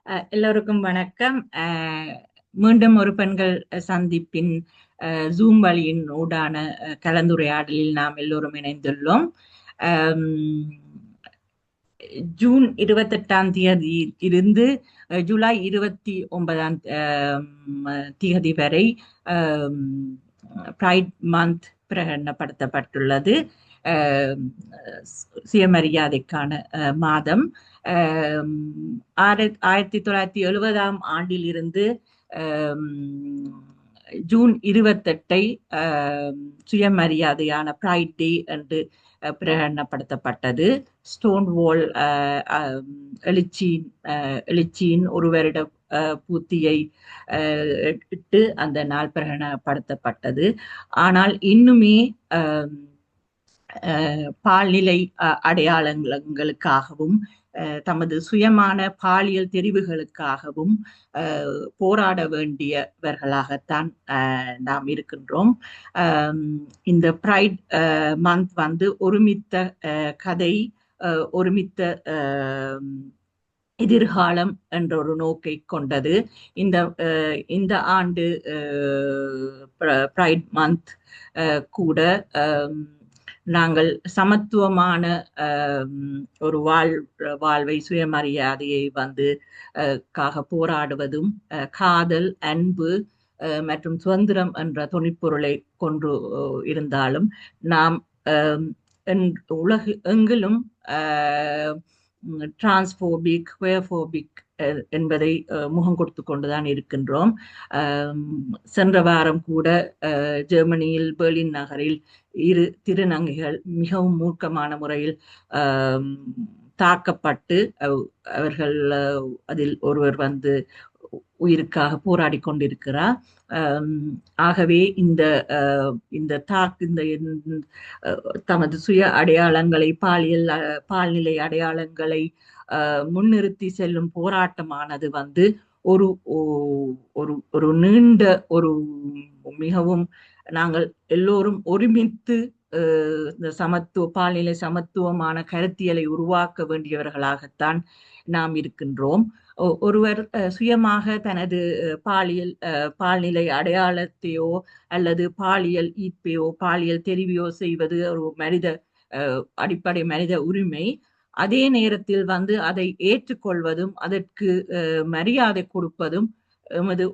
எல்லோருக்கும் வணக்கம். மீண்டும் ஒரு பெண்கள் சந்திப்பின் ஜூம் வழியின் ஊடான கலந்துரையாடலில் நாம் எல்லோரும் இணைந்துள்ளோம். ஆம், ஜூன் 28ஆம் தேதி இருந்து ஜூலை 29ஆம் தேதி வரை பிரைட் மந்த் பிரகடனப்படுத்தப்பட்டுள்ளது. சுயமரியாதைக்கான மாதம் 1970ஆம் ஆண்டிலிருந்து ஜூன் 28ஐ சுயமரியாதையான பிரைட் டே என்று பிரகடனப்படுத்தப்பட்டது. ஸ்டோன் வால் எழுச்சியின் ஒரு வருட பூர்த்தியை இட்டு அந்த நாள் பிரகடனப்படுத்தப்பட்டது. ஆனால் இன்னுமே பால்நிலை அடையாளங்களுக்காகவும் தமது சுயமான பாலியல் தெரிவுகளுக்காகவும் போராட வேண்டியவர்களாகத்தான் நாம் இருக்கின்றோம். இந்த பிரைட் மந்த் ஒருமித்த கதை, ஒருமித்த எதிர்காலம் என்ற ஒரு நோக்கை கொண்டது. இந்த ஆண்டு பிரைட் மந்த் கூட நாங்கள் சமத்துவமான ஒரு வாழ்வை, சுயமரியாதையை போராடுவதும், காதல், அன்பு மற்றும் சுதந்திரம் என்ற துணிப்பொருளை கொண்டு இருந்தாலும் நாம் உலகு எங்கிலும் டிரான்ஸ்போபிக், குயர்போபிக் என்பதை முகம் கொடுத்து கொண்டுதான் இருக்கின்றோம். சென்ற வாரம் கூட ஜெர்மனியில் பெர்லின் நகரில் 2 திருநங்கைகள் மிகவும் மூர்க்கமான முறையில் தாக்கப்பட்டு அவர்கள் அதில் ஒருவர் உயிருக்காக போராடி கொண்டிருக்கிறார். ஆகவே இந்த தமது சுய அடையாளங்களை, பால்நிலை அடையாளங்களை முன்னிறுத்தி செல்லும் போராட்டமானது ஒரு ஒரு நீண்ட ஒரு மிகவும் நாங்கள் எல்லோரும் ஒருமித்து இந்த பால்நிலை சமத்துவமான கருத்தியலை உருவாக்க வேண்டியவர்களாகத்தான் நாம் இருக்கின்றோம். ஒருவர் சுயமாக தனது பால்நிலை அடையாளத்தையோ அல்லது பாலியல் ஈர்ப்பையோ பாலியல் தெரிவையோ செய்வது ஒரு அடிப்படை மனித உரிமை. அதே நேரத்தில் அதை ஏற்றுக்கொள்வதும் அதற்கு மரியாதை கொடுப்பதும் எமது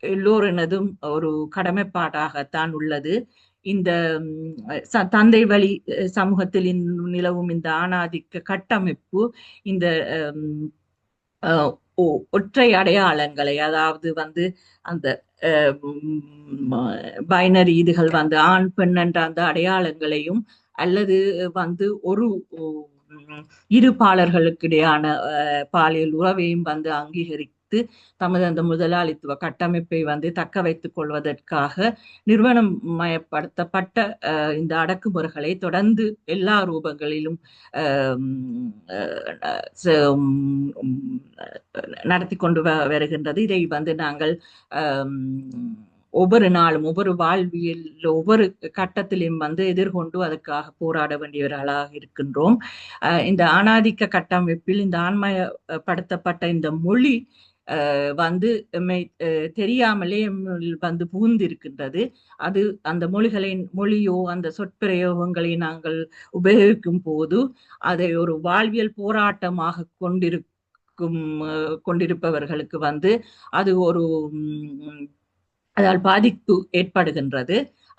எல்லோரினதும் ஒரு கடமைப்பாடாகத்தான் உள்ளது. இந்த தந்தை வழி சமூகத்தில் நிலவும் இந்த ஆணாதிக்க கட்டமைப்பு இந்த ஒற்றை அடையாளங்களை, அதாவது அந்த பைனரி இதுகள் ஆண் பெண் என்ற அந்த அடையாளங்களையும் அல்லது ஒரு இருபாலர்களுக்கிடையான பாலியல் உறவையும் அங்கீகரித்து தமது அந்த முதலாளித்துவ கட்டமைப்பை தக்க வைத்துக் கொள்வதற்காக நிறுவனம் மயப்படுத்தப்பட்ட இந்த அடக்குமுறைகளை தொடர்ந்து எல்லா ரூபங்களிலும் நடத்தி கொண்டு வருகின்றது. இதை நாங்கள் ஒவ்வொரு நாளும், ஒவ்வொரு வாழ்வியல், ஒவ்வொரு கட்டத்திலும் எதிர்கொண்டு அதற்காக போராட வேண்டியவர்களாக இருக்கின்றோம். இந்த ஆணாதிக்க கட்டமைப்பில் இந்த ஆண்மயப்படுத்தப்பட்ட இந்த மொழி தெரியாமலே புகுந்திருக்கின்றது. அது அந்த மொழியோ அந்த சொற்பிரயோகங்களை நாங்கள் உபயோகிக்கும் போது அதை ஒரு வாழ்வியல் போராட்டமாக கொண்டிருப்பவர்களுக்கு அது ஒரு அதால் பாதிப்பு ஏற்படுகின்றது.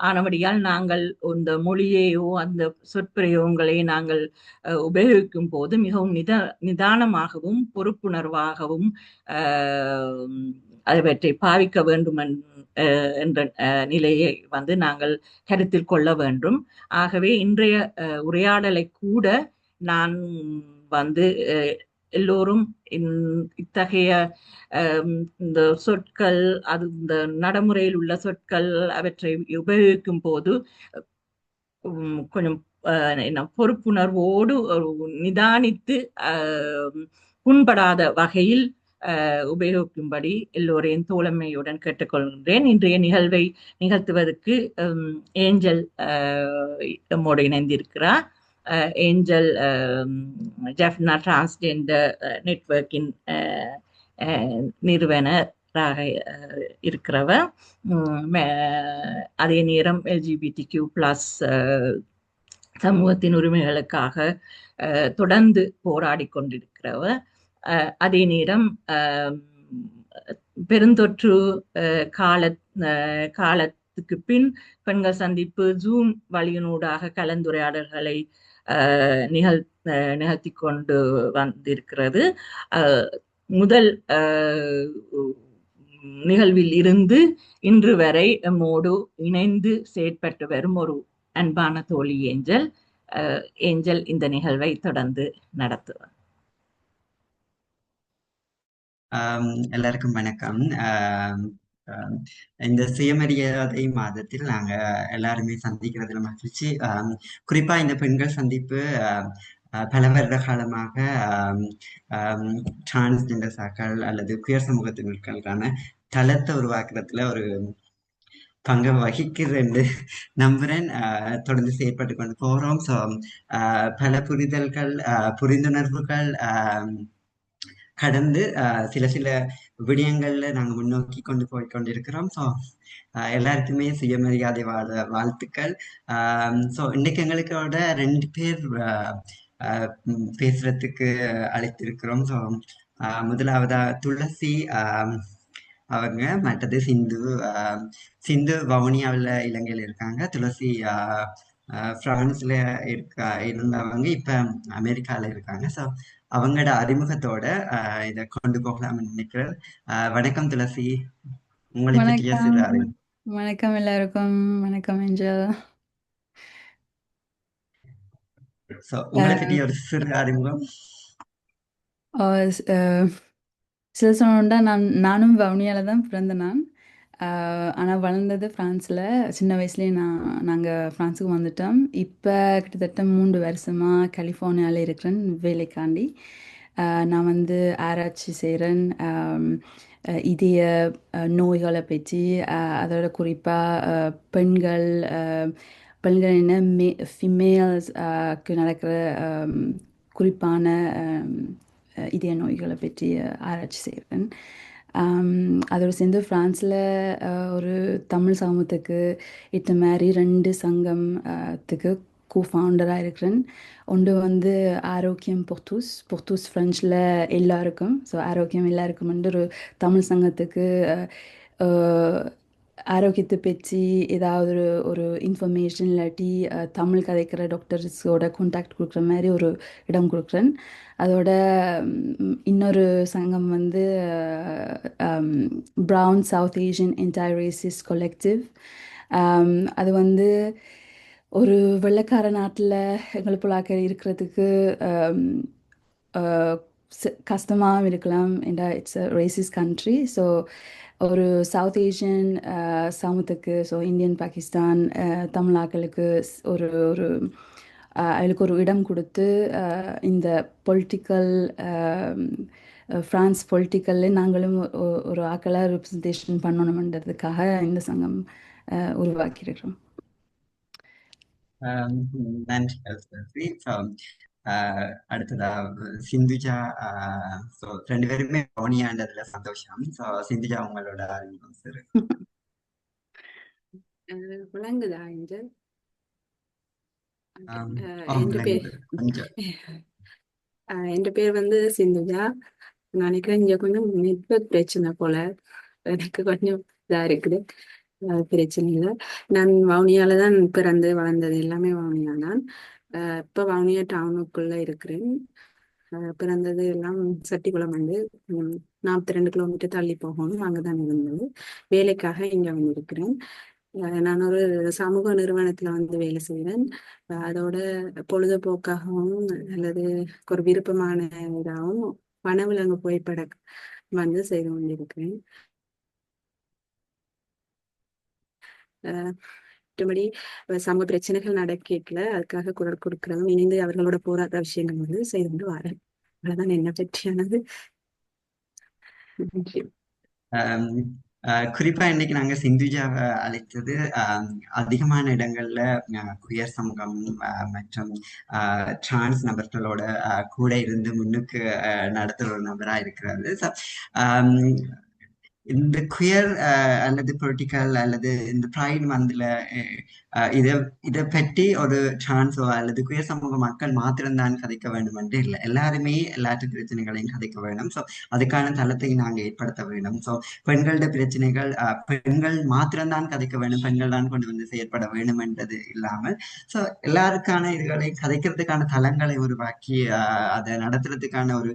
ஆனபடியால் நாங்கள் இந்த மொழியையோ அந்த சொற்பிரயோகங்களை நாங்கள் உபயோகிக்கும் போது மிகவும் நிதானமாகவும் பொறுப்புணர்வாகவும் அவற்றை பாவிக்க வேண்டும் என்ற நிலையை நாங்கள் கருத்தில் கொள்ள வேண்டும். ஆகவே இன்றைய உரையாடலை கூட நான் எல்லோரும் இத்தகைய இந்த சொற்கள், அது இந்த நடைமுறையில் உள்ள சொற்கள், அவற்றை உபயோகிக்கும் போது கொஞ்சம் பொறுப்புணர்வோடு நிதானித்து புண்படாத வகையில் உபயோகிக்கும்படி எல்லோரையும் தோழமையுடன் கேட்டுக்கொள்கின்றேன். இன்றைய நிகழ்வை நிகழ்த்துவதற்கு ஏஞ்சல் நம்மோடு இணைந்திருக்கிறார். ஏஞ்சல் ஜெஃப்னா டிரான்ஸ்ஜெண்டர் நெட்வொர்க்கின் நிறுவனராக இருக்கிறவர். அதே நேரம் எல்ஜிபிடிக்யூ பிளஸ் சமூகத்தின் உரிமைகளுக்காக தொடர்ந்து போராடி கொண்டிருக்கிறவர். அதே நேரம் பெருந்தொற்று காலத்துக்கு பின் பெண்கள் சந்திப்பு ஜூம் வழியினூடாக கலந்துரையாடல்களை நிகழ்த்தி கொண்டு வந்திருக்கிறது. முதல் நிகழ்வில் இருந்து இன்று வரை நம்மோடு இணைந்து செயற்பட்டு வரும் ஒரு அன்பான தோழி ஏஞ்சல். ஏஞ்சல் இந்த நிகழ்வை தொடர்ந்து நடத்துவார். எல்லாருக்கும் வணக்கம். இந்த சுயமரியாதை மாதத்தில் நாங்க எல்லாருமே சந்திக்கிறதுல மகிழ்ச்சி. குறிப்பா இந்த பெண்கள் சந்திப்பு பல வருட காலமாக டிரான்ஸ்ஜெண்டர்ஸாக்கள் அல்லது குயர் சமூகத்தினருக்கான தளத்தை உருவாக்குறதுல ஒரு பங்கு வகிக்குதுன்னு நம்புறேன். தொடர்ந்து செயற்பட்டு கொண்டு போறோம். ஸோ பல புரிதல்கள், புரிந்துணர்வுகள் கடந்து சில சில விடயங்கள்ல நாங்க முன்னோக்கி கொண்டு போய் கொண்டிருக்கிறோம். ஸோ எல்லாருக்குமே சுயமரியாதை வாழ்த்துக்கள். ஸோ இன்னைக்கு எங்களுக்கோட 2 பேர் பேசுறதுக்கு அழைத்திருக்கிறோம். ஸோ முதலாவதா துளசி அவங்க, மற்றது சிந்து. சிந்து வவுனியாவில் இலங்கையில் இருக்காங்க. துளசி பிரான்ஸ்ல இருந்தவங்க இப்ப அமெரிக்கால இருக்காங்க. ஸோ அவங்களோட அறிமுகத்தோட இதை கொண்டு போகலாம்னு நினைக்கிறேன். வணக்கம் துளசி, உங்களை பற்றிய சிறு அறிமுகம். வணக்கம் எல்லாருக்கும். வணக்கம் ஏஞ்சல். ஸோ உங்களை பற்றிய ஒரு சிறு அறிமுகம். சில சொன்னா நானும் வவுனியால தான் பிறந்தேன். நான் ஆனால் வளர்ந்தது ஃப்ரான்ஸில். சின்ன வயசுலேயே நாங்கள் ஃப்ரான்ஸுக்கு வந்துட்டோம். இப்போ கிட்டத்தட்ட 3 வருஷமாக கலிஃபோர்னியாவில் இருக்கிறேன் வேலைக்காண்டி. நான் வந்து ஆராய்ச்சி செய்கிறேன் இதய நோய்களை பற்றி. அதோட குறிப்பாக பெண்கள் என்ன ஃபிமேல்ஸ்க்கு நடக்கிற குறிப்பான இதய நோய்களை பற்றி ஆராய்ச்சி செய்கிறேன். அதோடு சேர்ந்து ஃப்ரான்ஸில் ஒரு தமிழ் சமூகத்துக்கு இந்த மாதிரி 2 சங்கத்துக்கு ஃபவுண்டராக இருக்கிறேன். ஒன்று வந்து ஆரோக்கியம் பொர்த்தூஸ் ஃப்ரெஞ்சில் எல்லாருக்கும். ஸோ ஆரோக்கியம் எல்லாருக்கும் வந்து ஒரு தமிழ் சங்கத்துக்கு ஆரோக்கியத்தை பற்றி ஏதாவது ஒரு இன்ஃபர்மேஷன் இல்லாட்டி தமிழ் கதைக்கிற டாக்டர்ஸோட கான்டாக்ட் கொடுக்குற மாதிரி ஒரு இடம் கொடுக்குறேன். அதோட இன்னொரு சங்கம் வந்து brown south Asian entire ரேசிஸ் collective. அது வந்து ஒரு வெள்ளைக்கார நாட்டில் எங்களை போலாக்க இருக்கிறதுக்கு கஷ்டமாகவும் இருக்கலாம். It's a ரேசிஸ் country. ஸோ ஒரு சவுத் ஏஷியன் சமூகத்துக்கு, ஸோ இந்தியன், பாகிஸ்தான் தமிழாக்களுக்கு ஒரு ஒரு அவளுக்கு ஒரு இடம் கொடுத்து இந்த பொலிட்டிக்கல் ஃப்ரான்ஸ் பொலிட்டிக்கல்ல நாங்களும் ஒரு ஆக்களாக ரெப்ரசன்டேஷன் பண்ணணுன்றதுக்காக இந்த சங்கம் உருவாக்கியிருக்கிறோம். நன்றி. அடுத்ததா சிந்துஜா. ஸோ 2 பேருமே வவுனியாண்டதுல சந்தோஷம். ஸோ சிந்துஜா, உங்களோட அறிமுகம் சார். விளங்குதா ஏஞ்சல்? என் பேர் வந்து சிந்துஜா. நினைக்கிறேன் இங்க கொஞ்சம் நெட்வொர்க் பிரச்சனை போல, எனக்கு கொஞ்சம் இதா இருக்குது. பிரச்சனை இல்லை. நான் வவுனியால தான் பிறந்து வளர்ந்தது, எல்லாமே வவுனியா தான். இப்ப வவுனியா டவுனுக்குள்ள இருக்கிறேன். பிறந்தது எல்லாம் சட்டிக்குளம் வந்து 42 கிலோமீட்டர் தள்ளி போகணும், அங்கதான் இருந்தது. வேலைக்காக இங்க வந்து இருக்கிறேன். நான் ஒரு சமூக நிறுவனத்துல வந்து வேலை செய்வேன். அதோட பொழுதுபோக்காகவும் அல்லது ஒரு விருப்பமான இதாகவும் வனவிலங்கு புகைப்படம் வந்து செய்து கொண்டிருக்கிறேன். மற்றபடி சமூக பிரச்சனைகள் நடக்கல, அதுக்காக குரல் கொடுக்கிறதும் இணைந்து அவர்களோட போராட்ட விஷயங்கள் வந்து செய்து கொண்டு வரேன். அவ்வளவுதான் என்ன பற்றியானது. குறிப்பா இன்னைக்கு நாங்க சிந்துஜாவை அழைத்தது அதிகமான இடங்கள்ல குயர் சமூகம் மற்றும் டிரான்ஸ் நபர்களோட கூட இருந்து முன்னுக்கு நடத்துற ஒரு நபரா இருக்கிறாரு. இந்த குயர் அல்லது பொலிட்டிக்கல் அல்லது இந்த ப்ரைட் மந்த்ல இத இதை பற்றி ஒரு டிரான்ஸோ அல்லது குயர் சமூக மக்கள் மாத்திரம்தான் கதைக்க வேண்டும் என்று இல்லை, எல்லாருமே எல்லாத்து பிரச்சனைகளையும் கதைக்க வேண்டும். ஸோ அதுக்கான தளத்தை நாங்கள் ஏற்படுத்த வேண்டும். ஸோ பெண்களோட பிரச்சனைகள் பெண்கள் மாத்திரம்தான் கதைக்க வேண்டும், பெண்கள் தான் கொண்டு வந்து செயற்பட வேண்டும் என்றது இல்லாமல் ஸோ எல்லாருக்கான இதுகளை கதைக்கிறதுக்கான தளங்களை உருவாக்கி அதை நடத்துறதுக்கான ஒரு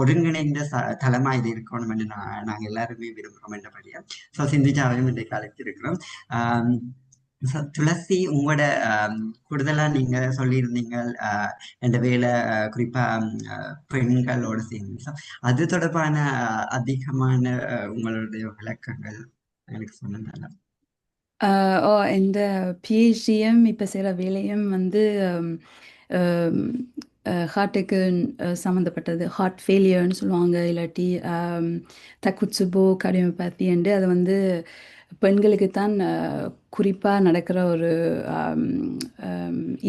ஒருங்கிணைந்த தளமா இது இருக்கணும் என்று நாங்கள் எல்லாருமே விரும்புகிறோம் என்றபடியா. ஸோ சிந்துஜாவையும் இன்றைக்கு அழைத்திருக்கிறோம். துளசி, உங்களோட கூடுதலா நீங்க சொல்லியிருந்தீங்க இந்த வேலை குறிப்பா பெண்களோட சேர்ந்து. ஸோ அது தொடர்பான அதிகமான உங்களுடைய விளக்கங்கள் எனக்கு சொன்னதால. இந்த பிஹெச்டியும் இப்போ செய்கிற வேலையும் வந்து ஹார்ட்டுக்கு சம்மந்தப்பட்டது, ஹார்ட் ஃபெயிலியர்னு சொல்லுவாங்க, இல்லாட்டி தக்குட்சுபோ கார்டியோபேத்தி என்று. அது வந்து பெண்களுக்கு தான் குறிப்பாக நடக்கிற ஒரு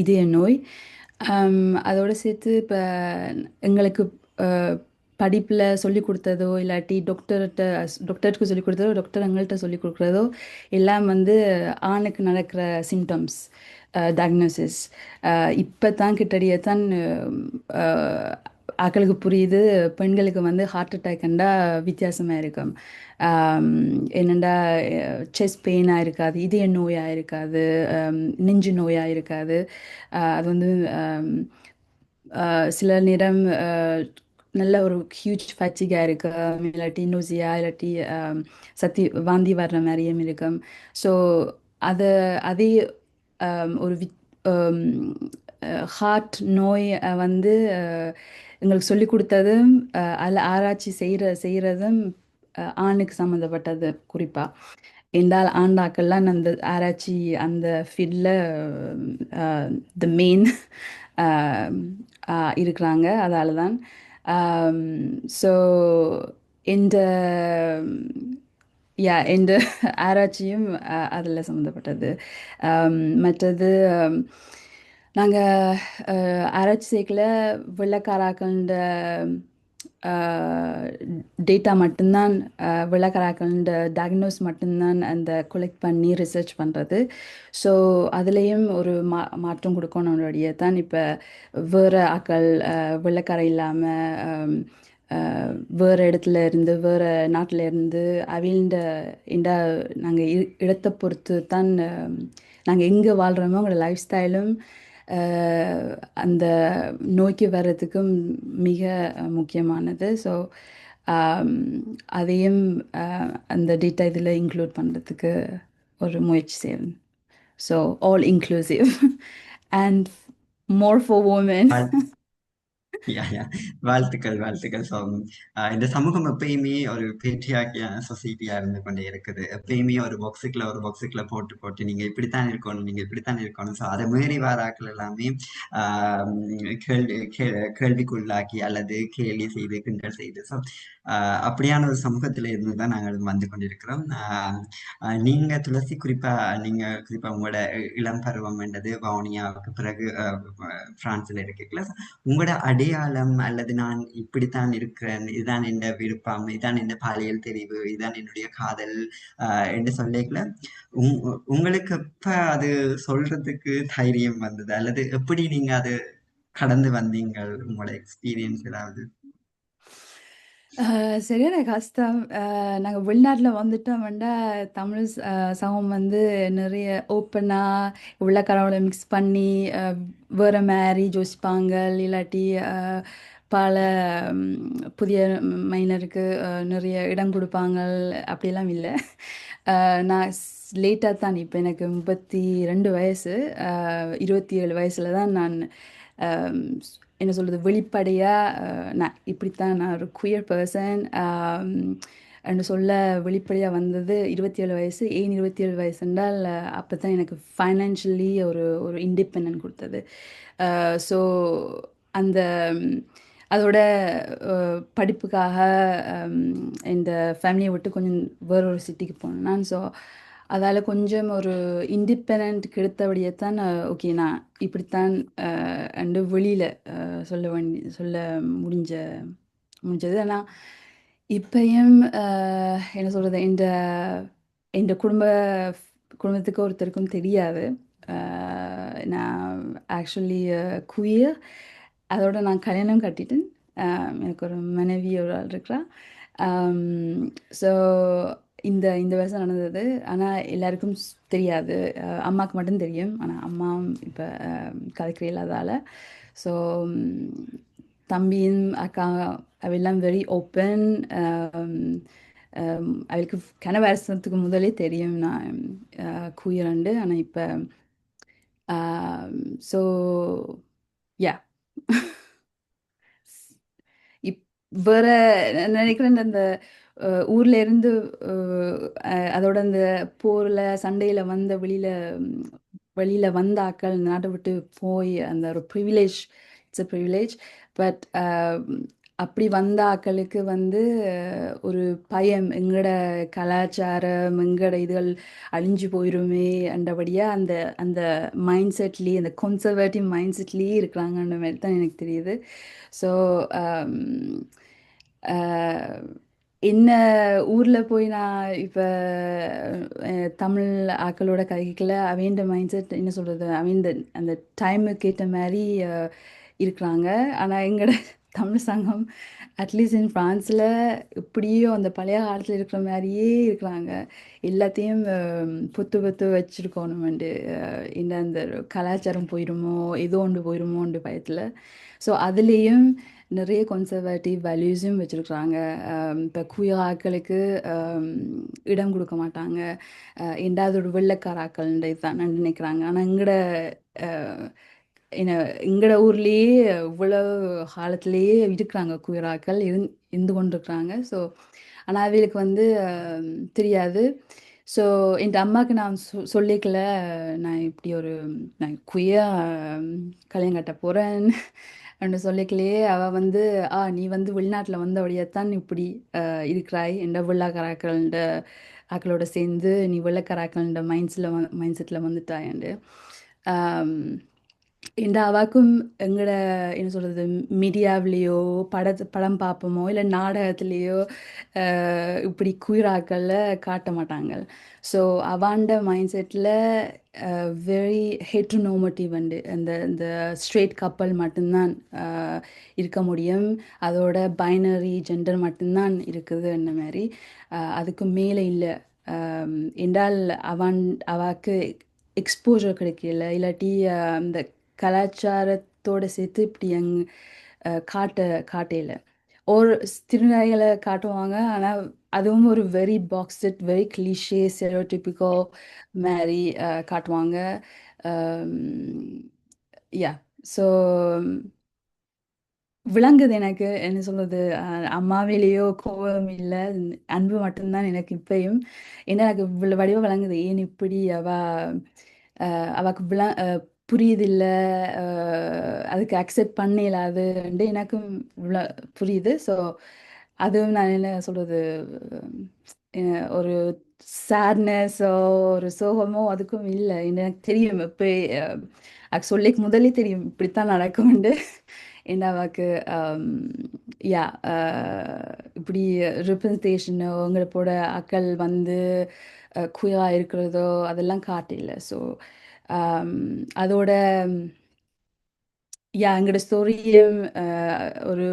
இதய நோய். அதோடு சேர்த்து இப்போ எங்களுக்கு படிப்பில் சொல்லி கொடுத்ததோ இல்லாட்டி டாக்டருக்கு சொல்லி கொடுத்ததோ, டாக்டர் எங்கள்கிட்ட சொல்லி கொடுக்குறதோ எல்லாம் வந்து ஆணுக்கு நடக்கிற சிம்டம்ஸ் டயக்னோசிஸ். இப்போ தான் கிட்டடியத்தான் ஆக்களுக்கு புரியுது பெண்களுக்கு வந்து ஹார்ட் அட்டாக் கண்டா வித்தியாசமாக இருக்கும். என்னெண்டா செஸ்ட் பெயினாக இருக்காது, இதய நோயாக இருக்காது, நெஞ்சு நோயாக இருக்காது. அது வந்து சில நேரம் நல்ல ஒரு ஹியூஜ் ஃபேட்டிகாக இருக்கும், இல்லாட்டி நோசியா, இல்லாட்டி வாந்தி வர்ற மாதிரியும் இருக்கும். ஸோ அதே ஒரு ஹார்ட் நோய் வந்து எங்களுக்கு சொல்லி கொடுத்ததும் அதில் ஆராய்ச்சி செய்கிறதும் ஆணுக்கு சம்மந்தப்பட்டது குறிப்பாக. என்றால் ஆண்டாக்கள்லாம் அந்த ஆராய்ச்சி அந்த ஃபீல்டில் த மெயின் இருக்கிறாங்க. அதால தான் ஸோ இந்த ஆராய்ச்சியும் அதில் சம்மந்தப்பட்டது. மற்றது நாங்கள் ஆராய்ச்சி செய்யல வெள்ளைக்காராக்கள டேட்டா மட்டும்தான், வெள்ளைக்காராக்கள டயக்னோஸ் மட்டும்தான் அந்த கலெக்ட் பண்ணி ரிசர்ச் பண்ணுறது. ஸோ அதுலேயும் ஒரு மாற்றம் கொடுக்கணுடைய தான் இப்போ வேறு ஆக்கள் வெள்ளைக்கார இல்லாமல் வேறு இடத்துல இருந்து வேறு நாட்டில் இருந்து அவிழ்ந்த நாங்கள் இடத்தை பொறுத்து தான் நாங்கள் எங்கே வாழ்கிறோமோ அவங்களோட லைஃப் ஸ்டைலும் அந்த நோய்க்கு வர்றதுக்கும் மிக முக்கியமானது. ஸோ அதையும் அந்த டேட்டா இதில் இன்க்ளூட் பண்ணுறதுக்கு ஒரு முயற்சி செய்யணும். So all inclusive and more for women. வாழ்த்துக்கள். ஸோ இந்த சமூகம் எப்பயுமே ஒரு பேட்ரியார்க்கியான சொசைட்டியா இருந்து கொண்டே இருக்குது. எப்பயுமே ஒரு பாக்ஸுக்குள்ள போட்டு நீங்க இப்படித்தான் இருக்கணும். ஸோ அதை மீறி வாராக்கள் எல்லாமே கேள்விக்குள்ளாக்கி அல்லது கேலி செய்து கிண்டல் செய்து ஸோ அப்படியான ஒரு சமூகத்தில இருந்து தான் நாங்கள் வந்து கொண்டிருக்கிறோம். நீங்க துளசி குறிப்பா உங்களோட இளம் பருவம் என்றது வவுனியாவுக்கு பிறகு பிரான்ஸ்ல இருக்கீங்களா? உங்களோட அடையாளம் அல்லது நான் இப்படித்தான் இருக்கிறேன், இதுதான் என் விருப்பம், இதுதான் என் பாலியல் தெரிவு, இதுதான் என்னுடைய காதல் என்று சொல்லிக்கல உங்களுக்கு எப்ப அது சொல்றதுக்கு தைரியம் வந்தது அல்லது எப்படி நீங்க அது கடந்து வந்தீங்க? உங்களோட எக்ஸ்பீரியன்ஸ் ஏதாவது? சரியான கஷ்டம். நாங்கள் வெளிநாட்டில் வந்துட்டோம்னா தமிழ் சமூகம் வந்து நிறைய ஓப்பனாக உள்ளக்காரவளை மிக்ஸ் பண்ணி வேறு மாதிரி யோசிப்பாங்க, இல்லாட்டி பல புதிய மைனருக்கு நிறைய இடம் கொடுப்பாங்க. அப்படிலாம் இல்லை. நான் லேட்டாக தான், இப்போ எனக்கு 32 வயசு, 27 வயசில் தான் நான் என்ன சொல்கிறது வெளிப்படையாக நான் இப்படித்தான், நான் ஒரு குயர் பர்சன் என்று சொல்ல வெளிப்படையாக வந்தது 27 வயசு. ஏன் 27 வயசு என்றால் அப்போ தான் எனக்கு ஃபைனான்ஷியலி ஒரு இண்டிபெண்டன்ட் கொடுத்தது. ஸோ அதோட படிப்புக்காக இந்த ஃபேமிலியை விட்டு கொஞ்சம் வேற ஒரு சிட்டிக்கு போனேன். ஸோ அதால் கொஞ்சம் ஒரு இண்டிபெண்ட் கிடைத்தபடியே தான் ஓகே நான் இப்படித்தான் அண்டு வெளியில் சொல்ல முடிஞ்சது. ஆனால் இப்பயும் என்ன சொல்கிறது, இந்த குடும்பத்துக்கு ஒருத்தருக்கும் தெரியாது நான் ஆக்சுவலி குயர். அதோட நான் கல்யாணம் கட்டிட்டேன். எனக்கு ஒரு மனைவி ஒரு ஆள் இருக்கிறா. ஸோ இந்த வருஷம் நடந்தது. ஆனால் எல்லாருக்கும் தெரியாது. அம்மாவுக்கு மட்டும் தெரியும். ஆனால் அம்மா இப்போ கதைக்கிற இல்லாதால. ஸோ தம்பியும் அக்கா அவெல்லாம் வெரி ஓப்பன். அவளுக்கு வருஷத்துக்கு முதலே தெரியும் நான் குயிரண்டு. ஆனால் இப்போ ஸோ யா இப் வேற நினைக்கிறேன் அந்த ஊர்ல இருந்து அதோட அந்த போர்ல சண்டையில வந்த வெளியில வந்த ஆக்கள் இந்த நாட்டை விட்டு போய் அந்த ஒரு privilege, it's a privilege. But அப்படி வந்த ஆக்களுக்கு வந்து ஒரு பயம், எங்கட கலாச்சாரம் எங்கட இதுகள் அழிஞ்சு போயிருமே அண்டபடியா அந்த அந்த மைண்ட் செட்லேயே, அந்த கன்சர்வேட்டிவ் மைண்ட் செட்லேயே இருக்கிறாங்கன்ற மாதிரி தான் எனக்கு தெரியுது. ஸோ என்ன ஊரில் போய் நான் இப்போ தமிழ் ஆக்களோட கதைக்கல அவேண்ட மைண்ட் செட் என்ன சொல்கிறது, அவேண்ட அந்த டைமுக்கு ஏற்ற மாதிரி இருக்கிறாங்க. ஆனால் எங்களோட தமிழ் சங்கம் அட்லீஸ்ட் இன் ஃப்ரான்ஸில் இப்படியோ அந்த பழைய காலத்தில் இருக்கிற மாதிரியே இருக்கிறாங்க. எல்லாத்தையும் பொத்து பொத்து வச்சுருக்கணுமெண்டு இந்த அந்த கலாச்சாரம் போயிடுமோ ஏதோ ஒன்று போயிடுமோன்ற பயத்தில். ஸோ அதுலேயும் நிறைய கன்சர்வேட்டிவ் வேல்யூஸும் வச்சுருக்குறாங்க. இப்போ குயராக்களுக்கு இடம் கொடுக்க மாட்டாங்க. எண்டாவது ஒரு வெள்ளைக்காராக்கள்ன்ற இதுதான் நினைக்கிறாங்க. ஆனால் எங்கட ஊர்லேயே இவ்வளவு காலத்திலேயே இருக்கிறாங்க குயராக்கள் இருந்து கொண்டிருக்கிறாங்க. ஸோ ஆனால் அவங்களுக்கு வந்து தெரியாது. ஸோ என் அம்மாவுக்கு நான் சொல்லிக்கல நான் இப்படி நான் கல்யாணம் கட்ட போகிறேன் அப்படின்னு சொல்லிக்கலையே. அவள் வந்து நீ வந்து வெளிநாட்டில் வந்தபடியாத்தான் இப்படி இருக்கிறாய் என்ற வெள்ளாக்காராக்கள்ன்ற ஆக்களோட சேர்ந்து நீ வெள்ளைக்காராக்கள்ன்ற மைண்ட் செட்டில் வந்துட்டாயண்டு. இந்த அவாக்கும் எங்களோட என்ன சொல்கிறது, மீடியாவிலேயோ படம் பார்ப்போமோ இல்லை நாடகத்துலேயோ இப்படி குயிராக்களில் காட்ட மாட்டாங்க. ஸோ அவாண்ட மைண்ட் செட்டில் வெரி ஹெட்ரோனோமேட்டிவ் வந்து இந்த ஸ்ட்ரெயிட் கப்பல் மட்டும்தான் இருக்க முடியும். அதோட பைனரி ஜெண்டர் மட்டும்தான் இருக்குது அந்த மாதிரி. அதுக்கு மேலே இல்லை என்றால் அவாக்கு எக்ஸ்போஜர் கிடைக்கல, இல்லாட்டி இந்த கலாச்சாரத்தோடு சேர்த்து இப்படி காட்டையில் ஒரு திருநங்கைகளை காட்டுவாங்க. ஆனால் அதுவும் ஒரு வெரி பாக்ஸட் வெரி கிளிஷே ஸ்டெரியோடைபிக்கோ மாதிரி காட்டுவாங்க. யா ஸோ விளங்குது எனக்கு என்ன சொல்றது, அம்மாவிலேயோ கோபம் இல்லை, அன்பு மட்டும்தான் எனக்கு இப்பயும். ஏன்னா எனக்கு வடிவம் விளங்குது ஏன் இப்படி அவக்கு புரியுதில்ல, அதுக்கு அக்செப்ட் பண்ண இயலாதுன்ட்டு எனக்கும் புரியுது. ஸோ அதுவும் நான் என்ன சொல்கிறது, ஒரு சேட்னஸோ ஒரு சோகமோ அதுக்கும் இல்லை. எனக்கு தெரியும் இப்போ அது சொல்லிக்கு முதலே தெரியும் இப்படித்தான் நடக்கும்ண்டு. என்னவாக்கு யா இப்படி ரெப்ரசன்டேஷனோ உங்களோட அக்கள் வந்து குயா இருக்கிறதோ அதெல்லாம் காட்டில்லை. ஸோ அதோட எங்களோட ஸ்டோரியும் ஒரு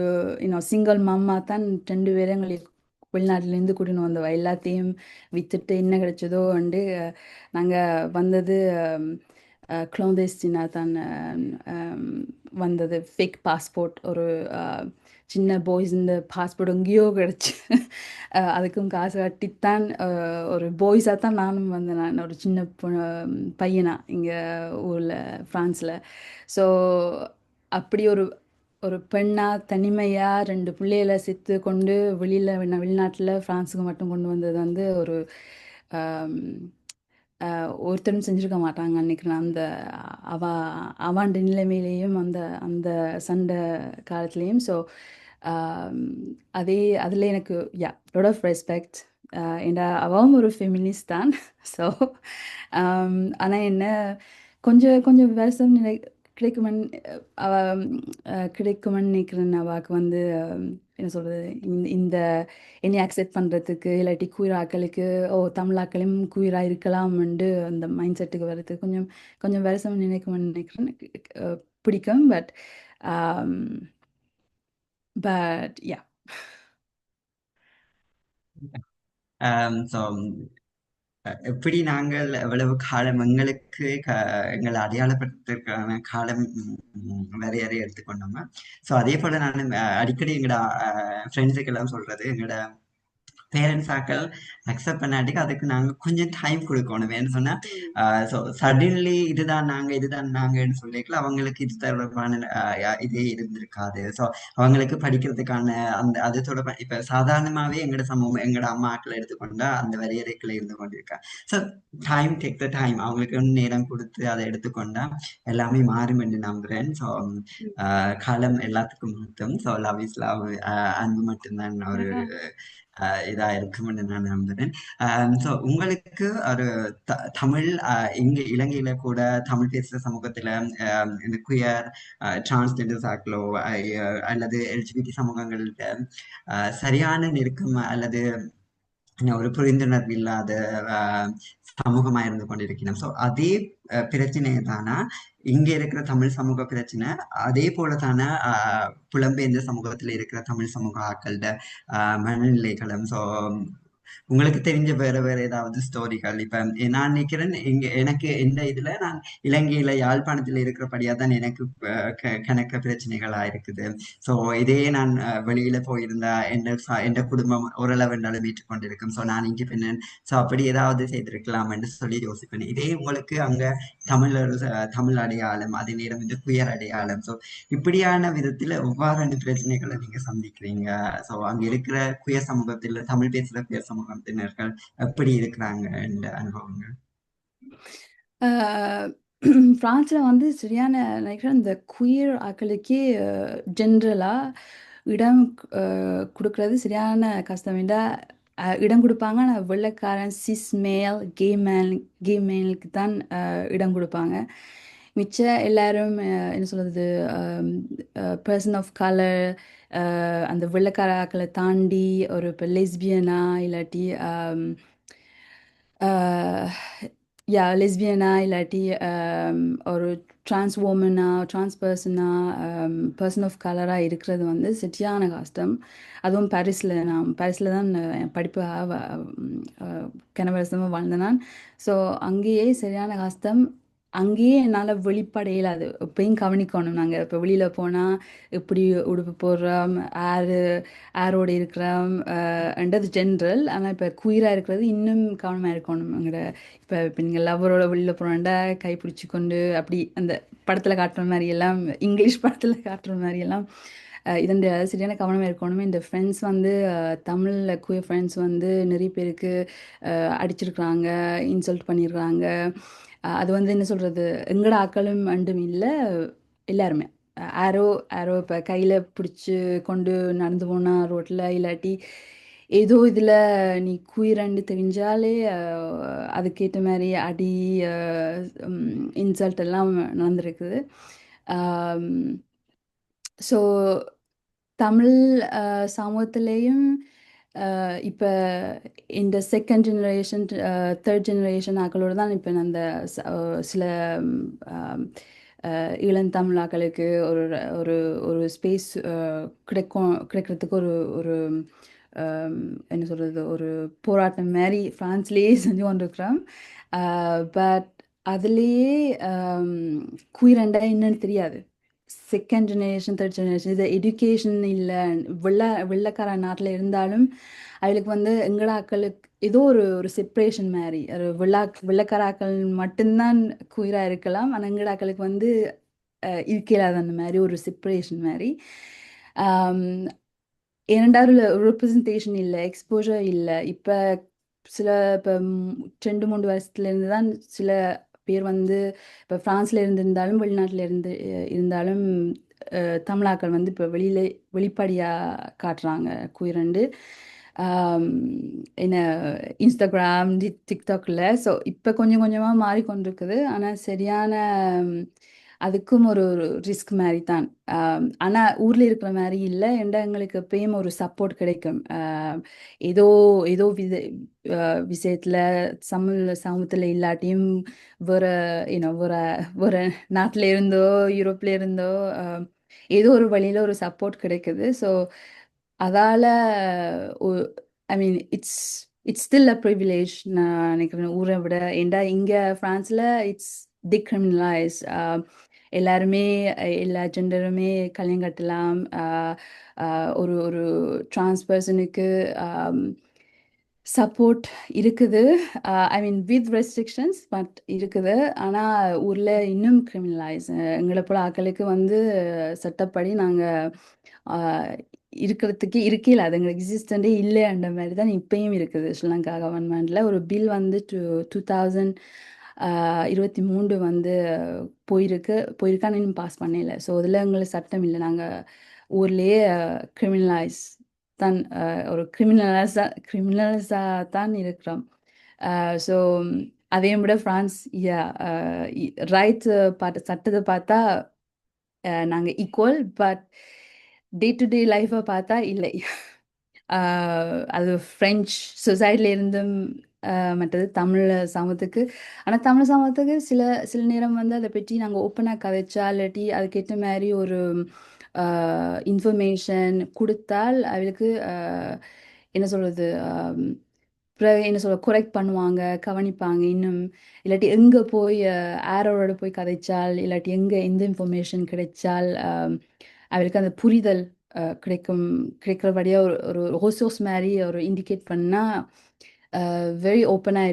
சிங்கிள் மாமா தான் 2 பேரும் எங்களுக்கு வெளிநாட்டிலேருந்து கூட்டின்னு வந்தவ. எல்லாத்தையும் விற்றுட்டு என்ன கிடைச்சதோ வந்து நாங்கள் வந்தது க்ளோந்தேஸ்டினா தான் வந்தது. ஃபேக் பாஸ்போர்ட், ஒரு சின்ன பாய்ஸ் இந்த பாஸ்போர்ட் எங்கேயோ கிடச்சி அதுக்கும் காசு கட்டித்தான் ஒரு பாய்ஸாக தான் நானும் வந்தேன். நான் ஒரு சின்ன பையனா இங்கே ஊரில் ஃப்ரான்ஸில். ஸோ அப்படி ஒரு பெண்ணாக தனிமையாக 2 பிள்ளைகளை செத்து கொண்டு வெளிநாட்டில் ஃப்ரான்ஸுக்கு மட்டும் கொண்டு வந்தது வந்து ஒரு ஒருத்தரும் செஞ்சிருக்க மாட்டாங்க நினைக்கிறேன். அந்த அவ அவாண்ட நிலைமையிலேயும் அந்த அந்த சண்டை காலத்துலேயும். ஸோ அதே அதில் எனக்கு லாட் ஆஃப் ரெஸ்பெக்ட். ஏண்டா அவவும் ஒரு ஃபெமினிஸ்ட் தான். ஸோ ஆனால் என்ன கொஞ்சம் கொஞ்சம் வருஷம் கிடைக்குமென்னு அவ கிடைக்குமென்னு நினைக்கிறேன். அவாக்கு வந்து என்ன சொல்கிறது, இந்த என்னை அக்செப்ட் பண்ணுறதுக்கு, இல்லாட்டி குயிர் ஆக்களுக்கு தமிழ் ஆக்களும் குயிராக இருக்கலாம்ண்டு அந்த மைண்ட் செட்டுக்கு வர்றதுக்கு கொஞ்சம் கொஞ்சம் வருஷம் நினைக்கிறேன். பிடிக்கும். But yeah. ஸோ எப்படி நாங்கள் எவ்வளவு காலம் எங்களுக்கு எங்களை அடையாளப்படுத்துறதுக்கான காலம் வரையறை எடுத்துக்கொண்டோமோ, ஸோ அதே போல நான் அடிக்கடி எங்களோட ஃப்ரெண்ட்ஸுக்கு எல்லாம் சொல்றது, எங்களோட பேரண்ட்ஸ் ஆக்கள் அக்செப்ட் பண்ணாட்டிக்கு அதுக்கு நாங்கள் கொஞ்சம் டைம் கொடுக்கணும். ஏன்னு சொன்னால் ஸோ சடன்லி இதுதான் நாங்கன்னு சொல்லிக்கல அவங்களுக்கு இது தொடர்பான இதே இருந்திருக்காது. ஸோ அவங்களுக்கு படிக்கிறதுக்கான அந்த அது தொடர்பான இப்போ சாதாரணமாகவே எங்களோட சமூகம் எங்களோட அம்மாக்களை எடுத்துக்கொண்டா அந்த வரையறைக்குள்ள இருந்து கொண்டிருக்கா. ஸோ டேக் த டைம் அவங்களுக்கு நேரம் கொடுத்து அதை எடுத்துக்கொண்டா எல்லாமே மாறும் என்று நம்புகிறேன். ஸோ காலம் எல்லாத்துக்கும் மாற்றும். ஸோ லவ் இஸ் லவ், அன்பு மட்டும்தான் ஒரு இதா இருக்கும்னு நான் நம்புறேன். ஸோ உங்களுக்கு ஒரு தமிழ் இங்க இலங்கையில கூட தமிழ் பேசுற சமூகத்துல இந்த குயர் டிரான்ஸ்ஜெண்டர்ஸ் ஆக்களோ அல்லது எல்ஜிபிடி சமூகங்கள்கிட்ட சரியான நெருக்கம் அல்லது ஒரு புரிந்துணர்வு இல்லாத சமூகமா இருந்து கொண்டிருக்கிறோம். ஸோ அதே பிரச்சனையை தானா இங்க இருக்கிற தமிழ் சமூக பிரச்சனை, அதே போல தானே புலம்பெயர்ந்த சமூகத்துல இருக்கிற தமிழ் சமூக ஆக்கள்கிட்ட மனநிலைகளும். ஸோ உங்களுக்கு தெரிஞ்ச வேற ஏதாவது ஸ்டோரிகள்? இப்ப நான் நினைக்கிறேன் எனக்கு எந்த இதுல நான் இலங்கையில யாழ்ப்பாணத்துல இருக்கிறபடியா தான் எனக்கு கணக்க பிரச்சனைகளா இருக்குது. ஸோ இதே நான் வெளியில போயிருந்தா எந்த குடும்பம் ஓரளவு என்னாலும் ஏற்றுக்கொண்டிருக்கும். ஸோ நான் இண்டிபெண்டன்ட், ஸோ அப்படி ஏதாவது செய்திருக்கலாம் என்று சொல்லி யோசிப்பேன். இதே உங்களுக்கு அங்க தமிழ் அடையாளம், அதே நேரம் இந்த குயர் அடையாளம், ஸோ இப்படியான விதத்துல எவ்வாறான பிரச்சனைகளை நீங்க சந்திக்கிறீங்க? ஸோ அங்க இருக்கிற குயர் சமூகத்தில் தமிழ் பேசுற குயர் சமூகத்தினர்கள் எப்படி இருக்கிறாங்க என்ற அனுபவங்கள்? பிரான்ஸில் வந்து சரியான நினைக்கிறேன் இந்த குயர் ஆக்களுக்கே ஜென்ரலாக இடம் கொடுக்கறது சரியான கஷ்டம். இடம் கொடுப்பாங்க, ஆனால் வெள்ளைக்காரன் சிஸ் மேல் கே மேலுக்கு தான் இடம் கொடுப்பாங்க. மிச்ச எல்லாரும் என்ன சொல்கிறது, பர்சன் ஆஃப் கலர், அந்த வெள்ளைக்கார ஆக்களை தாண்டி ஒரு இப்போ லெஸ்பியனா இல்லாட்டி லெஸ்பியனா இல்லாட்டி ஒரு டிரான்ஸ் உமனா டிரான்ஸ் பர்சன் ஆஃப் கலராக இருக்கிறது வந்து சரியான கஷ்டம். அதுவும் பாரிஸில் தான் படிப்பு கனவரசமாக வாழ்ந்தேன் நான். ஸோ அங்கேயே சரியான கஷ்டம். அங்கேயே என்னால் வெளிப்படையில் அது எப்பயும் கவனிக்கணும். நாங்கள் இப்போ வெளியில் போனால் எப்படி உடுப்பு போடுறோம், ஏரோடு இருக்கிறோம் என்றது ஜென்ரல். ஆனால் இப்போ குயிராக இருக்கிறது இன்னும் கவனமாக இருக்கணும். இப்போ நீங்கள் லவ்வரோட வெளியில் போனோண்டா கை பிடிச்சி கொண்டு அப்படி அந்த படத்தில் காட்டுற மாதிரியெல்லாம், இங்கிலீஷ் படத்தில் காட்டுற மாதிரியெல்லாம் இதன் சரியான கவனமாக இருக்கணும். இந்த ஃப்ரெண்ட்ஸ் வந்து தமிழில் குயர் ஃப்ரெண்ட்ஸ் வந்து நிறைய பேருக்கு அடிச்சிருக்கிறாங்க, இன்சல்ட் பண்ணியிருக்கிறாங்க. அது வந்து என்ன சொல்கிறது, எங்கட ஆக்களும் அண்டும் இல்லை, எல்லாருமே ஆரோ இப்போ கையில் பிடிச்சி கொண்டு நடந்து போனால் ரோட்டில், இல்லாட்டி ஏதோ இதில் நீ குயிரண்டு தெரிஞ்சாலே அதுக்கேற்ற மாதிரி அடி இன்சல்ட் எல்லாம் நடந்திருக்குது. ஸோ தமிழ் சமூகத்திலேயும் இப்போ இந்த செகண்ட் ஜெனரேஷன் தேர்ட் ஜெனரேஷன் ஆக்களோடு தான் இப்போ அந்த சில இளந்தமிழ் ஆக்களுக்கு ஒரு ஒரு ஒரு ஸ்பேஸ் கிடைக்கிறதுக்கு ஒரு ஒரு என்ன சொல்கிறது, ஒரு போராட்டம் மாதிரி ஃப்ரான்ஸ்லேயே செஞ்சு கொண்டிருக்கிறோம். பட் அதுலேயே குயிரண்டா என்னன்னு தெரியாது. செகண்ட் ஜெனரேஷன் தேர்ட் ஜெனரேஷன் இது எஜுகேஷன் இல்லை. வெள்ளைக்கார நாட்டில் இருந்தாலும் அவளுக்கு வந்து எங்கட ஆக்களுக்கு ஏதோ ஒரு செப்பரேஷன் மாதிரி, ஒரு வெள்ளைக்கார ஆக்கள் மட்டும்தான் குயிராக இருக்கலாம், ஆனால் எங்கட ஆக்களுக்கு வந்து இருக்கலாது அந்த மாதிரி ஒரு செப்பரேஷன் மாதிரி. இரண்டாவது ரெப்ரசன்டேஷன் இல்லை, எக்ஸ்போஜர் இல்லை. இப்போ சில இப்போ 2-3 வருஷத்துலேருந்து தான் சில பேர் வந்து இப்போ ஃப்ரான்ஸில் இருந்திருந்தாலும் வெளிநாட்டில் இருந்தாலும் தமிழாக்கள் வந்து இப்போ வெளிப்படையாக காட்டுறாங்க குயிரண்டு என்ன இன்ஸ்டாகிராம் டிக்டாக்ல. ஸோ இப்போ கொஞ்சம் கொஞ்சமாக மாறிக்கொண்டிருக்குது. ஆனால் சரியான அதுக்கும் ஒரு ரிஸ்க் மாதிரி தான். ஆனால் ஊரில் இருக்கிற மாதிரி இல்லை. என்ற எங்களுக்கு எப்பயும் ஒரு சப்போர்ட் கிடைக்கும். ஏதோ ஏதோ விஷயத்தில் சமூகத்தில் இல்லாட்டியும் வேற வேற வேற நாட்டில் இருந்தோ யூரோப்ல இருந்தோ ஏதோ ஒரு வழியில் ஒரு சப்போர்ட் கிடைக்குது. ஸோ அதால் I mean it's still a privilege நான் நினைக்கிறேன் ஊரை விட. ஏண்டா இங்கே ஃப்ரான்ஸில் இட்ஸ் டிக்ரிமினலைஸ். எல்லாருமே எல்லா ஜெண்டருமே கல்யாணம் கட்டலாம். ஒரு ஒரு டிரான்ஸ் பர்சனுக்கு சப்போர்ட் இருக்குது. ஐ மீன் வித் ரெஸ்ட்ரிக்ஷன்ஸ் பட் இருக்குது. ஆனால் ஊரில் இன்னும் கிரிமினலைஸ். எங்களை போல ஆக்களுக்கு வந்து சட்டப்படி நாங்கள் இருக்கிறதுக்கு இருக்கையில் அது எங்களுக்கு எக்ஸிஸ்டண்டே இல்லைன்ற மாதிரி தான் இப்பயும் இருக்குது. ஸ்ரீலங்கா கவர்மெண்ட்டில் ஒரு பில் வந்து 2023 வந்து போயிருக்கான்னு இன்னும் பாஸ் பண்ணல. ஸோ அதில் எங்களுக்கு சட்டம் இல்லை. நாங்கள் ஊர்லேயே கிரிமினலைஸ் தான் ஒரு கிரிமினல்ஸாக தான் இருக்கிறோம். ஸோ அதையும் விட ஃப்ரான்ஸ் ரைட்ஸ் சட்டத்தை பார்த்தா நாங்கள் equal. But day to day லைஃப்பை பார்த்தா இல்லை. அது ஃப்ரெஞ்ச் சொசைட்டில இருந்தும் மற்றது தமிழ் சமூகத்துக்கு. ஆனால் தமிழ் சமூகத்துக்கு சில சில நேரம் வந்து அதை பற்றி நாங்கள் ஓப்பனாக கதைச்சா இல்லாட்டி அதுக்கேற்ற மாதிரி ஒரு இன்ஃபர்மேஷன் கொடுத்தால் அவளுக்கு என்ன சொல்கிறது என்ன சொல்ல கொரெக்ட் பண்ணுவாங்க, கவனிப்பாங்க. இன்னும் இல்லாட்டி எங்கே போய் ஆரோட போய் கதைச்சால் இல்லாட்டி எங்கே எந்த இன்ஃபர்மேஷன் கிடைச்சால் அவளுக்கு அந்த புரிதல் கிடைக்கிறபடியாக ஒரு ஒரு ஹோசோஸ் மாதிரி ஒரு இண்டிகேட் பண்ணால் வெரி ஓப்பனாக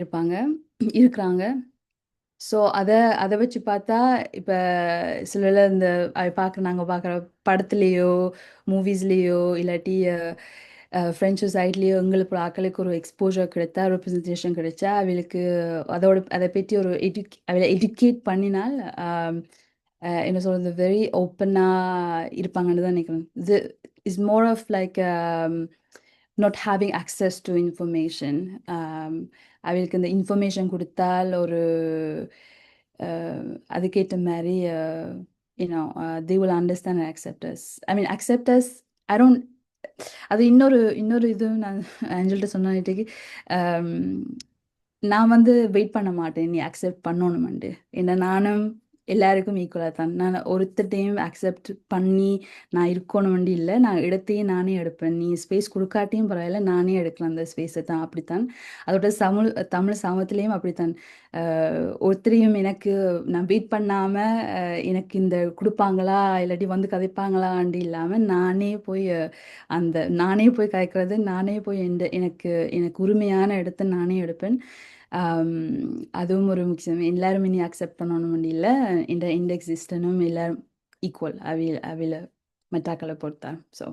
இருக்கிறாங்க. ஸோ அதை வச்சு பார்த்தா இப்போ சில இந்த நாங்கள் பார்க்குற படத்துலேயோ மூவிஸ்லேயோ இல்லாட்டி ஃப்ரெஞ்ச் சொசைட்டிலேயோ எங்களுக்கு ஆக்களுக்கு ஒரு எக்ஸ்போஜர் கிடைத்தா ரெப்ரஸன்டேஷன் கிடைச்சா அவளுக்கு அதை பற்றி ஒரு அவளை எஜுகேட் பண்ணினால் என்ன சொல்கிறது வெரி ஓப்பனாக இருப்பாங்கன்னு தான் நினைக்கிறேன். இது is more of like not having access to information. அவளுக்கு இந்த இன்ஃபர்மேஷன் கொடுத்தால் ஒரு அதுக்கேற்ற மாதிரி they will understand and accept us. I mean accept us. I don't. அது இன்னொரு இது நான் ஆஞ்சல்கிட்ட சொன்னேன். நான் வந்து வெயிட் பண்ண மாட்டேன் நீ அக்செப்ட் பண்ணணுமெண்டு. ஏன்னா நானும் எல்லாருக்கும் ஈக்குவலாக தான். நான் ஒருத்தட்டையும் அக்செப்ட் பண்ணி நான் இருக்கணுமெண்டு இல்லை. நான் இடத்தையும் நானே எடுப்பேன். நீ ஸ்பேஸ் கொடுக்காட்டியும் பரவாயில்ல, நானே எடுக்கலாம் அந்த ஸ்பேஸை தான். அப்படித்தான் அதோட தமிழ் சமூகத்திலையும் அப்படித்தான். ஒருத்தரையும் நான் வெயிட் பண்ணாமல் எனக்கு இந்த கொடுப்பாங்களா இல்லாட்டி வந்து கதைப்பாங்களான்னு இல்லாமல் நானே போய் கதைக்கிறது, நானே போய் எனக்கு உரிமையான இடத்த நானே எடுப்பேன். அதுவும் ஒரு முக்கியம். எல்லாரும் இனி அக்செப்ட் பண்ணணும் இல்லை. இந்த இண்டெக்ஸ் சிஸ்டனும் எல்லாரும் ஈக்குவல் அவில மெட்டாக்களை பொறுத்தா. ஸோ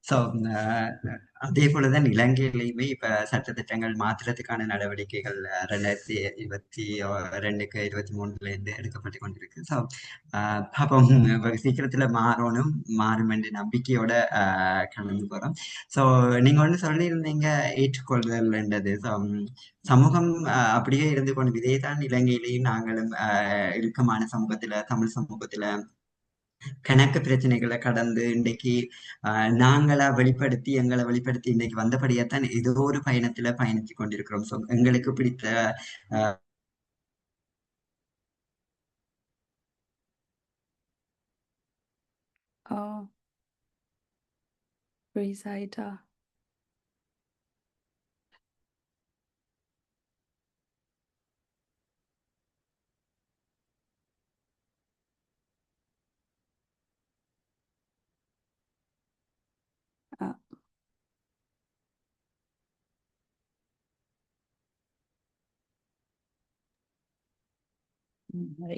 ஸோ அதே போலதான் இலங்கையிலையுமே இப்ப சட்டத்திட்டங்கள் மாற்றுறதுக்கான நடவடிக்கைகள் 2022க்கு 23ல இருந்து எடுக்கப்பட்டு கொண்டிருக்கு. ஸோ பாப்போம் சீக்கிரத்துல மாறும் என்ற நம்பிக்கையோட கடந்து போறோம். ஸோ நீங்க ஒண்ணு சொல்லியிருந்தீங்க ஏற்றுக்கொள்ளுதல்ன்றது. ஸோ சமூகம் அப்படியே இருந்து கொண்டு இதே தான் இலங்கையிலையும் நாங்களும் இறுக்கமான சமூகத்துல தமிழ் சமூகத்துல கணக்கு பிரச்சனைகளை கடந்து இன்றைக்கு எங்களை வெளிப்படுத்தி இன்னைக்கு வந்தபடியாத்தான் ஏதோ ஒரு பயணத்துல பயணித்து கொண்டிருக்கிறோம். ஸோ எங்களுக்கு பிடித்த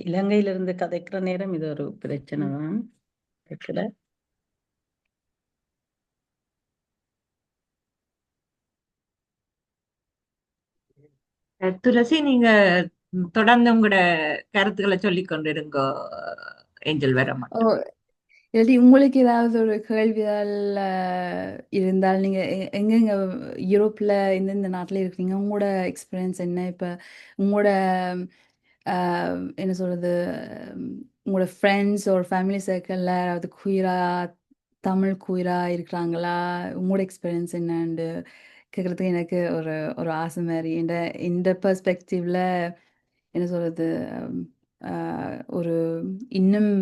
இலங்கையிலிருந்து கதைக்கிற நேரம் இது ஒரு பிரச்சனை தான் இருக்கிற. துளசி, நீங்க தொடர்ந்து உங்களோட கருத்துக்களை சொல்லிக் கொண்டிருங்க. ஏஞ்சல் வர ஓ, மட்டும். இல்லாட்டி உங்களுக்கு ஏதாவது ஒரு கேள்விகள் இருந்தால் நீங்க எங்கெங்க யூரோப்ல எந்தெந்த நாட்டில் இருக்கீங்க, உங்களோட எக்ஸ்பீரியன்ஸ் என்ன, இப்போ உங்களோட என்ன சொல்றது, உம், உங்களோட ஃப்ரெண்ட்ஸ் ஒரு ஃபேமிலி சர்க்கிளில் யாராவது குயிரா தமிழ் குயிரா இருக்கிறாங்களா, உங்களோட எக்ஸ்பீரியன்ஸ் என்னன்னு கேட்குறதுக்கு எனக்கு ஒரு ஒரு ஆசை மாதிரி. இந்த பெர்ஸ்பெக்டிவ்ல என்ன சொல்றது, உம், ஒரு இன்னும்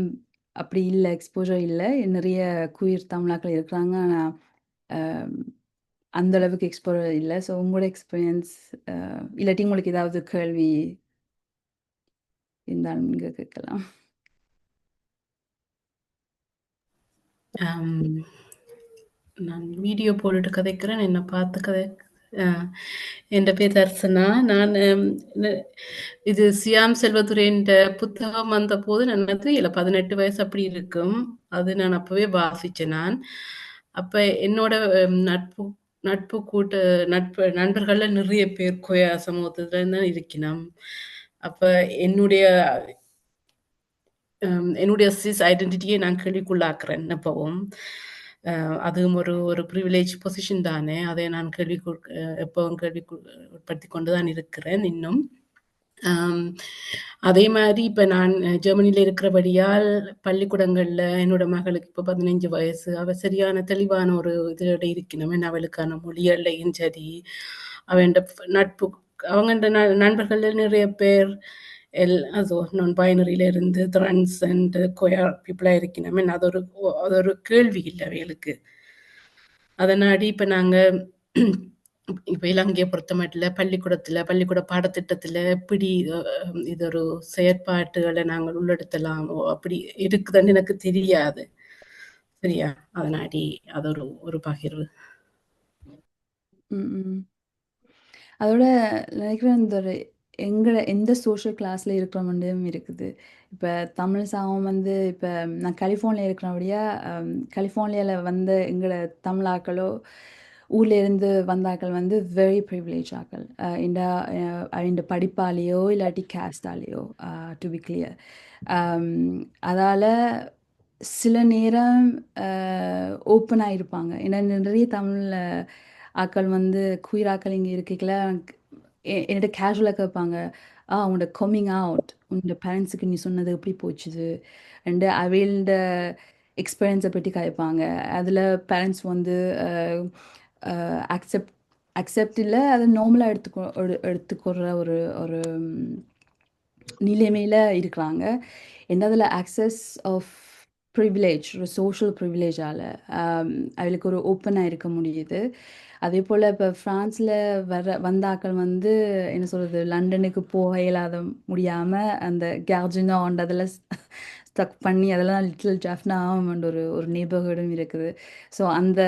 அப்படி இல்லை, எக்ஸ்போஜர் இல்லை. நிறைய குயிர் தமிழாக்கள் இருக்கிறாங்க, ஆனால் அந்த அளவுக்கு எக்ஸ்போஜர் இல்லை. ஸோ உங்களோட எக்ஸ்பீரியன்ஸ், இல்லாட்டி உங்களுக்கு ஏதாவது கேள்வி இருந்தாலும் நீங்க கேட்கலாம். ஆம், நான் வீடியோ போட்டுட்டு கதைக்கிறேன், என்னை பார்த்து கதை. என் பேர் தர்சனா. நான் இது சியாம் செல்வதுரையின் புத்தகம் வந்த போது நான் இல்லை 18 வயசு அப்படி இருக்கும். அது நான் அப்பவே வாசிச்சேன். நான் அப்ப என்னோட நட்பு நட்பு கூட்டு நண்பர்கள்ல நிறைய பேர் கோயா சமூகத்துல தான் இருக்கணும். அப்ப என்னுடைய என்னுடைய சிஸ் ஐடென்டிட்டியை நான் கேள்விக்குள்ளாக்குறேன் எப்பவும். அதுவும் ஒரு ஒரு ப்ரிவிலேஜ் பொசிஷன் தானே, அதை நான் எப்பவும் உட்படுத்தி கொண்டு தான் இருக்கிறேன் இன்னும். அதே மாதிரி இப்போ நான் ஜெர்மனியில் இருக்கிறபடியால் பள்ளிக்கூடங்களில் என்னோட மகளுக்கு இப்போ 15 வயசு, அவள் சரியான தெளிவான ஒரு இதோட இருக்கணும். என்ன அவளுக்கான மொழிகள்லையும் சரி, அவன் நட்பு, அவங்க நண்பர்கள் நிறைய பேர் அதோ நான் பைனரியில இருந்து த்ரன்ஸ் அண்ட் கொயர் பீப்புளாக இருக்கணும். அது ஒரு கேள்வி இல்லை அவைகளுக்கு. அதனாடி இப்போ நாங்கள் இப்போ இலங்கையை பொறுத்த மட்டும் பள்ளிக்கூட பாடத்திட்டத்தில் எப்படி இது ஒரு செயற்பாட்டுகளை நாங்கள் உள்ளெடுத்தலாம் அப்படி இருக்குதுன்னு எனக்கு தெரியாது. சரியா? அதனாடி அது ஒரு பகிர்வு. அதோட நினைக்கிறேன், இந்த ஒரு எந்த சோஷியல் கிளாஸில் இருக்கிறோம்னும் இருக்குது. இப்போ தமிழ் சமூகம் வந்து, இப்போ நான் கலிஃபோர்னியா இருக்கிறபடியா, கலிஃபோர்னியாவில் வந்து எங்களோட தமிழாக்களோ ஊரில் இருந்து வந்தாக்கள் வந்து வெரி ப்ரிவிலேஜ் ஆக்கள், இந்த படிப்பாலேயோ இல்லாட்டி கேஸ்டாலேயோ, டு பி கிளியர். அதால் சில நேரம் ஓப்பனாக இருப்பாங்க. ஏன்னா நிறைய தமிழ் ஆக்கள் வந்து குயிராக்கள் இங்கே இருக்கல, என்கிட்ட கேஷுவலாக கேட்பாங்க, உன்னோட கம்மிங் அவுட் உன்னோட பேரண்ட்ஸுக்கு நீ சொன்னது எப்படி போச்சுது அண்டு அவையோட எக்ஸ்பீரியன்ஸை பற்றி கேட்பாங்க. அதில் பேரண்ட்ஸ் வந்து அக்செப்ட் இல்லை, அதை நார்மலாக எடுத்துக்கொள்கிற ஒரு ஒரு நிலைமையில் இருக்கிறாங்க. என்னதில் ஆக்சஸ் ஆஃப் ப்ரிவிலேஜ், ஒரு சோஷியல் ப்ரிவிலேஜால் அவளுக்கு ஒரு ஓப்பனாக இருக்க முடியுது. அதே போல் இப்போ ஃப்ரான்ஸில் வந்தாக்கள் வந்து என்ன சொல்கிறது, லண்டனுக்கு போக இயலாத முடியாமல் அந்த கேர்ஜினோண்ட் அதில் ஸ்டக் பண்ணி அதெல்லாம் லிட்டில் ஜாஃப்னான்ற ஒரு நெய்பர்ஹுடும் இருக்குது. ஸோ அந்த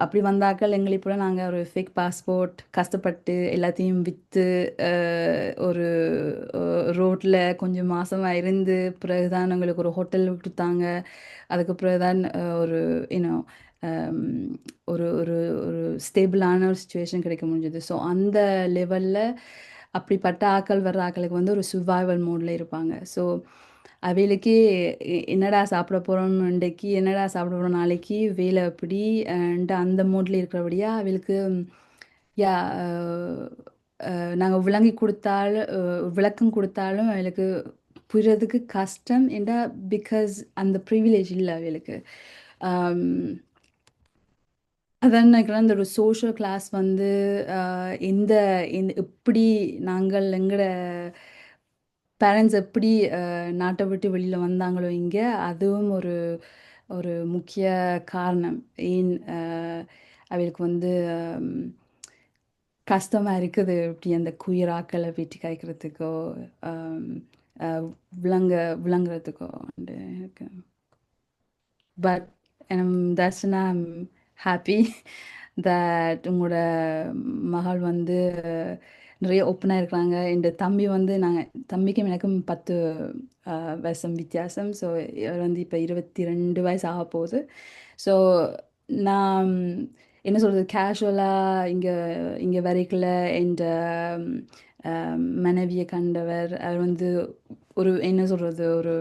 அப்படி வந்தாக்கள் எங்களை போல் நாங்கள் ஒரு ஃபேக் பாஸ்போர்ட் கஷ்டப்பட்டு எல்லாத்தையும் விற்று ஒரு ரோட்டில் கொஞ்சம் மாதமாக இருந்து பிறகுதான் எங்களுக்கு ஒரு ஹோட்டல் கொடுத்தாங்க. அதுக்கு பிறகுதான் ஒரு இன்னும் ஒரு ஒரு ஒரு ஸ்டேபிளான ஒரு சுச்சுவேஷன் கிடைக்க முடிஞ்சது. ஸோ அந்த லெவலில் அப்படிப்பட்ட வர்ற ஆக்களுக்கு வந்து ஒரு சர்வைவல் மோடில் இருப்பாங்க. ஸோ அவைகளுக்கு என்னடா சாப்பிட போகிறோம் இன்றைக்கு, என்னடா சாப்பிட போகிறோம் நாளைக்கு, வேலை எப்படி அந்த மோடில் இருக்கிறபடியா அவைகளுக்கு யா நாங்கள் விளக்கம் கொடுத்தாலும் அவளுக்கு புரியறதுக்கு கஷ்டம். ஏண்டா பிகாஸ் அந்த ப்ரிவிலேஜ் இல்லை அவளுக்கு. அதான் நினைக்கிறேன், இந்த ஒரு சோஷியல் கிளாஸ் வந்து எந்த எப்படி நாங்கள் எங்களோட பேரண்ட்ஸ் எப்படி நாட்டை விட்டு வெளியில் வந்தாங்களோ இங்கே, அதுவும் ஒரு ஒரு முக்கிய காரணம் ஏன் அவளுக்கு வந்து கஷ்டமாக இருக்குது இப்படி அந்த குயிராக்களை வெட்டி காய்க்கிறதுக்கோ விளங்குறதுக்கோ இருக்கு. பட் தட்ஸ்னா ஐம் ஹாப்பி தட் உங்களோட மகள் வந்து நிறைய ஓப்பனாக இருக்கிறாங்க. இந்த தம்பி வந்து தம்பிக்கும் எனக்கும் 10 வருஷம் வித்தியாசம். ஸோ இவர் வந்து இப்போ 22 வயசு ஆக போகுது. ஸோ நான் என்ன சொல்கிறது கேஷுவலாக இங்கே வரைக்கல என்ற மனைவியை கண்டவர் அவர் வந்து ஒரு என்ன சொல்கிறது ஒரு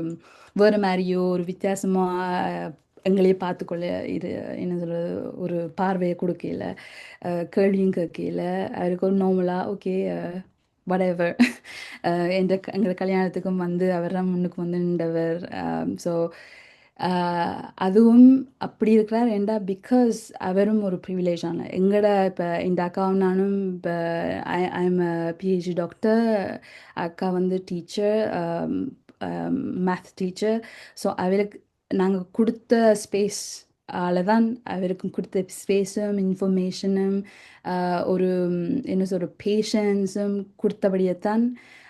வேறு மாதிரியோ ஒரு வித்தியாசமாக எங்களையே பார்த்துக்கொள்ள இது என்ன சொல்கிறது ஒரு பார்வையை கொடுக்கல கேள்வியும் கேட்கல அவருக்கு ஒரு நார்மலாக ஓகே whatever எங்களோட கல்யாணத்துக்கும் வந்து அவர் தான் முன்னுக்கு வந்து நின்றவர் ஸோ அதுவும் அப்படி இருக்கிறார் ஏண்டா பிகாஸ் அவரும் ஒரு ப்ரிவிலேஜான எங்களோட இப்போ இந்த அக்காவும் நானும் இப்போ ஐஎம் பிஹெச்டி டாக்டர் அக்கா வந்து டீச்சர் மேத் டீச்சர் ஸோ அவருக்கு நாங்கள் கொடுத்த ஸ்பேஸ் தான் அவருக்கும் கொடுத்த ஸ்பேஸும் இன்ஃபர்மேஷனும் ஒரு என்ன சொல்கிற பேஷன்ஸும் கொடுத்தபடியத்தான்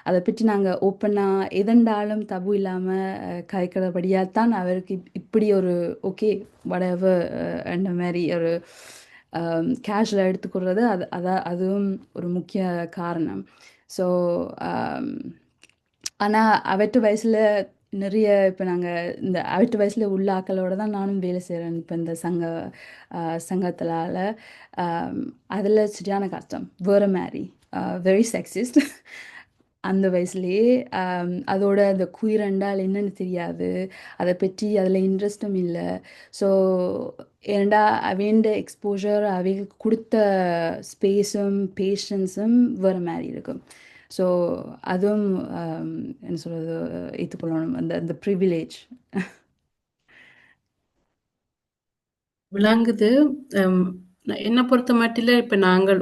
அதை பற்றி நாங்கள் ஓப்பனாக எதண்டாலும் தபு இல்லாமல் கதைக்கிறபடியாகத்தான் அவருக்கு இப்படி ஒரு ஓகே whatever அந்த மாதிரி ஒரு கேஷுவலாக எடுத்துக்கிறது அதுவும் ஒரு முக்கிய காரணம் ஸோ ஆனால் அவற்று வயசில் நிறைய இப்போ நாங்கள் இந்த அவற்று வயசில் உள்ள ஆக்களோட தான் நானும் வேலை செய்கிறேன் இப்போ இந்த சங்கத்தினால அதில் சரியான கஷ்டம் வேறு மாதிரி வெரி செக்ஸிஸ்ட் அந்த வயசுலேயே அதோட அந்த குயிரண்டால் என்னன்னு தெரியாது அதை பற்றி அதில் இன்ட்ரெஸ்ட்டும் இல்லை ஸோ ஏண்டா அவேண்ட எக்ஸ்போஜர் அவைகளுக்கு கொடுத்த ஸ்பேஸும் பேஷன்ஸும் வேறு மாதிரி இருக்கும் ஸோ அதுவும் என்ன சொல்கிறது ஏற்றுக்கொள்ளணும் அந்த ப்ரிவிலேஜ் விளங்குது. என்னை பொறுத்த மட்டில் இப்போ நாங்கள்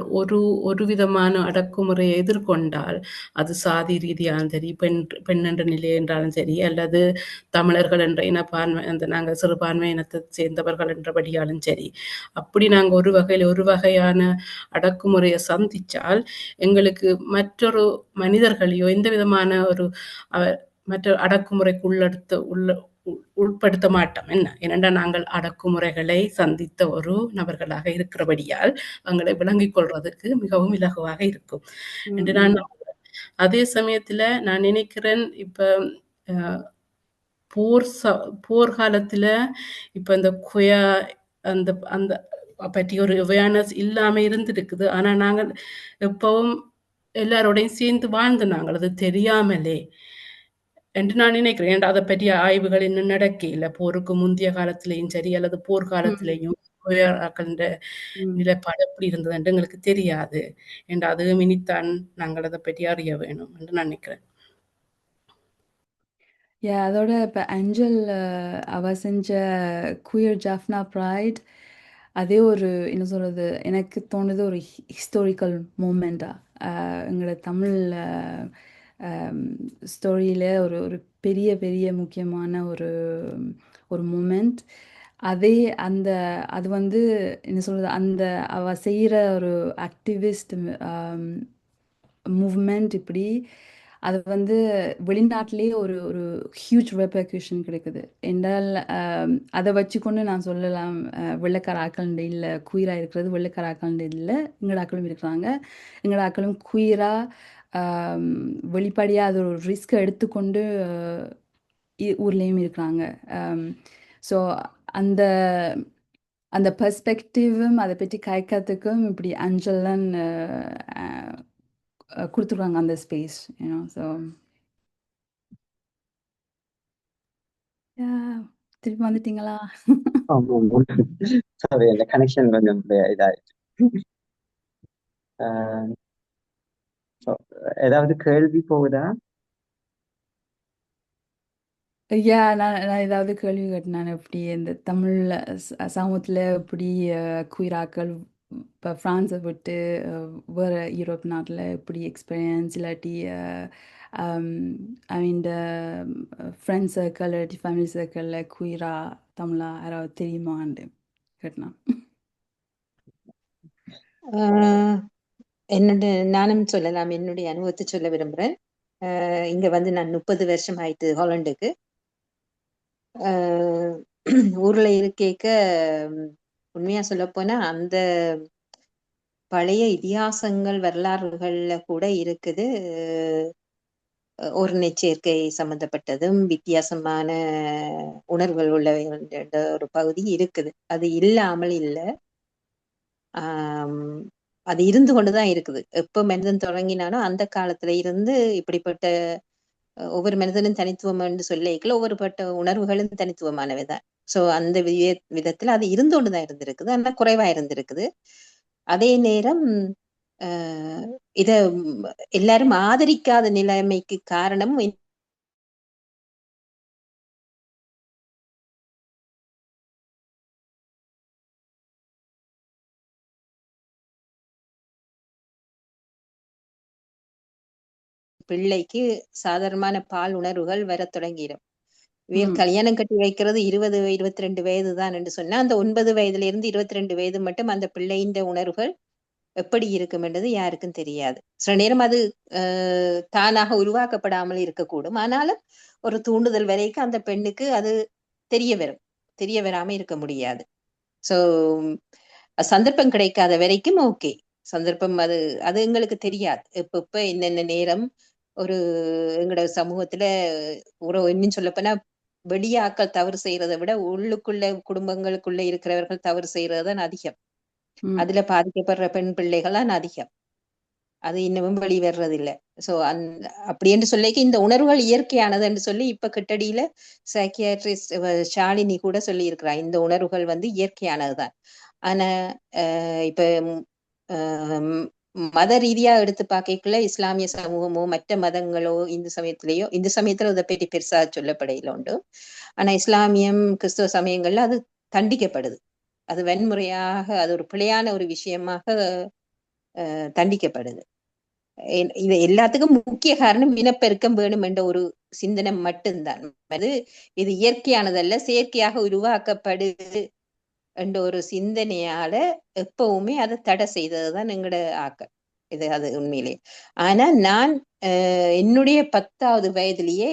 ஒரு விதமான அடக்குமுறையை எதிர்கொண்டால் அது சாதி ரீதியாலும் சரி பெண் என்ற நிலை என்றாலும் சரி அல்லது தமிழர்கள் என்ற இனப்பான்மை அந்த நாங்கள் சிறுபான்மை இனத்தை சேர்ந்தவர்கள் என்றபடியாலும் சரி அப்படி நாங்கள் ஒரு வகையான அடக்குமுறையை சந்தித்தால் எங்களுக்கு மற்றொரு மனிதர்களையோ எந்த விதமான ஒரு மற்ற அடக்குமுறைக்கு உட்படுத்த மாட்டோம். ஏனென்றா நாங்கள் அடக்குமுறைகளை சந்தித்த ஒரு நபர்களாக இருக்கிறபடியால் அவங்களை விளங்கிக் கொள்றதுக்கு மிகவும் இலகுவாக இருக்கும் என்று நான் நம்புகிறேன். அதே சமயத்துல நான் நினைக்கிறேன் இப்ப போர்க்காலத்துல இப்ப இந்த அந்த அந்த பற்றி ஒரு அவேர்னஸ் இல்லாம இருந்திருக்குது. ஆனா நாங்கள் எப்பவும் எல்லாரோடையும் சேர்ந்து வாழ்ந்து நாங்கள் அது தெரியாமலே என்று நான் நினைக்கிறேன். அதை பற்றிய ஆய்வுகள் இன்னும் நடக்கல. போருக்கு முந்தைய காலத்திலையும் சரி அல்லது போர்க்காலத்திலையும் நிலைப்பாடு எப்படி இருந்தது என்று எங்களுக்கு தெரியாது என்று அதுவும் இனித்தான் நாங்கள் அதை பற்றி அறிய வேணும் என்று நான் நினைக்கிறேன். அதோட இப்போ அஞ்சல் அவ செஞ்ச குயர் ஜாஃப்னா ப்ரைட் அதே ஒரு என்ன சொல்கிறது எனக்கு தோணுது ஒரு ஹிஸ்டாரிக்கல் மூமெண்ட்டாக எங்களோட தமிழ் ஸ்டோரியில் ஒரு பெரிய பெரிய முக்கியமான ஒரு மூமெண்ட் அது வந்து என்ன சொல்கிறது அவ செய்கிற ஒரு ஆக்டிவிஸ்ட் மூவ்மெண்ட் இப்படி அது வந்து வெளிநாட்டிலே ஒரு ஹியூஜ் ரெப்பர்கஷன் கிடைக்குது என்றால் அதை வச்சுக்கொண்டு நான் சொல்லலாம் வெள்ளைக்கார ஆக்கள் இல்லை குயிராக இருக்கிறது வெள்ளைக்கார ஆக்கள் இல்லை எங்களோட ஆக்களும் இருக்கிறாங்க எங்களோட ஆக்களும் குயிராக வெளிப்படையாக அது ஒரு ரிஸ்க்கை எடுத்துக்கொண்டு ஊர்லேயும் இருக்கிறாங்க ஸோ அந்த பெர்ஸ்பெக்டிவும் அதை பற்றி கைக்கிறதுக்கும் இப்படி அஞ்சல்லாம் கொடுத்துருக்காங்க அந்த ஸ்பேஸ் ஸோ திருப்பி வந்துட்டீங்களா? சாரி, அந்த கனெக்ஷன் கொஞ்சம் இதாயிடுச்சு. ஏதாவது கேள்வி போகுதா? நான் ஏதாவது கேள்வி கேட்டேன். எப்படி இந்த தமிழ் சமூகத்தில் எப்படி குயிராக்கள் இப்போ ஃப்ரான்ஸை விட்டு வேறு யூரோப் நாட்டில் எப்படி எக்ஸ்பீரியன்ஸ் இல்லாட்டி இந்த ஃப்ரெண்ட்ஸ் சர்க்கிள் இல்லாட்டி ஃபேமிலி சர்க்கிளில் குயிரா தமிழா யாராவது தெரியுமான்னு கேட்டேன். என்னோட நானும் சொல்லலாம், என்னுடைய அனுபவத்தை சொல்ல விரும்புகிறேன். இங்கே வந்து நான் 30 வருஷம் ஆயிட்டு ஹாலண்டுக்கு. ஊரில் இருக்க உண்மையாக சொல்லப்போனால் அந்த பழைய இதிகாசங்கள் வரலாறுகளில் கூட இருக்குது ஒரு நெச்சேர்க்கை சம்மந்தப்பட்டதும் வித்தியாசமான உணர்வுகள் உள்ளவை ஒரு பகுதி இருக்குது. அது இல்லாமல் இல்லை. ஆம், அது இருந்து கொண்டுதான் இருக்குது. எப்ப மனிதன் தொடங்கினானோ அந்த காலத்துல இருந்து இப்படிப்பட்ட ஒவ்வொரு மனிதனும் தனித்துவம் என்று சொல்லிக்கல, ஒவ்வொருப்பட்ட உணர்வுகளும் தனித்துவமானவைதான். சோ அந்த விதத்துல அது இருந்து கொண்டுதான் இருந்திருக்குது, ஆனா குறைவா இருந்திருக்குது. அதே நேரம் அஹ் இத எல்லாரும் ஆதரிக்காத நிலைமைக்கு காரணம் பிள்ளைக்கு சாதாரணமான பால் உணர்வுகள் வரத் தொடங்கிடும். ம் கல்யாணம் கட்டி வைக்கிறது 22 வயது தான் என்று சொன்னா, அந்த 9 வயதுல இருந்து 22 வயது மட்டும் அந்த பிள்ளையின் உணர்வுகள் எப்படி இருக்கும் என்றது யாருக்கும் தெரியாது. சில நேரம் அது தானாக உருவாக்கப்படாமல் இருக்கக்கூடும். ஆனாலும் ஒரு தூண்டுதல் வரைக்கும் அந்த பெண்ணுக்கு அது தெரிய வரும். தெரிய வராம இருக்க முடியாது. சோ சந்தர்ப்பம் கிடைக்காத வரைக்கும் ஓகே. சந்தர்ப்பம் அது அது எங்களுக்கு தெரியாது. இப்ப என்னென்ன நேரம் ஒரு எங்களோட சமூகத்துல இன்னும் சொல்லப்போனா வெளியாக்கள் தவறு செய்யறதை விட உள்ளுக்குள்ள குடும்பங்களுக்குள்ள இருக்கிறவர்கள் தவறு செய்யறதுதான் அதிகம். ம் அதுல பாதிக்கப்படுற பெண் பிள்ளைகள் தான் அதிகம். அது இன்னமும் வெளிவர்றதில்ல. சோ அப்படி என்று சொல்லிக்க இந்த உணர்வுகள் இயற்கையானது என்று சொல்லி இப்ப கிட்டடியில சைக்கியாட்ரிஸ்ட் ஷாலினி கூட சொல்லி இருக்கிறா, இந்த உணர்வுகள் வந்து இயற்கையானதுதான். ஆனா இப்ப மத ரீதியா எடுத்து பார்க்கக்குள்ள இஸ்லாமிய சமூகமோ மற்ற மதங்களோ இந்து சமயத்துல இதை பற்றி பெருசா சொல்லப்படையில உண்டு. ஆனா இஸ்லாமியம் கிறிஸ்துவ சமயங்கள்ல அது தண்டிக்கப்படுது. அது வன்முறையாக, அது ஒரு பிழையான ஒரு விஷயமாக தண்டிக்கப்படுது. இது எல்லாத்துக்கும் முக்கிய காரணம் இனப்பெருக்கம் வேணும் என்ற ஒரு சிந்தனை மட்டும்தான். அது இது இயற்கையானதல்ல, செயற்கையாக உருவாக்கப்படுது என்ற ஒரு சிந்தனையால எப்பவுமே அதை தடை செய்ததுதான் எங்களோட ஆக்கள். இது அது உண்மையிலே. ஆனா நான் என்னுடைய 10வது வயதிலேயே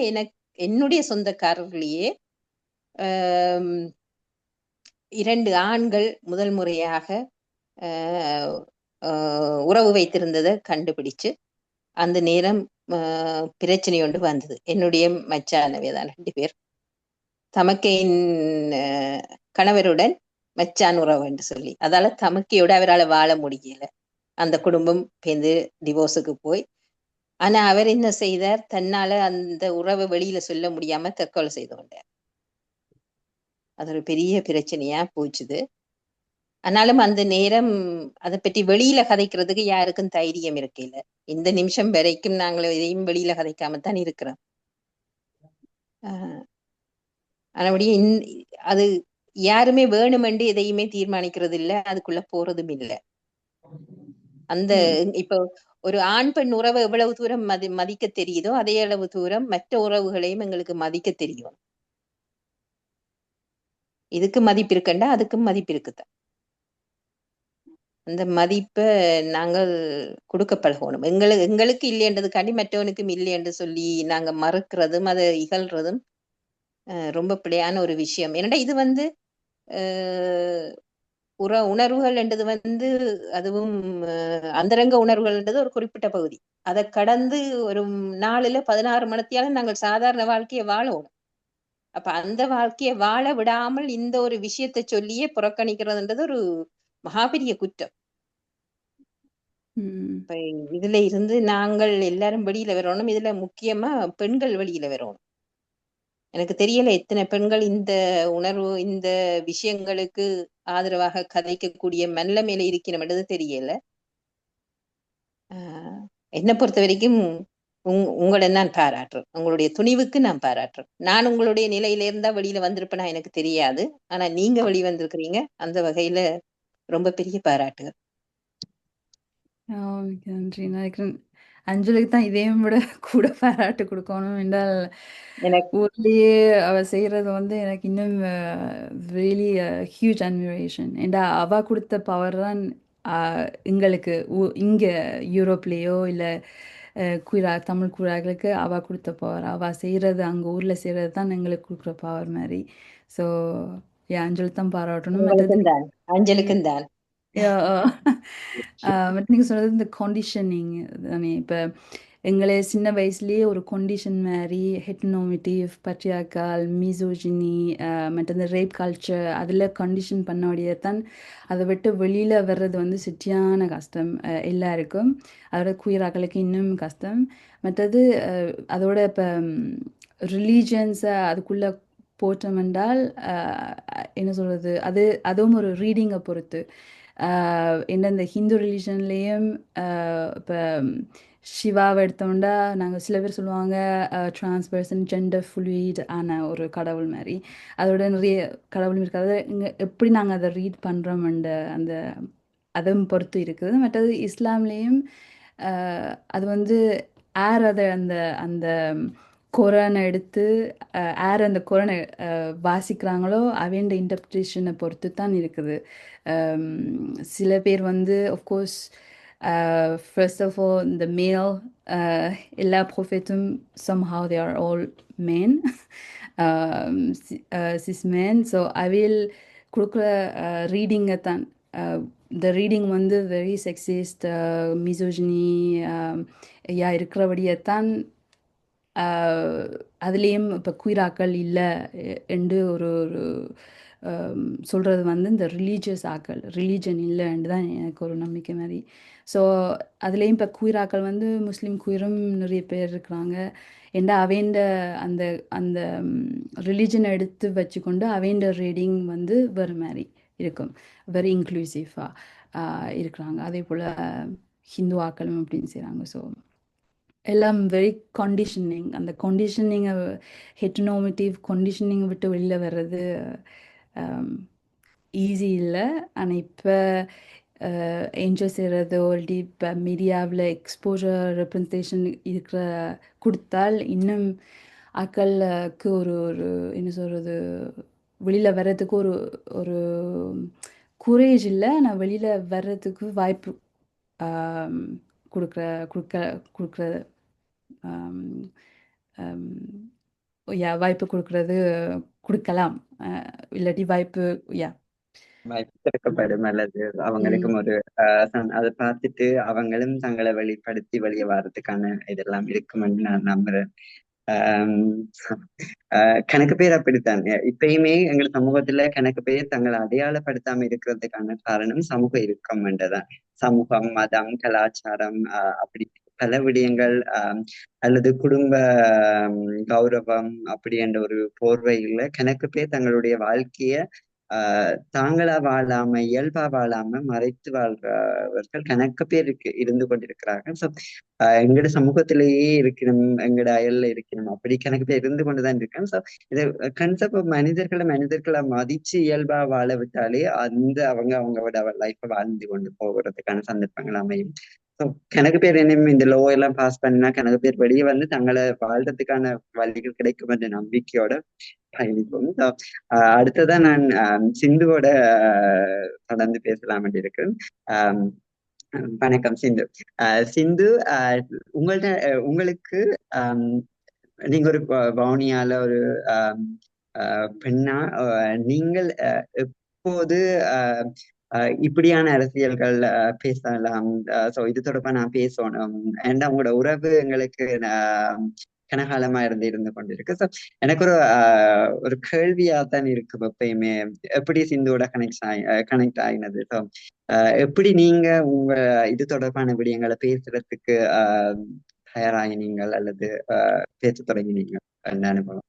என்னுடைய சொந்தக்காரர்களையே 2 ஆண்கள் முதல் முறையாக உறவு வைத்திருந்ததை கண்டுபிடிச்சு அந்த நேரம் பிரச்சனை ஒன்று வந்தது. என்னுடைய மச்சானவேதான் 2 பேர் தமக்கையின் கணவருடன் மச்சான் உறவு என்று சொல்லி, அதால தமக்கையோட அவரால் வாழ முடியல. அந்த குடும்பம் பேர்ந்து டிவோர்ஸுக்கு போய், ஆனா அவர் என்ன செய்தார், தன்னால அந்த உறவை வெளியில சொல்ல முடியாம தற்கொலை செய்து கொண்டார். அது ஒரு பெரிய பிரச்சனையா போச்சுது. ஆனாலும் அந்த நேரம் அதை பற்றி வெளியில கதைக்கிறதுக்கு யாருக்கும் தைரியம் இருக்கையில. இந்த நிமிஷம் வரைக்கும் நாங்கள் எதையும் வெளியில கதைக்காமத்தான் இருக்கிறோம். ஆனபடியே அது யாருமே வேணுமென்று எதையுமே தீர்மானிக்கிறது இல்லை, அதுக்குள்ள போறதும் இல்லை. அந்த இப்போ ஒரு ஆண் பெண் உறவை எவ்வளவு தூரம் மதிக்க தெரியுதோ அதே அளவு தூரம் மற்ற உறவுகளையும் எங்களுக்கு மதிக்க தெரியும். இதுக்கு மதிப்பு இருக்கண்டா அதுக்கும் மதிப்பு இருக்குதான். அந்த மதிப்பை நாங்கள் கொடுக்க பழகணும். எங்களுக்கு இல்லைன்றதுக்காண்டி மற்றவனுக்கும் இல்லை என்று சொல்லி நாங்க மறுக்கிறதும் அதை இகழ்றதும் ரொம்ப பிழையான ஒரு விஷயம். ஏன்னா இது வந்து உணர்வுகள் என்றது வந்து அதுவும் அந்தரங்க உணர்வுகள்ன்றது ஒரு குறிப்பிட்ட பகுதி. அதை கடந்து ஒரு 4-16 மணித்தியாலும் நாங்கள் சாதாரண வாழ்க்கையை வாழணும். அப்ப அந்த வாழ்க்கையை வாழ விடாமல் இந்த ஒரு விஷயத்தை சொல்லியே புறக்கணிக்கிறதுன்றது ஒரு மகாபெரிய குற்றம். இப்ப இதுல இருந்து நாங்கள் எல்லாரும் வெளியில வரணும். இதுல முக்கியமா பெண்கள் வெளியில வரணும். எனக்கு தெரியல எத்தனை பெண்கள் இந்த உணர்வு இந்த விஷயங்களுக்கு ஆதரவாக கதைக்கக்கூடிய மேல இருக்கணும்ன்றது தெரியல. என்னை பொறுத்த வரைக்கும் உங்களை நான் பாராட்டுறேன். உங்களுடைய துணிவுக்கு நான் பாராட்டுறேன். நான் உங்களுடைய நிலையில இருந்தா வெளியில வந்திருப்பேனா எனக்கு தெரியாது. ஆனா நீங்க வெளி வந்திருக்கிறீங்க. அந்த வகையில ரொம்ப பெரிய பாராட்டுகள். நன்றி. நினைக்கிறேன் அஞ்சலிக்கு தான் இதையும் விட கூட பாராட்டு கொடுக்கணும் என்றால் ஊர்லேயே அவ செய்யறது வந்து எனக்கு இன்னும் ரியலி ஹியூஜ் அட்மிரேஷன். ஏண்டா அவ கொடுத்த பவர் தான் எங்களுக்கு இங்க யூரோப்லேயோ இல்லை தமிழ் குழாய்களுக்கு அவ கொடுத்த பவர். அவ செய்யறது அங்க ஊர்ல செய்யறது தான் எங்களுக்கு கொடுக்குற பவர் மாதிரி. ஸோ அஞ்சலி தான் பாராட்டணும். அஞ்சலுக்கும் தான் நீங்க சொன்னது இந்த கண்டிஷனிங் தானே. இப்போ எங்களை சின்ன வயசுலேயே ஒரு கொண்டிஷன் மாதிரி ஹெட்னோமிட்டிவ் பட்ரியாக்கால் மிசோஜினி மற்ற ரேப் கல்ச்சர் அதில் கண்டிஷன் பண்ணபடியே தான் அதை விட்டு வெளியில் வர்றது வந்து சிட்டியான கஷ்டம் எல்லாருக்கும். அதோட குயிராக்களுக்கு இன்னும் கஷ்டம். மற்றது அதோட இப்போ ரிலீஜியன்ஸை அதுக்குள்ளே போற்றம் என்றால் என்ன சொல்கிறது, அதுவும் ஒரு ரீடிங்கை பொறுத்து. இந்த ஹிந்து ரிலீஜன்லேயும் இப்போ சிவாவை எடுத்தோம்னா நாங்கள் சில பேர் சொல்லுவாங்க ட்ரான்ஸ் பர்சன் ஜெண்டர் ஃப்ளூயிட் ஆன ஒரு கடவுள் மாதிரி. அதோட நிறைய கடவுள் இருக்காது. இங்கே எப்படி நாங்கள் அதை ரீட் பண்ணுறோம் அந்த அதுவும் பொறுத்து இருக்குது. மற்றது இஸ்லாம்லேயும் அது வந்து அதை அந்த அந்த குரானை எடுத்து அந்த குரானை வாசிக்கிறாங்களோ அவையோட இன்டர்பிரேஷனை பொறுத்து தான் இருக்குது. சில பேர் வந்து ஆஃப்கோர்ஸ் ஃபர்ஸ்ட் ஆஃப் ஆல் இந்த மேல் எல்லா ப்ரொஃபெட்டும் somehow they are all men, cis men. So அவையில் கொடுக்குற ரீடிங்கை தான் இந்த ரீடிங் வந்து வெரி செக்ஸிஸ்ட் மிசோஜினி இருக்கிறபடியே தான் அதுலேயும் இப்போ குயிராக்கள் இல்லை என்று ஒரு சொல்கிறது வந்து இந்த ரிலீஜியஸ் ஆக்கள் ரிலீஜன் இல்லைன்னு தான் எனக்கு ஒரு நம்பிக்கை மாதிரி. ஸோ அதுலேயும் இப்போ குயிராக்கள் வந்து முஸ்லீம் குயிரும் நிறைய பேர் இருக்கிறாங்க. ஏன்னா அவைண்ட அந்த அந்த ரிலீஜனை எடுத்து வச்சுக்கொண்டு அவைண்ட ரீடிங் வந்து வேறு மாதிரி இருக்கும், வெரி இன்க்ளூசிவாக இருக்கிறாங்க. அதே போல் ஹிந்து ஆக்களும் அப்படின்னு செய்கிறாங்க. ஸோ எல்லாம் வெரி கண்டிஷனிங். அந்த கண்டிஷனிங்கை ஹெட்னோமிட்டிவ் கண்டிஷனிங்கை விட்டு வெளியில் வர்றது ஈஸி இல்லை. ஆனால் இப்போ என்ஜாய் செய்கிறது ஆல்ரெடி இப்போ மீடியாவில் எக்ஸ்போஜர் ரெப்ரசன்டேஷன் இருக்கிற கொடுத்தால் இன்னும் ஆக்களுக்கு ஒரு ஒரு என்ன சொல்கிறது, வெளியில் வர்றதுக்கு ஒரு ஒரு குரேஜ் இல்லை. ஆனால் வெளியில் வர்றதுக்கு வாய்ப்பு கொடுக்குற வாய்ப்பு கொடுக்கலாம். இல்லாட்டி வாய்ப்பு வாய்ப்பு திறக்கப்படும் அல்லது அவங்களுக்கும் ஒரு அதை பார்த்துட்டு அவங்களும் தங்களை வெளிப்படுத்தி வெளியே வர்றதுக்கான இதெல்லாம் இருக்குமென்னு நான் நம்புறேன். கணக்கு பேர் அப்படித்தான். இப்பயுமே எங்கள் சமூகத்துல கணக்கு பேர் தங்களை அடையாளப்படுத்தாம இருக்கிறதுக்கான காரணம் சமூக இறுக்கம் என்றதான். சமூகம், மதம், கலாச்சாரம், அப்படி பல விடயங்கள் அல்லது குடும்ப கௌரவம் அப்படி என்ற ஒரு போர்வையில கணக்கு பேர் தங்களுடைய வாழ்க்கைய தாங்களா வாழாம இயல்பா வாழாம மறைத்து வாழ்றவர்கள் கணக்கு பேர் இருந்து கொண்டிருக்கிறார்கள். ஸோ எங்கட சமூகத்திலேயே இருக்கணும், எங்கட அயல்ல இருக்கணும், அப்படி கணக்கு பேர் இருந்து கொண்டுதான் இருக்கேன். ஸோ இது கன்செப்ட் மனிதர்களை மதிச்சு இயல்பா வாழ விட்டாலே அவங்களோட லைஃப்பை வாழ்ந்து கொண்டு போகிறதுக்கான சந்தர்ப்பங்கள் அமையும். ஸோ கணக்கு பேர் என்ன இந்த லோ எல்லாம் பாஸ் பண்ணினா கணக்கு பேர் வெளியே வந்து தங்களை வாழ்றதுக்கான வழிகள் கிடைக்கும் என்ற நம்பிக்கையோட பயணிப்போம். அடுத்ததான் நான் சிந்துவோட தொடர்ந்து பேசலாம் என்று இருக்கிறேன். வணக்கம் சிந்து. சிந்து, உங்களுக்கு நீங்க ஒரு வவுனியால ஒரு பெண்ணா நீங்கள் எப்போது இப்படியான அரசியல்கள் பேசலாம், சோ இது தொடர்பா நான் பேசணும் and அவங்களோட உறவு எங்களுக்கு கனகாலமா இருந்து கொண்டிருக்கு. ஸோ எனக்கு ஒரு கேள்வியா தான் இருக்கு எப்பயுமே, எப்படி சிந்துவோட கனெக்ட் ஆகினது. ஸோ எப்படி நீங்க உங்க இது தொடர்பான விடயங்களை பேசுறதுக்கு தயாராகினீங்கள் அல்லது பேச தொடங்கினீங்க என்ன அனுபவம்?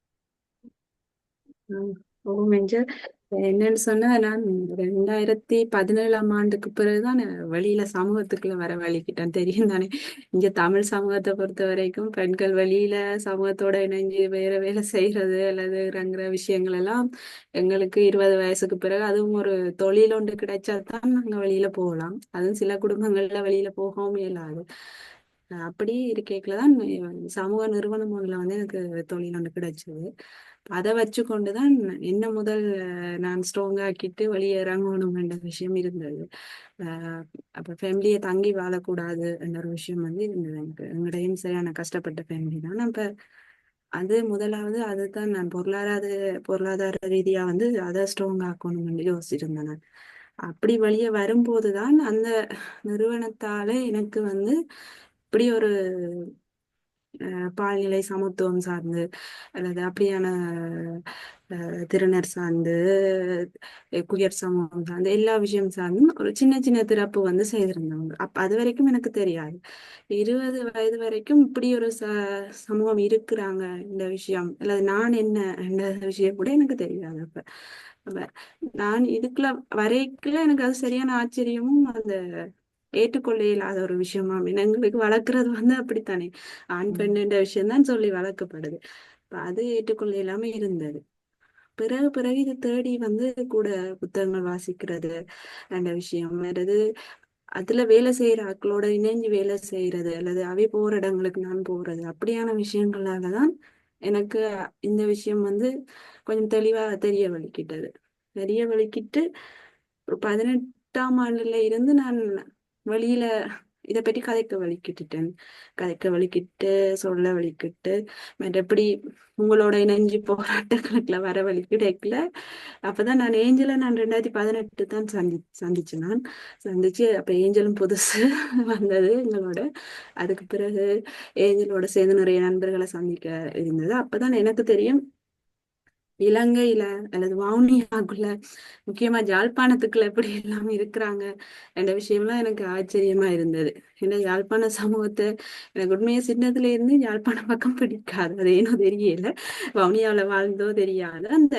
என்னன்னு சொன்னா, நான் 2017ஆம் ஆண்டுக்கு பிறகுதான் வெளியில சமூகத்துக்குள்ள வர வழிக்கிட்டேன். தெரியும் தானே, இங்க தமிழ் சமூகத்தை பொறுத்த வரைக்கும் பெண்கள் வெளியில சமூகத்தோட இணைஞ்சு வேற வேலை செய்யறது அல்லதுங்கிற விஷயங்கள் எல்லாம் எங்களுக்கு 20 வயசுக்கு பிறகு, அதுவும் ஒரு தொழில் ஒன்று கிடைச்சாதான் நாங்க வெளியில போகலாம். அதுவும் சில குடும்பங்கள்ல வெளியில போகவும் இயலாது. அப்படி இருக்கைக்குள்ளதான் சமூக நிறுவனம் ஒன்றுல வந்து எனக்கு தொழில் ஒன்று கிடைச்சது. அதை வச்சு கொண்டுதான் என்ன முதல் நான் ஸ்ட்ராங் ஆக்கிட்டு வெளியே இறங்கணும் என்ற விஷயம் இருந்தது. அப்ப ஃபேமிலியை தங்கி வாழக்கூடாது என்ற ஒரு விஷயம் வந்து இருந்தது எனக்கு. எங்கடையும் சரியான கஷ்டப்பட்ட ஃபேமிலி தான். அப்ப அது முதலாவது அதுதான் நான் பொருளாதார ரீதியா வந்து அதை ஸ்ட்ராங் ஆக்கணும் யோசிச்சிருந்தேன் நான். அப்படி வெளியே வரும்போதுதான் அந்த நிறுவனத்தால எனக்கு வந்து இப்படி ஒரு பால்நிலை சமத்துவம் சார்ந்து அல்லது அப்படியான திருநர் சார்ந்து குயர் சமூகம் சார்ந்து எல்லா விஷயம் சார்ந்தும் ஒரு சின்ன சின்ன திறப்பு வந்து செய்திருந்தவங்க. அது வரைக்கும் எனக்கு தெரியாது. 20 வயது வரைக்கும் இப்படி ஒரு சமூகம் இருக்கிறாங்க இந்த விஷயம் அல்லது நான் என்ன இந்த விஷயம் கூட எனக்கு தெரியாது. அப்ப நான் இதுக்குள்ள வரைக்குள்ள எனக்கு அது சரியான ஆச்சரியமும் அந்த ஏற்றுக்கொள்ள இயலாத ஒரு விஷயமா எங்களுக்கு வளர்க்கறது வந்து அப்படித்தானே, ஆண் பெண்ணுன்ற விஷயம்தான் சொல்லி வளர்க்கப்படுது. அது ஏற்றுக்கொள்ள இல்லாம இருந்தது. பிறகு இது தேடி வந்து கூட புத்தகங்கள் வாசிக்கிறது அந்த விஷயம் வருது. அதுல வேலை செய்யற ஆட்களோட இணைஞ்சு வேலை செய்யறது அல்லது அவை போற இடங்களுக்கு நான் போறது அப்படியான விஷயங்களாலதான் எனக்கு இந்த விஷயம் வந்து கொஞ்சம் தெளிவா தெரிய வலிக்கிட்டு ஒரு 18ஆம் ஆண்டுல இருந்து நான் வெளியில இதை பற்றி கதைக்க வலிக்கிட்டு சொல்ல வலிக்கிட்டு மற்றபடி உங்களோட இணைஞ்சு போராட்டங்களுக்குல வர வழி கிடைக்கல. அப்பதான் நான் 2018 தான் சந்திச்சேன். நான் சந்திச்சு அப்ப ஏஞ்சலும் புதுசு வந்தது எங்களோட. அதுக்கு பிறகு ஏஞ்சலோட சேர்ந்து நிறைய நண்பர்களை சந்திக்க இருந்தது. அப்பதான் எனக்கு தெரியும் இலங்கையில அல்லது வவுனியாக்குள்ள முக்கியமா யாழ்ப்பாணத்துக்குள்ள எப்படி எல்லாம் இருக்கிறாங்க என்ற விஷயம்லாம் எனக்கு ஆச்சரியமா இருந்தது. ஏன்னா யாழ்ப்பாண சமூகத்தை எனக்கு உண்மையா சின்னதுல இருந்து யாழ்ப்பாணம் பக்கம் பிடிக்காது. அது ஏனோ தெரியல, வவுனியாவில வாழ்ந்தோ தெரியாது. அந்த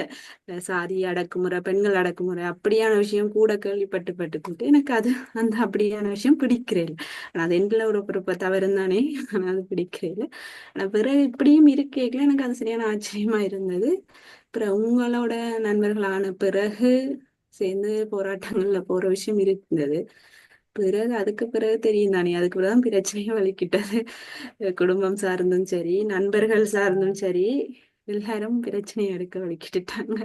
சாதி அடக்குமுறை, பெண்கள் அடக்குமுறை அப்படியான விஷயம் கூட கேள்விப்பட்டு எனக்கு அது அந்த அப்படியான விஷயம் பிடிக்கிறேன். ஆனா அது எண்ணில் ஒரு பொறுப்பை தவறும் தானே, ஆனா அது பிடிக்கிறேன். ஆனா பிறகு இப்படியும் இருக்கேக்கல எனக்கு அது சரியான ஆச்சரியமா இருந்தது. அப்புறம் உங்களோட நண்பர்களான பிறகு சேர்ந்து போராட்டங்கள்ல போற விஷயம் இருந்தது. அதுக்கு பிறகு தெரியும் தானே, அதுக்கு பிறகுதான் பிரச்சனையும் வலிக்கிட்டது. குடும்பம் சார்ந்தும் சரி, நண்பர்கள் சார்ந்தும் சரி, எல்லாரும் பிரச்சனையை எடுக்க வலிக்கிட்டுட்டாங்க.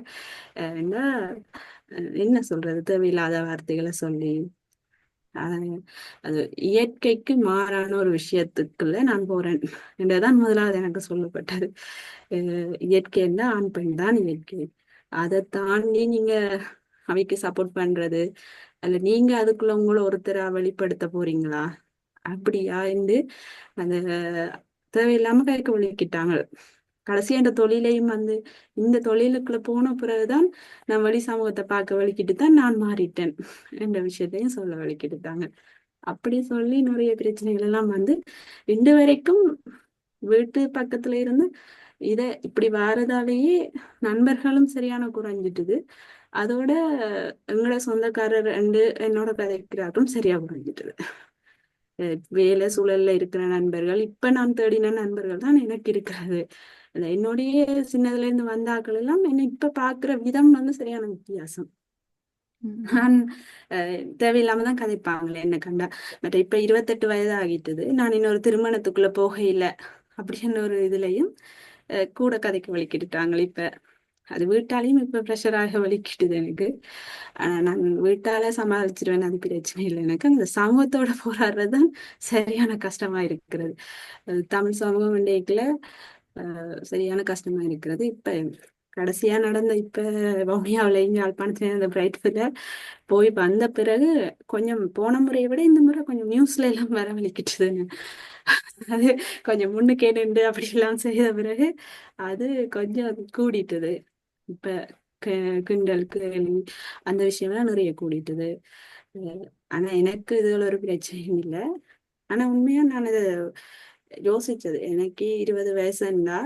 என்ன சொல்றது, தேவையில்லாத வார்த்தைகளை சொல்லி அது இயற்கைக்கு மாறான ஒரு விஷயத்துக்குள்ள நான் போறேன் என்றதான் முதலாவது எனக்கு சொல்லப்பட்டது. இயற்கைன்னா ஆண் பெண் தான் இயற்கை. அதை தாண்டி நீங்க அவைக்கு சப்போர்ட் பண்றது அல்ல, நீங்க அதுக்குள்ள உங்களை ஒருத்தரா வெளிப்படுத்த போறீங்களா அப்படியா என்று அந்த தேவையில்லாம கைக்கு வலிக்கிட்டாங்க. கடைசி அந்த தொழிலையும் வந்து இந்த தொழிலுக்குள்ள போன பிறகுதான் நான் வெளி சமூகத்தை பார்க்க வலிக்கிட்டு தான் நான் மாறிட்டேன் என்ற விஷயத்தையும் சொல்ல வலிக்கிட்டுட்டாங்க. அப்படி சொல்லி நிறைய பிரச்சனைகள் எல்லாம் வந்து இன்று வரைக்கும் வீட்டு பக்கத்துல இருந்து இப்படி வாரதாலேயே நண்பர்களும் சரியான குறைஞ்சிட்டுது. அதோட எங்களோட சொந்தக்காரர் என்னோட கதைக்கிறாரும் சரியா குறைஞ்சிட்டுது. வேலை சூழல்ல இருக்கிற நண்பர்கள், இப்ப நான் தேடின நண்பர்கள் தான் எனக்கு இருக்கிறது. என்னுடைய சின்னதுல இருந்து வந்த ஆட்கள் எல்லாம் என்ன இப்ப பாக்குற விதம் வந்து சரியான வித்தியாசம். நான் தேவையில்லாம தான் கதைப்பாங்களே என்ன கண்டா. பட் இப்ப 28 வயது ஆகிட்டது, நான் இன்னொரு திருமணத்துக்குள்ள போகையில அப்படின்னு ஒரு இதுலயும் கூட கதைக்கு வலிக்கிட்டுட்டாங்களே. இப்ப அது வீட்டாலையும் இப்ப ப்ரெஷராக வலிக்கிட்டுது எனக்கு. நான் வீட்டால சமாளிச்சிருவேன், அது பிரச்சனை இல்லை. எனக்கு அந்த சமூகத்தோட போராடுறதுதான் சரியான கஷ்டமா இருக்கிறது. தமிழ் சமூகம் இன்றைக்குல சரியான கஷ்டமா இருக்கிறது. இப்ப கடைசியா நடந்த இப்ப வவுனியாவிலையும் யாழ்ப்பாணத்துல அந்த பிரைட்ஃபீல்ட்ல போய் வந்த பிறகு கொஞ்சம் போன முறையை விட இந்த முறை கொஞ்சம் நியூஸ்ல எல்லாம் வரவழைக்கிட்டுதுன்னு, அது கொஞ்சம் முன்னுக்கே நின்று அப்படி எல்லாம் செய்த பிறகு அது கொஞ்சம் கூடிட்டுது. இப்ப கிண்டல் கேலி அந்த விஷயம்லாம் நிறைய கூடிட்டுது. ஆனா எனக்கு இதுல ஒரு பிரச்சனையும் இல்லை. ஆனா உண்மையா நான் இதை யோசிச்சது, எனக்கு 20 வயசுன்னா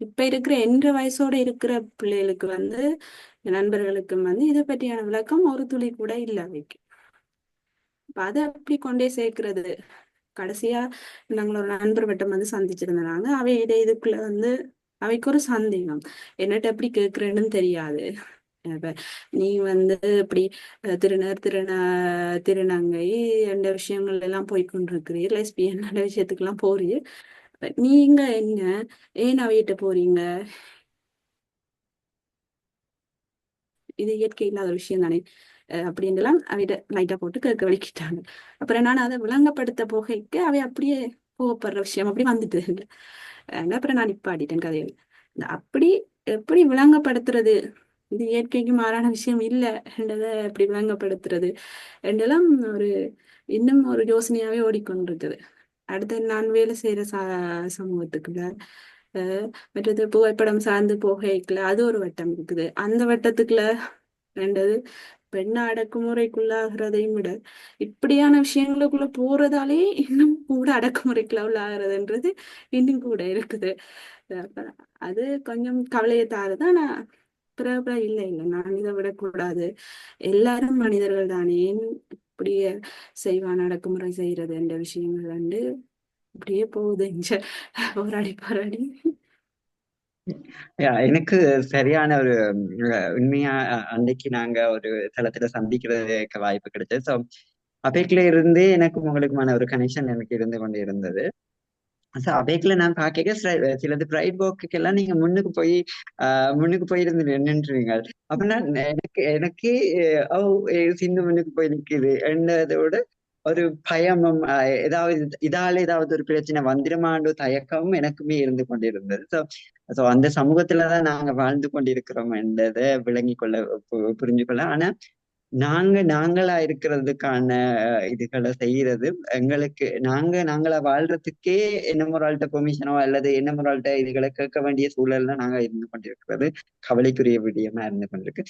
இப்ப இருக்கிற என்ற வயசோட இருக்கிற பிள்ளைகளுக்கு வந்து நண்பர்களுக்கும் வந்து இதை பற்றியான விளக்கம் ஒரு துளி கூட இல்லை அவைக்கு. அதை அப்படி கொண்டே சேர்க்கிறது. கடைசியா நாங்களோட நண்பர் வட்டம் வந்து சந்திச்சிருந்தாங்க. அவை இதுக்குள்ள வந்து அவைக்கு ஒரு சந்தேகம், என்னட்ட எப்படி கேட்கிறேன்னு தெரியாது. நீ வந்து இப்படி திருநங்கை என்ற விஷயங்கள் எல்லாம் போய்கொண்டிருக்கிறீர், லெஸ்பியன் அந்த விஷயத்துக்கு எல்லாம் போறீர், நீங்க என்ன ஏன் அவையிட்ட போறீங்க, இது இயற்கை இல்லாத ஒரு விஷயம் தானே அப்படின்லாம் அவையிட்ட லைட்டா போட்டு கேட்க வலிக்கிட்டாங்க. அப்புறம் நான் அதை விளங்கப்படுத்த போகைக்கு அவை அப்படியே கோவப்படுற விஷயம் அப்படி வந்துட்டு. அப்புறம் நான் நிப்பாட்டிட்டேன் கதையை. அப்படி எப்படி விளங்கப்படுத்துறது, இது இயற்கைக்கு மாறான விஷயம் இல்லை என்றதை எப்படி விளங்கப்படுத்துறது என்றெல்லாம் இன்னும் ஒரு யோசனையாவே ஓடிக்கொண்டிருக்குது. அடுத்து நான் வேலை செய்யற சமூகத்துக்குள்ள மற்றது புகைப்படம் சார்ந்து போகைக்குள்ள அது ஒரு வட்டம் இருக்குது. அந்த வட்டத்துக்குள்ள ரெண்டது பெண் அடக்குமுறைக்குள்ளாகிறதையும் விட இப்படியான விஷயங்களுக்குள்ள போறதாலே இன்னும் கூட அடக்குமுறைக்குள்ள உள்ளாகிறதுன்றது இன்னும் கூட இருக்குது. அப்ப அது கொஞ்சம் கவலையை தாருதான். நான் பிறகு இல்லை இல்லை நான் இதை விடக்கூடாது, எல்லாரும் மனிதர்கள் தானே, ஏன் இப்படியே செய்வான் அடக்குமுறை செய்யறது என்ற விஷயங்கள் வந்து இப்படியே போகுது இங்க போராடி போராடி. எனக்கு சரியான ஒரு உண்மையா அன்னைக்கு நாங்க ஒரு தளத்துல சந்திக்கிறதுக்கு வாய்ப்பு கிடைச்சது. ஸோ அவைக்குள்ள இருந்தே எனக்கும் உங்களுக்குமான ஒரு கனெக்ஷன் எனக்கு இருந்து கொண்டு இருந்தது. ஸோ அவைக்குள்ள நான் பார்க்க சிலது பிரைட் ஒர்க்குக்கு எல்லாம் நீங்க முன்னுக்கு போயிருந்து நின்றுவீங்க. அப்படின்னா எனக்கு எனக்கே ஓ சிந்து முன்னுக்கு போய் நிக்குது என்னதோட ஒரு பயமும் ஏதாவது ஒரு பிரச்சனை வந்துருமான்ற தயக்கமும் எனக்குமே இருந்து கொண்டிருந்தது. ஸோ அந்த சமூகத்துலதான் நாங்க வாழ்ந்து கொண்டிருக்கிறோம் என்றதை விளங்கி கொள்ள புரிஞ்சு கொள்ள. ஆனா நாங்களா இருக்கிறதுக்கான இதுகளை செய்யறது எங்களுக்கு நாங்களா வாழ்றதுக்கே என்ன ஒரு ஆள்கிட்ட பெர்மிஷனோ அல்லது என்ன ஒரு ஆள்கிட்ட இதுகளை கேட்க வேண்டிய சூழல்ல நாங்க இருந்து கொண்டிருக்கிறது கவலைக்குரிய விடயமா இருந்து கொண்டிருக்கு.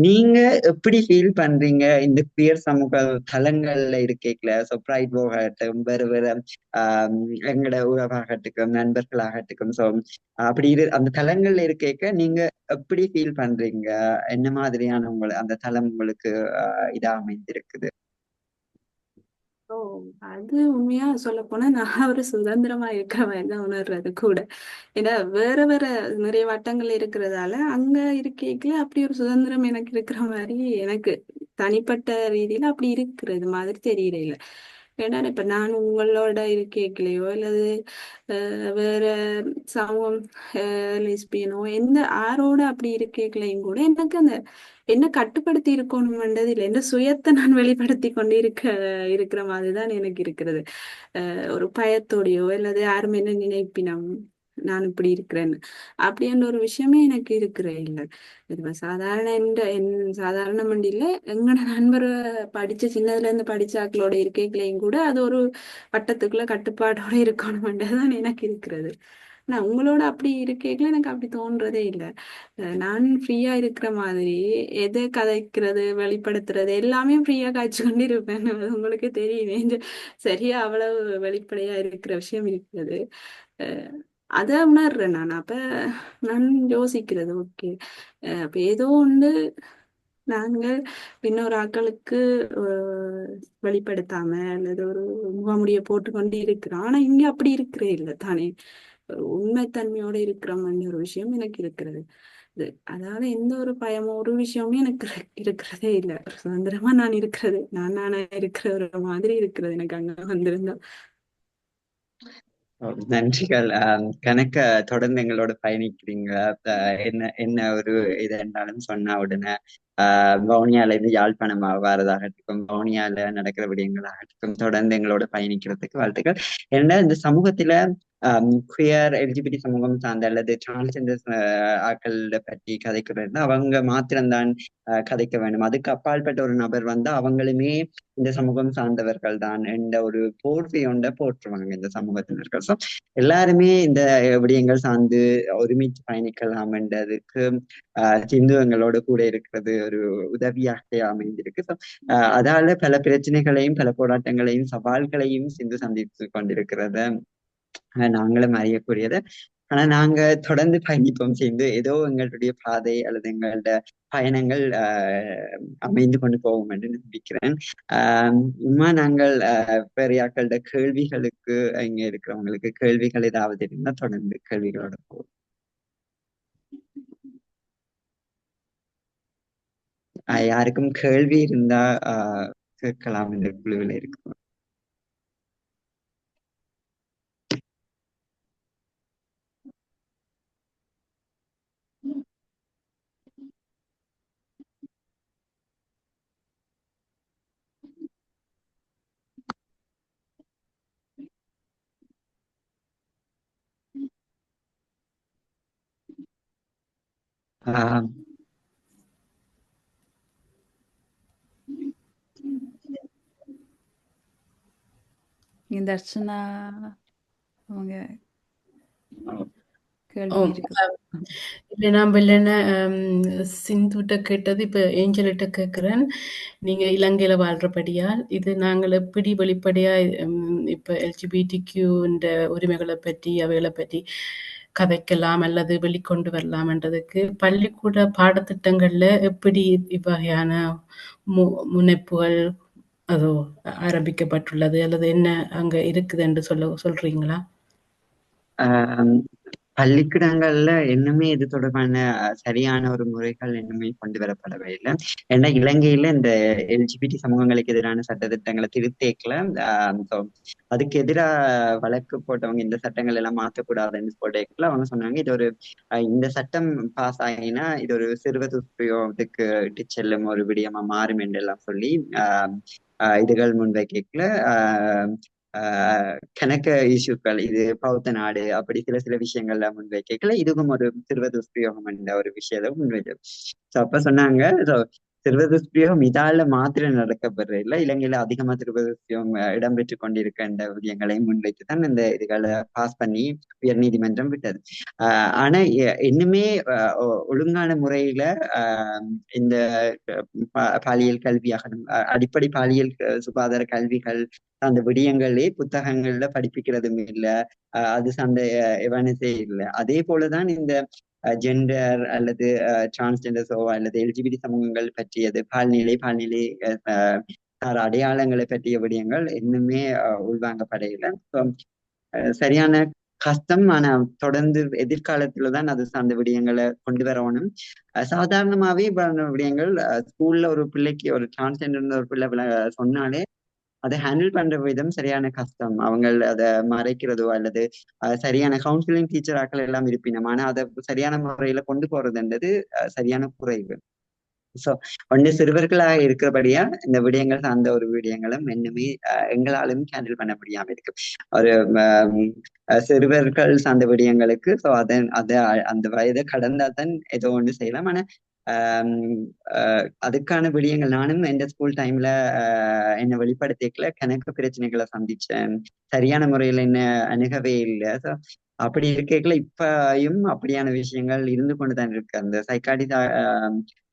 நீங்க எப்படி ஃபீல் பண்றீங்க இந்த பியர் சமூக தளங்கள்ல இருக்கேக்கல? ஸோ ப்ரைட் போகட்டும், வேறு வேறு எங்களோட உறவாகட்டுக்கும் நண்பர்களாகட்டுக்கும், ஸோ அப்படி அந்த தளங்கள்ல இருக்கேக்க நீங்க எப்படி ஃபீல் பண்றீங்க? என்ன மாதிரியான அந்த தளம் உங்களுக்கு இதா அமைந்திருக்குது? ஓ, அது உண்மையா சொல்ல போனா நான் ஒரு சுதந்திரமா இருக்கிற மாதிரி தான் உணர்றது கூட. ஏன்னா வேற வேற நிறைய வட்டங்கள் இருக்கிறதால அங்க இருக்கேக்கல அப்படி ஒரு சுதந்திரம் எனக்கு இருக்கிற மாதிரி எனக்கு தனிப்பட்ட ரீதியில அப்படி இருக்கிறது மாதிரி தெரியல இல்லை. ஏன்னா இப்ப நான் உங்களோட இருக்கேக்கலையோ அல்லது வேற சமூகம் லெஸ்பியனோ எந்த ஆரோட அப்படி இருக்கேக்கலையும் கூட எனக்கு அந்த என்ன கட்டுப்படுத்தி இருக்கணும்ன்றது இல்லை, எந்த சுயத்தை நான் வெளிப்படுத்தி கொண்டு இருக்கிற மாதிரிதான் எனக்கு இருக்கிறது. ஒரு பயத்தோடையோ அல்லது யாரும் என்ன நினைப்பினம் நான் இப்படி இருக்கிறேன்னு அப்படின்ற ஒரு விஷயமே எனக்கு இருக்கிற இல்லை. இது சாதாரண சாதாரண மண்டியில எங்களோட நண்பர் சின்னதுல இருந்து படிச்ச ஆக்களோட இருக்கைகளையும் கூட அது ஒரு வட்டத்துக்குள்ள கட்டுப்பாடோட இருக்கணும்ன்றதுதான் எனக்கு இருக்கிறது. நான் உங்களோட அப்படி இருக்கைகளை எனக்கு அப்படி தோன்றதே இல்லை. நான் ஃப்ரீயா இருக்கிற மாதிரி எதை கதைக்கிறது வெளிப்படுத்துறது எல்லாமே ஃப்ரீயா காய்ச்சி கொண்டு இருப்பேன். அது உங்களுக்கு தெரியுமே, சரியா அவ்வளவு வெளிப்படையா இருக்கிற விஷயம் இருக்கிறது. அதை உணர்றேன் நான். அப்ப நான் யோசிக்கிறது ஓகே, அப்ப ஏதோ ஒன்று நாங்கள் இன்னொரு ஆக்களுக்கு வெளிப்படுத்தாம அல்லது ஒரு முகமுடிய போட்டுக்கொண்டு இருக்கிறோம். ஆனா இங்க அப்படி இருக்கிறே இல்லை தானே, உண்மைத்தன்மையோட இருக்கிறோம்னு ஒரு விஷயம் எனக்கு இருக்கிறது. அதாவது எந்த ஒரு பயமோ ஒரு விஷயமுமே எனக்கு இருக்கிறதே இல்லை. சுதந்திரமா நான் இருக்கிறது, நானா இருக்கிற ஒரு மாதிரி இருக்கிறது எனக்கு அங்க வந்திருந்தா. நன்றிகள். கணக்க தொடர்ந்து எங்களோட பயணிக்கிறீங்க. என்ன என்ன ஒரு இது இருந்தாலும் சொன்னா உடனே வவுனியால இருந்து யாழ்ப்பாணம் வாரதாகட்டும், வவுனியால நடக்கிற விடயங்களாகட்டும் தொடர்ந்து எங்களோட பயணிக்கிறதுக்கு வாழ்த்துக்கள். ஏன்னா இந்த சமூகத்துல குயர் எல்ஜிபிடி சமூகம் சார்ந்த அல்லது டிரான்ஸ்ஜெண்டர் ஆக்கள் பற்றி கதைக்கிறது அவங்க மாத்திரம்தான் கதைக்க வேண்டும். அதுக்கு அப்பாற்பட்ட ஒரு நபர் வந்தா அவங்களுமே இந்த சமூகம் சார்ந்தவர்கள் தான் என்ற ஒரு போர்வையொண்ட போற்றுவாங்க இந்த சமூகத்தினர்கள். ஸோ எல்லாருமே இந்த விடயங்கள் சார்ந்து ஒருமிச்சு பயணிக்கலாம் என்றதுக்கு சிந்துவங்களோட கூட இருக்கிறது ஒரு உதவியாக அமைந்திருக்கு. ஸோ அதால பல பிரச்சனைகளையும் பல போராட்டங்களையும் சவால்களையும் சிந்து சந்தித்து கொண்டிருக்கிறத நாங்களும் அறியக்கூடியது. ஆனா நாங்க தொடர்ந்து பயணிப்போம் சேர்ந்து ஏதோ எங்களுடைய பாதை அல்லது எங்களோட பயணங்கள் அமைந்து கொண்டு போவோம் என்று நம்பிக்கிறேன். உமா நாங்கள் பெரியாக்களோட கேள்விகளுக்கு இங்க இருக்கிறவங்களுக்கு கேள்விகள் ஏதாவது இருந்தா தொடர்ந்து கேள்விகளோட போவோம். யாருக்கும் கேள்வி இருந்தா கேட்கலாம் இந்த குழுவில் இருக்கும். இந்த அர்ச்சனா அவங்க ஓ, கேள்வி இருக்கு. இல்லை நான் இல்லைன்னா சிந்துட்ட கேட்டது இப்போ ஏஞ்சலிட்ட கேட்குறேன். நீங்கள் இலங்கையில் வாழ்கிறபடியால் இது நாங்கள் எப்படி வெளிப்படையாக இப்போ எல்ஜிபிடிக்யூன்ற உரிமைகளை பற்றி அவைகளை பற்றி கதைக்கலாம் அல்லது வெளிக்கொண்டு வரலாம்ன்றதுக்கு பள்ளிக்கூட பாடத்திட்டங்களில் எப்படி இவ்வகையான முனைப்புகள் அதோ ஆரம்பிக்கப்பட்டுள்ளது அல்லது என்ன அங்கே இருக்குது என்று சொல்றீங்களா? ஆஹ் பள்ளிக்கூடங்கள்ல இன்னுமே இது தொடர்பான சரியான ஒரு முறைகள் இன்னுமே கொண்டு வரப்படவே இல்லை. ஏன்னா இலங்கையில இந்த எல்ஜிபிடி சமூகங்களுக்கு எதிரான சட்டத்திட்டங்களை திருத்தேக்கல. so அதுக்கு எதிராக வழக்கு போட்டவங்க இந்த சட்டங்கள் எல்லாம் மாற்றக்கூடாதுன்னு போட்டேக்கல அவங்க சொன்னாங்க இது ஒரு இந்த சட்டம் பாஸ் ஆகினா இது ஒரு சிறுவ துஷ்பிரயோகத்துக்கு இட்டு செல்லும் ஒரு விடயமா மாறும் என்றெல்லாம் சொல்லி இதுகள் முன்வைக்கல. கணக்க இஷ்யூக்கள் இது பௌத்த நாடு அப்படி சில விஷயங்கள்ல முன்வைக்கல இதுவும் ஒரு சிறுவ துஷ்பிரயோகம் என்ற ஒரு விஷயத்த முன்வைக்க. சோ அப்ப சொன்னாங்க சிறுவ துஷ்பிரயோகம் இதால மாத்திரம் நடக்கப்படுற இல்லை இலங்கையில அதிகமா சிறுவ துஷ்பிரயோகம் இடம்பெற்று கொண்டிருக்கின்ற விடயங்களை முன்வைத்துதான் இந்த இதுகளை பாஸ் பண்ணி உயர் நீதிமன்றம் விட்டது. ஆனா இன்னுமே ஒழுங்கான முறையில இந்த பாலியல் கல்வியாகணும் அடிப்படை பாலியல் சுகாதார கல்விகள் அந்த விடயங்களே புத்தகங்கள்ல படிப்பிக்கிறதும் இல்லை. அது சார்ந்த எவனஸே இல்லை. அதே போலதான் இந்த ஜெண்டர் அல்லது டிரான்ஸ்ஜெண்டர்ஸோ அல்லது எல்ஜிபிடி சமூகங்கள் பற்றியது பால்நிலை அடையாளங்களை பற்றிய விடயங்கள் இன்னுமே உள்வாங்கப்படையில. சரியான கஷ்டம். ஆனா தொடர்ந்து எதிர்காலத்துலதான் அது சார்ந்த விடயங்களை கொண்டு வரணும். சாதாரணமாவே விடயங்கள் ஸ்கூல்ல ஒரு பிள்ளைக்கு ஒரு டிரான்ஸ்ஜெண்டர் ஒரு பிள்ளை சொன்னாலே அதை ஹேண்டில் பண்ற விதம் சரியான கஷ்டம். அவங்க அதை மறைக்கிறதோ அல்லது சரியான கவுன்சிலிங் டீச்சராக்கள் எல்லாம் இருப்பினும் ஆனா அதை சரியான முறையில கொண்டு போறதுன்றது சரியான குறைவு. சோ ஒன்று சிறுவர்களாக இருக்கிறபடியா இந்த விடயங்கள் சார்ந்த ஒரு விடயங்களும் இன்னுமே எங்களாலும் ஹேண்டில் பண்ண முடியாம இருக்கு. ஒரு சிறுவர்கள் சார்ந்த விடயங்களுக்கு ஸோ அந்த வயதை கடந்தா தான் ஏதோ ஒன்று செய்யலாம். ஆனா அதுக்கான விடயங்கள் நானும் எந்த ஸ்கூல் டைம்ல என்னை வெளிப்படுத்திக்கல கணக்கு பிரச்சனைகளை சந்திச்சேன். சரியான முறையில என்ன அணுகவே இல்லை. ஸோ அப்படி இருக்கல இப்பயும் அப்படியான விஷயங்கள் இருந்து கொண்டுதான் இருக்கு. அந்த சைக்காடி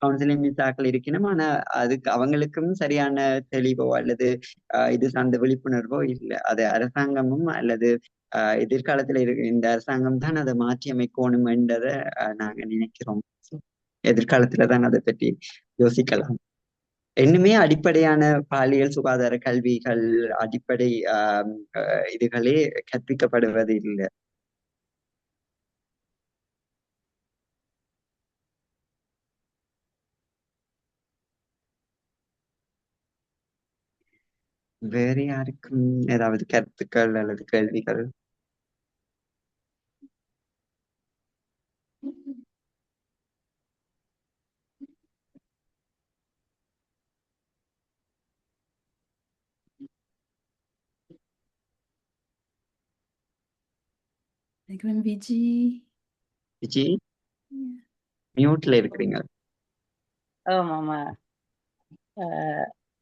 கவுன்சிலிங் தாக்கல் இருக்கணும். ஆனா அதுக்கு அவங்களுக்கும் சரியான தெளிவோ அல்லது இது சார்ந்த விழிப்புணர்வோ இல்லை. அது அரசாங்கமும் அல்லது எதிர்காலத்துல இந்த அரசாங்கம் தான் அதை மாற்றி அமைக்கணும் என்றதை நாங்க நினைக்கிறோம். எதிர்காலத்துலதான் அதை பற்றி யோசிக்கலாம். இன்னுமே அடிப்படையான பாலியல் சுகாதார கல்விகள் அடிப்படை இதுகளே கற்பிக்கப்படுவது இல்லை. வேற யாருக்கும் ஏதாவது கருத்துக்கள் அல்லது கேள்விகள்? விஜி மியூட்ல இருக்கிறீங்க. ஆமா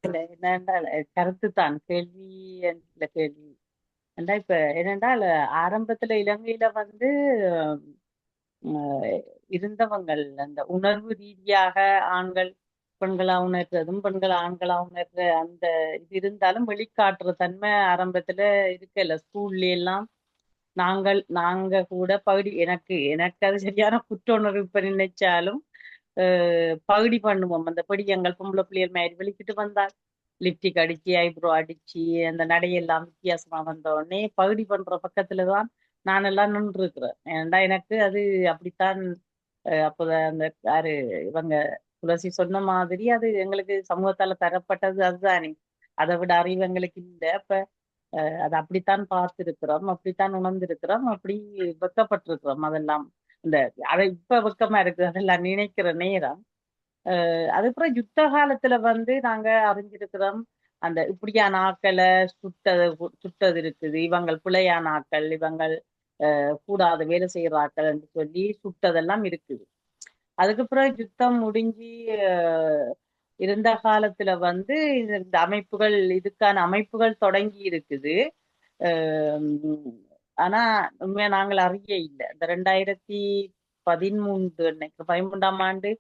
என்னென்றால் கருத்து தான் கேள்வி கேள்வி இப்ப என்னென்றால் ஆரம்பத்துல இலங்கையில வந்து இருந்தவங்கள் அந்த உணர்வு ரீதியாக ஆண்கள் பெண்களா உணர்றதும் பெண்கள் ஆண்களா உணர்ற அந்த இது இருந்தாலும் வெளிக்காட்டுற தன்மை ஆரம்பத்துல இருக்கல. ஸ்கூல்ல எல்லாம் நாங்க கூட பகுதி எனக்கு அது சரியான குற்ற உணர்வு இப்ப நினைச்சாலும் பகுதி பண்ணுவோம். அந்த படியங்கள் பொம்பளை பிள்ளைகள் மாதிரி வெளிக்கிட்டு வந்தால் லிப்டிக் அடிச்சு ஐப்ரோ அடிச்சு அந்த நடையெல்லாம் வித்தியாசமா வந்த உடனே பகுதி பண்ற பக்கத்துலதான் நான் எல்லாம் நின்று இருக்கிறேன். ஏன்டா எனக்கு அது அப்படித்தான். அப்போதான் அந்த யாரு இவங்க துளசி சொன்ன மாதிரி அது எங்களுக்கு சமூகத்தால தரப்பட்டது அதுதானே. அதை விட அறிவு எங்களுக்கு இல்லை. அப்ப அதை அப்படித்தான் பார்த்திருக்கிறோம், அப்படித்தான் உணர்ந்திருக்கிறோம், அப்படி வெக்கப்பட்டிருக்கிறோம். அதெல்லாம் இந்த அதை இப்ப வெக்கமா இருக்குது அதெல்லாம் நினைக்கிற நேரம். அதுக்கப்புறம் யுத்த காலத்துல வந்து நாங்க அறிஞ்சிருக்கிறோம் அந்த இப்படியான ஆக்களை சுட்டது இருக்குது. இவங்கள் பிழையான ஆக்கள், இவங்கள் கூடாத வேலை செய்யற ஆக்கள் என்று சொல்லி சுட்டதெல்லாம் இருக்குது. அதுக்கப்புறம் யுத்தம் முடிஞ்சு இருந்த காலத்துல வந்து இந்த அமைப்புகள் இதுக்கான அமைப்புகள் தொடங்கி இருக்குது. ஆனா உண்மையா நாங்கள் அறிய இல்லை. இந்த 2013 நினைக்கிறேன் 13ஆம் ஆண்டு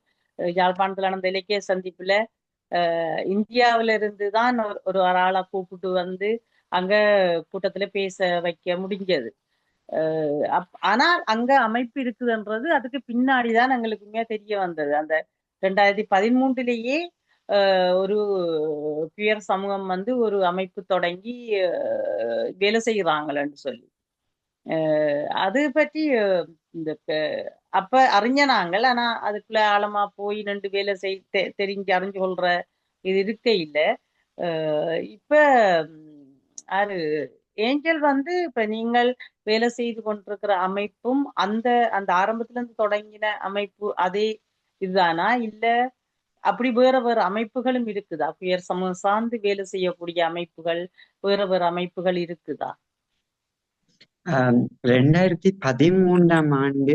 யாழ்ப்பாணத்தில் நடந்த இலக்கிய சந்திப்புல இந்தியாவில இருந்து தான் ஒரு ஆளை கூப்பிட்டு வந்து அங்க கூட்டத்துல பேச வைக்க முடிஞ்சது. ஆனால் அங்க அமைப்பு இருக்குதுன்றது அதுக்கு பின்னாடிதான் எங்களுக்குமே தெரிய வந்தது. அந்த 2013 ஒரு பியர் சமூகம் வந்து ஒரு அமைப்பு தொடங்கி வேலை செய்கிறாங்களன்னு சொல்லி அது பற்றி இந்த அப்ப அறிஞ்ச நாங்கள். ஆனா அதுக்குள்ள ஆழமா போய் நின்று வேலை தெரிஞ்சு அறிஞ்சு கொள்ற இது இருக்க இல்ல. இப்ப அது ஏஞ்சல் வந்து இப்ப நீங்கள் வேலை செய்து கொண்டிருக்கிற அமைப்பும் அந்த அந்த ஆரம்பத்துல இருந்து தொடங்கின அமைப்பு அதே இதுதானா, இல்ல அப்படி வேற வேற அமைப்புகளும் இருக்குதா? புயர் சமூகம் சார்ந்து வேலை செய்யக்கூடிய அமைப்புகள் வேற வேற அமைப்புகள் இருக்குதா? 2013ஆம் ஆண்டு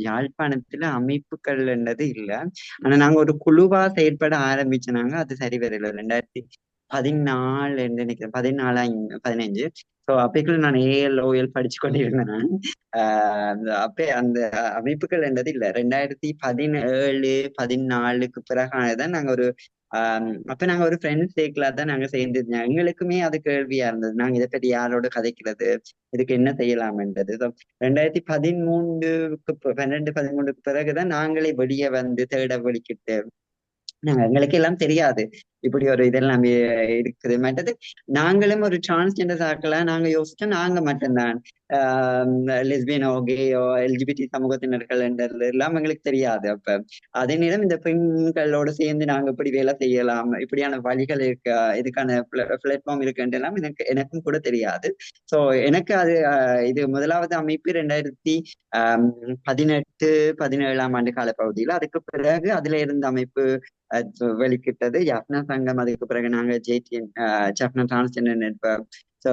யாழ்ப்பாணத்துல அமைப்புகள் என்றது இல்ல. ஆனா நாங்க ஒரு குழுவா செயற்பட ஆரம்பிச்சனாங்க. அது சரி வரல. 2014 என்று நினைக்கிறேன், 15. ஸோ அப்பைக்குள்ள நான் ஏஎல் ஓஎல் படிச்சு கொண்டிருந்தேன் நான். அப்ப அந்த அமைப்புகள் என்றது இல்ல. 2017 14க்கு பிறகானதான் நாங்க ஒரு அப்ப நாங்க ஒரு ஃப்ரெண்ட்ஸ் சர்க்கிளா தான் நாங்க சேர்ந்துருந்தோம். எங்களுக்குமே அது கேள்வியா இருந்தது, நாங்க இதை பற்றி யாரோட கதைக்கிறது, இதுக்கு என்ன செய்யலாம்ன்றது. 2013க்கு பிறகுதான் நாங்களே வெளியே வந்து தேட வலிக்கிட்டு எங்களுக்கு எல்லாம் தெரியாது இப்படி ஒரு இதெல்லாம் இருக்குது. மற்றது நாங்களும் ஒரு டிரான்ஸ்ஜெண்டர் ஆக்கலாம் நாங்க யோசிச்சோம். நாங்க மட்டும்தான் லெஸ்பியனோ கேயோ எல்ஜிபிடி சமூகத்தினர்கள் என்றது எல்லாம் எங்களுக்கு தெரியாது. அப்ப அதே நேரம் இந்த பெண்களோட சேர்ந்து நாங்க இப்படி வேலை செய்யலாம், இப்படியான வழிகள் இருக்கு, இதுக்கான பிளாட்ஃபார்ம் இருக்குன்றெல்லாம் எனக்கும் கூட தெரியாது. ஸோ எனக்கு அது இது முதலாவது அமைப்பு 2018 17ஆம் ஆண்டு காலப்பகுதியில். அதுக்கு பிறகு அதுல இருந்த அமைப்பு வெளிக்கிட்டது ஜப்னா சங்கம். அதுக்கு பிறகு நாங்க ஜேடிஎன் ஜப்னா டிரான்ஸ்ஜெண்டர் நெட்வொர்க். ஸோ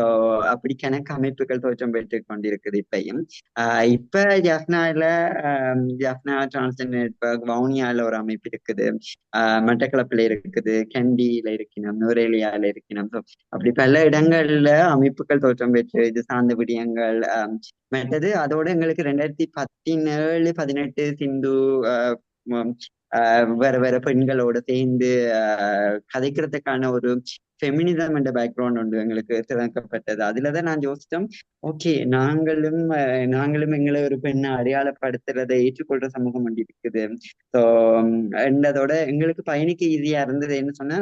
அப்படி கணக்கு அமைப்புகள் தோற்றம் பெற்று கொண்டிருக்குது இப்பயும். இப்ப ஜப்னா டிரான்ஸ்ஜெண்டர் நெட்வொர்க் வவுனியால ஒரு அமைப்பு இருக்குது, மட்டக்களப்பில இருக்குது, கண்டியில இருக்கணும், நுரேலியால இருக்கணும். ஸோ அப்படி பல இடங்கள்ல அமைப்புகள் தோற்றம் பெற்று இது சார்ந்த விடயங்கள் மற்றது. அதோட எங்களுக்கு 2017 18 சிந்து வேற வேற பெண்களோட சேர்ந்து கதைக்கிறதுக்கான ஒரு ஃபெமினிசம் என்ற பேக்ரவுண்ட் ஒன்று எங்களுக்கு திறக்கப்பட்டது. அதுலதான் நான் யோசிச்சோம், ஓகே நாங்களும் எங்களை ஒரு பெண்ணை அடையாளப்படுத்துறதை ஏற்றுக்கொள்ற சமூகம் ஒன்று இருக்குது. ஸோ அதோட எங்களுக்கு பயணிக்க ஈஸியா இருந்தது. என்ன சொன்னா,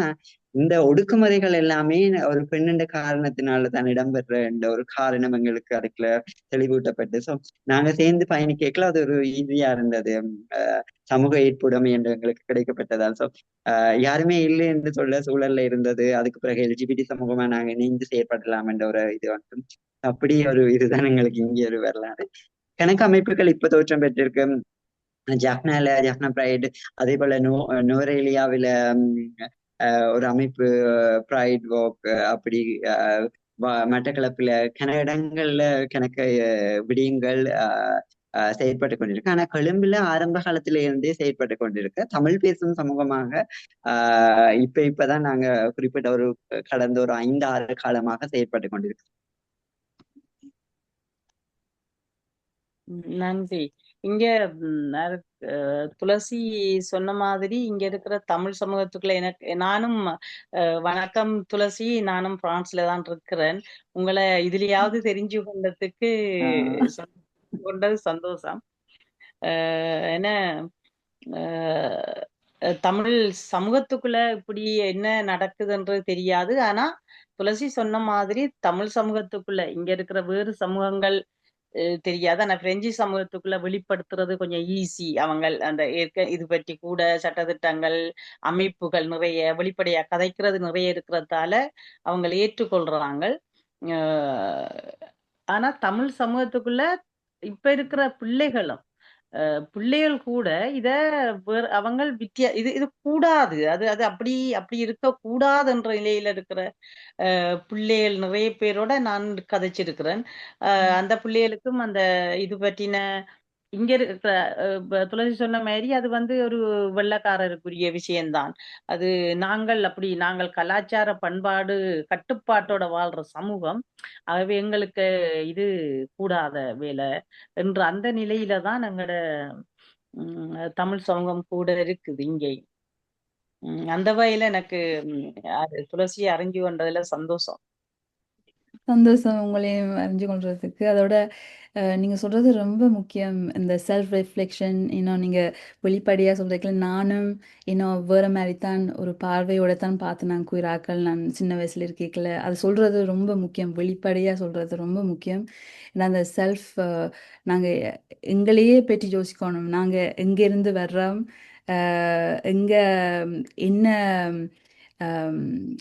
இந்த ஒடுக்குமுறைகள் எல்லாமே ஒரு பெண்ணுண்ட காரணத்தினால தான் இடம்பெற என்ற ஒரு காரணம் எங்களுக்கு அதுக்குள்ள தெளிவூட்டப்பட்டு, ஸோ நாங்க சேர்ந்து பயணிக்கல அது ஒரு ஈஸியா இருந்தது. சமூக ஏற்புடைமை என்று எங்களுக்கு கிடைக்கப்பட்டதால். ஸோ யாருமே இல்லை என்று சொல்ல சூழல்ல இருந்தது. அதுக்கு பிறகு எல்ஜிபிடி சமூகமா நாங்க இணைந்து செயற்படலாம் என்ற ஒரு இது வந்து அப்படி ஒரு இதுதான் எங்களுக்கு இங்கே ஒரு வரலாறு. கணக்கு அமைப்புகள் இப்ப தோற்றம் பெற்றிருக்கு. ஜப்னா பிரைட், அதே போல நுவரேலியாவில ஒரு அமைப்பு பிரைட் வாக், அப்படி மட்டக்களப்பில கன இடங்கள்ல கணக்கு விடயங்கள் செயற்பட்டு கொண்டிருக்கு. ஆனா கொழும்புல ஆரம்ப காலத்தில இருந்தே செயற்பட்டு கொண்டிருக்க தமிழ் பேசும் சமூகமாக இப்பதான் நாங்க குறிப்பிட்ட ஒரு கடந்த ஒரு 5-6 காலமாக செயற்பட்டு கொண்டிருக்கு. நன்றி. இங்க துளசி சொன்ன மாதிரி இங்க இருக்கிற தமிழ் சமூகத்துக்குள்ள நானும் வணக்கம் துளசி, நானும் பிரான்ஸ்ல தான் இருக்கிறேன். உங்களை இதுலயாவது தெரிஞ்சு கொண்டதுக்கு கொண்டது சந்தோஷம். ஏன்னா தமிழ் சமூகத்துக்குள்ள இப்படி என்ன நடக்குதுன்றது தெரியாது. ஆனா துளசி சொன்ன மாதிரி தமிழ் சமூகத்துக்குள்ள இங்க இருக்கிற வேறு சமூகங்கள் தெரியாது. ஆனா பிரெஞ்சு சமூகத்துக்குள்ள வெளிப்படுத்துறது கொஞ்சம் ஈஸி. அவங்க அந்த இது பற்றி கூட சட்டத்திட்டங்கள் அமைப்புகள் நிறைய வெளிப்படையா கதைக்கிறது நிறைய இருக்கிறதால அவங்க ஏற்றுக்கொள்றாங்க. ஆனா தமிழ் சமூகத்துக்குள்ள இப்ப இருக்கிற பிள்ளைகள் கூட இத அவங்க இது கூடாது, அது அது அப்படி அப்படி இருக்க கூடாதுன்ற நிலையில இருக்கிற பிள்ளைகள் நிறைய பேரோட நான் கதைச்சிருக்கிறேன். அந்த பிள்ளைகளுக்கும் அந்த இது பற்றின இங்க இருக்கிற துளசி சொன்ன மாதிரி அது வந்து ஒரு வெள்ளைக்காரருக்குரிய விஷயம்தான். அது நாங்கள் கலாச்சார பண்பாடு கட்டுப்பாட்டோட வாழ்ற சமூகம். ஆகவே எங்களுக்கு இது கூடாத வேலை என்ற அந்த நிலையில தான் எங்களோட தமிழ் சமூகம் கூட இருக்குது இங்கே. அந்த வகையில எனக்கு துளசியை அறிஞ்சு கொண்டதுல சந்தோஷம். சந்தோஷம் உங்களையும் அறிஞ்சு கொள்றதுக்கு. அதோட நீங்க சொல்றது ரொம்ப முக்கியம். இந்த செல்ஃப் ரிஃப்ளெக்ஷன் இன்னும் நீங்க வெளிப்படையா சொல்றீங்களா, நானும் இன்னும் வேற மாதிரி தான் ஒரு பார்வையோட தான் பார்த்து நான் கூறாக்கள் நான் சின்ன வயசுல இருக்கேக்கல. அது சொல்றது ரொம்ப முக்கியம். வெளிப்படையா சொல்றது ரொம்ப முக்கியம். ஏன்னா அந்த செல்ஃப் நாங்க எங்களையே பற்றி யோசிக்கணும். நாங்க எங்க இருந்து வர்றோம், எங்க என்ன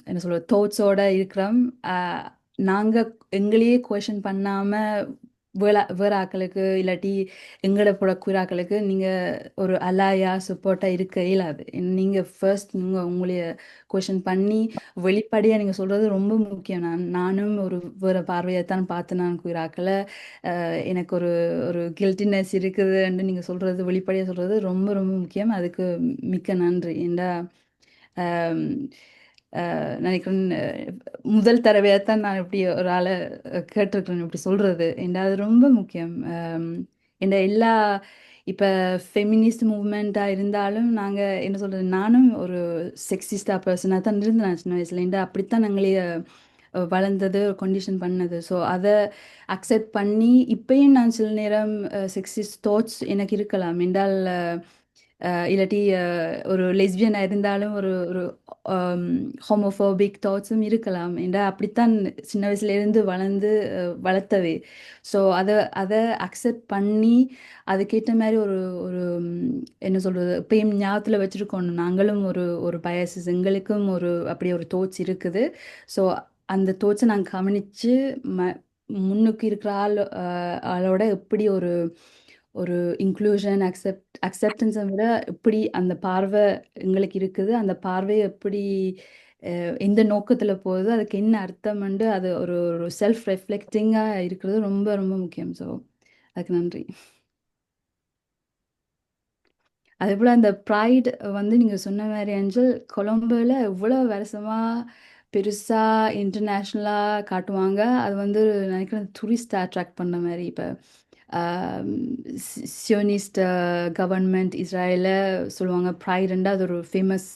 என்ன சொல்ற தோட்ஸோட இருக்கிறோம். நாங்க எங்களையே கொஷன் பண்ணாம வேற ஆக்களுக்கு இல்லாட்டி எங்கட புறக்குறாக்களுக்கு நீங்க ஒரு அலாயா சப்போர்ட்டா இருக்க இயலாது. நீங்க ஃபர்ஸ்ட் நீங்க உங்களைய கொஷன் பண்ணி வெளிப்படையா நீங்க சொல்றது ரொம்ப முக்கியம். நானும் ஒரு வேற பார்வையைத்தான் பார்த்து நான் கூறாக்கல, எனக்கு ஒரு ஒரு கில்ட்டினஸ் இருக்குதுன்னு நீங்க சொல்றது வெளிப்படையா சொல்றது ரொம்ப ரொம்ப முக்கியம். அதுக்கு மிக்க நன்றி. ஏண்டா நினைக்கிறேன் முதல் தடவையாகத்தான் நான் இப்படி ஒரு ஆளை கேட்டிருக்கிறேன் இப்படி சொல்றது. ஏண்டா அது ரொம்ப முக்கியம். இந்த எல்லா இப்போ ஃபெமினிஸ்ட் மூவ்மெண்ட்டாக இருந்தாலும் நாங்கள் என்ன சொல்கிறது, நானும் ஒரு செக்ஸிஸ்டா பர்சனாக தான் இருந்தேன் சின்ன வயசுல. ஏண்டா அப்படித்தான் நாங்களே வளர்ந்தது, கண்டிஷன் பண்ணது. ஸோ அதை அக்செப்ட் பண்ணி இப்பயும் நான் சில நேரம் செக்ஸிஸ்ட் தாட்ஸ் எனக்கு இருக்கலாம். என்றால் இல்லாட்டி ஒரு லெஸ்பியனாக இருந்தாலும் ஒரு ஒரு ஹோமோஃபோபிக் தாட்ஸும் இருக்கலாம். ஏண்டா அப்படித்தான் சின்ன வயசுலேருந்து வளர்த்தவே. ஸோ அதை அக்செப்ட் பண்ணி அதுக்கேற்ற மாதிரி ஒரு ஒரு என்ன சொல்கிறது, இப்பயும் ஞாபகத்தில் வச்சுருக்கணும். நாங்களும் ஒரு ஒரு பயசஸ், எங்களுக்கும் ஒரு அப்படி ஒரு தோட்ஸ் இருக்குது. ஸோ அந்த தோட்ஸை நாங்கள் கவனித்து முன்னுக்கு இருக்கிற ஆளோட எப்படி ஒரு ஒரு இன்க்ளூஷன் அக்செப்டன்ஸை விட எப்படி அந்த பார்வை எங்களுக்கு இருக்குது, அந்த பார்வை எப்படி எந்த நோக்கத்தில் போகுது, அதுக்கு என்ன அர்த்தம்ண்டு அது ஒரு ஒரு செல்ஃப் ரெஃப்ளெக்டிங்காக இருக்கிறது ரொம்ப ரொம்ப முக்கியம். ஸோ அதுக்கு நன்றி. அதே போல் அந்த ப்ரைட் வந்து நீங்கள் சொன்ன மாதிரி அஞ்சல் கொலம்போவில் எவ்வளோ வருஷமாக பெருசாக இன்டர்நேஷ்னலாக காட்டுவாங்க. அது வந்து நினைக்கிறேன் டூரிஸ்ட் அட்ராக்ட் பண்ண மாதிரி. இப்போ சியோனிஸ்ட் கவர்மெண்ட் இஸ்ரேலில் சொல்லுவாங்க ப்ரைடுண்டா அது ஒரு ஃபேமஸ்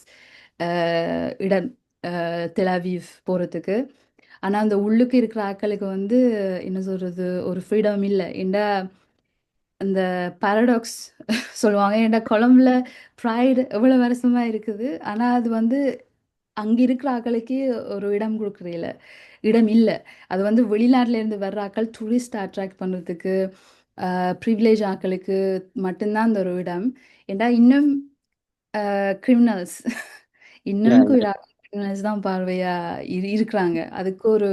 இடம் தெலாவீவ் போகிறதுக்கு. ஆனால் அந்த உள்ளுக்கு இருக்கிற ஆட்களுக்கு வந்து என்ன சொல்கிறது, ஒரு ஃப்ரீடம் இல்லை. ஏண்டா அந்த பாரடாக்ஸ் சொல்லுவாங்க. ஏன்டா கொலம்புல ப்ரைடு எவ்வளோ வருஷமாக இருக்குது, ஆனால் அது வந்து அங்கே இருக்கிற ஆக்களுக்கு ஒரு இடம் இல்லை. அது வந்து வெளிநாட்டிலேருந்து வர்ற ஆக்கள் டூரிஸ்ட் அட்ராக்ட் பண்ணுறதுக்கு ப்ரிவிலேஜ் ஆக்களுக்கு மட்டும்தான் அந்த ஒரு இடம். ஏண்டா இன்னும் கிரிமினல்ஸ் இன்னும் கிரிமினல்ஸ் தான் பார்வையாக இருக்கிறாங்க. அதுக்கு ஒரு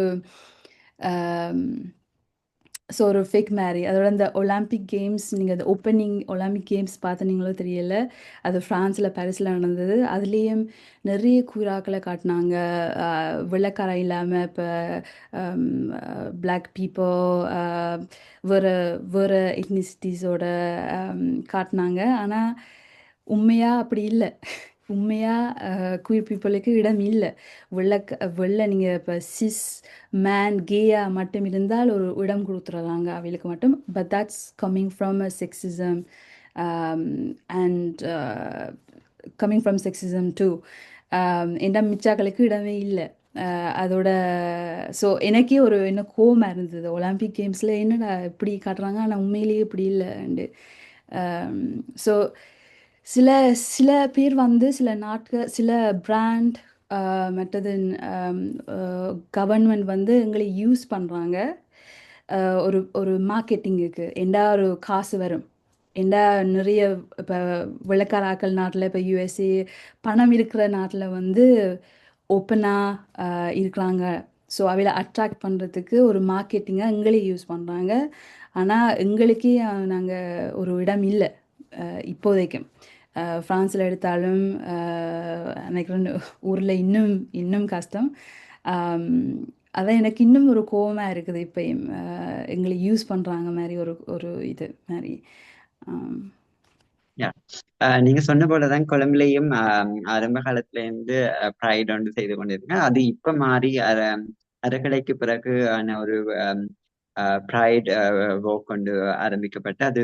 ஸோ ஒரு ஃபேக் மேரி. அதோட அந்த ஒலிம்பிக் கேம்ஸ், நீங்கள் அந்த ஓப்பனிங் ஒலிம்பிக் கேம்ஸ் பார்த்தனீங்களோ தெரியல, அது ஃப்ரான்ஸில் பாரிஸில் நடந்தது. அதுலேயும் நிறைய கூறாக்களை காட்டினாங்க. வெள்ளைக்கார இல்லாமல் இப்போ பிளாக் பீப்புள், வேறு வேறு எத்னிசிட்டிஸோட காட்டினாங்க. ஆனால் உண்மையாக அப்படி இல்லை. உண்மையாக குயர் பீப்புளுக்கு இடம் இல்லை. வெள்ளை நீங்கள் இப்போ சிஸ் மேன் கேயா மட்டும் இருந்தால் ஒரு இடம் கொடுத்துருவாங்க அவைகளுக்கு மட்டும். But that's coming from a sexism and coming from sexism too. ஏன்னா மிச்சாக்களுக்கு இடமே இல்லை. அதோட ஸோ எனக்கே ஒரு என்ன கோவமாக இருந்தது ஒலிம்பிக் கேம்ஸில், என்னடா இப்படி காட்டுறாங்க ஆனால் உண்மையிலேயே இப்படி இல்லை. அண்டு ஸோ சில சில பேர் வந்து சில நாட்கள் சில பிராண்ட் மற்றது கவர்மெண்ட் வந்து எங்களை யூஸ் பண்ணுறாங்க ஒரு ஒரு மார்க்கெட்டிங்குக்கு. எண்டா ஒரு காசு வரும், எண்டா நிறைய இப்போ வெள்ளக்காராக்கள் நாட்டில், இப்போ யூஎஸ்ஏ பணம் இருக்கிற நாட்டில் வந்து ஓப்பனாக இருக்கிறாங்க. ஸோ அவையில் அட்ராக்ட் பண்ணுறதுக்கு ஒரு மார்க்கெட்டிங்காக எங்களே யூஸ் பண்ணுறாங்க. ஆனால் எங்களுக்கே நாங்கள் ஒரு இடம் இல்லை இப்போதைக்கும். ஃப்ரான்ஸில் எடுத்தாலும் நினைக்கிறேன் ஊரில் இன்னும் கஷ்டம். அதான் எனக்கு இன்னும் ஒரு கோவமாக இருக்குது இப்பயும் எங்களை யூஸ் பண்ணுறாங்க மாதிரி ஒரு இது மாதிரி. ஆம். Yeah. நீங்க சொன்ன போலதான் கொழும்புலையும் ஆரம்ப காலத்துல இருந்து ப்ரைட் ஒன்று செய்து கொண்டிருக்கேன். அது இப்ப மாறி அறக்கலைக்கு பிறகு ஆன ஒரு ப்ரைட் வோக் கொண்டு ஆரம்பிக்கப்பட்டு அது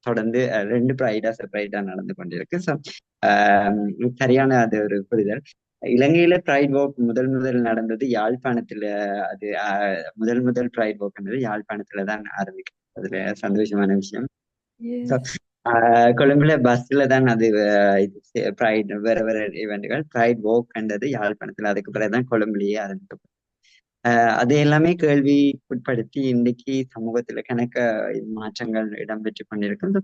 தொடர்ந்து 2 ப்ரைடா செப்பரேட்டா நடந்து கொண்டிருக்கு. ஸோ சரியான அது ஒரு புரிதல். இலங்கையில ப்ரைட் வோக் முதல் நடந்தது யாழ்ப்பாணத்துல. அது முதல் ப்ரைட் வோக் யாழ்ப்பாணத்துல தான் ஆரம்பிக்கும். அதுல சந்தோஷமான விஷயம். So, Yes. கொழும்புல பஸ்ல தான் அது இது ப்ரைட் வேற ஈவெண்ட்டுகள் ப்ரைட் வோக் கண்டது யாழ்ப்பாணத்துல. அதுக்கு பிறகுதான் கொழும்புலயே ஆரம்பிக்கப்படும். அது எல்லாமே கேள்விக்குட்படுத்தி இன்னைக்கு சமூகத்துல கணக்க மாற்றங்கள் இடம்பெற்று கொண்டிருக்கும்.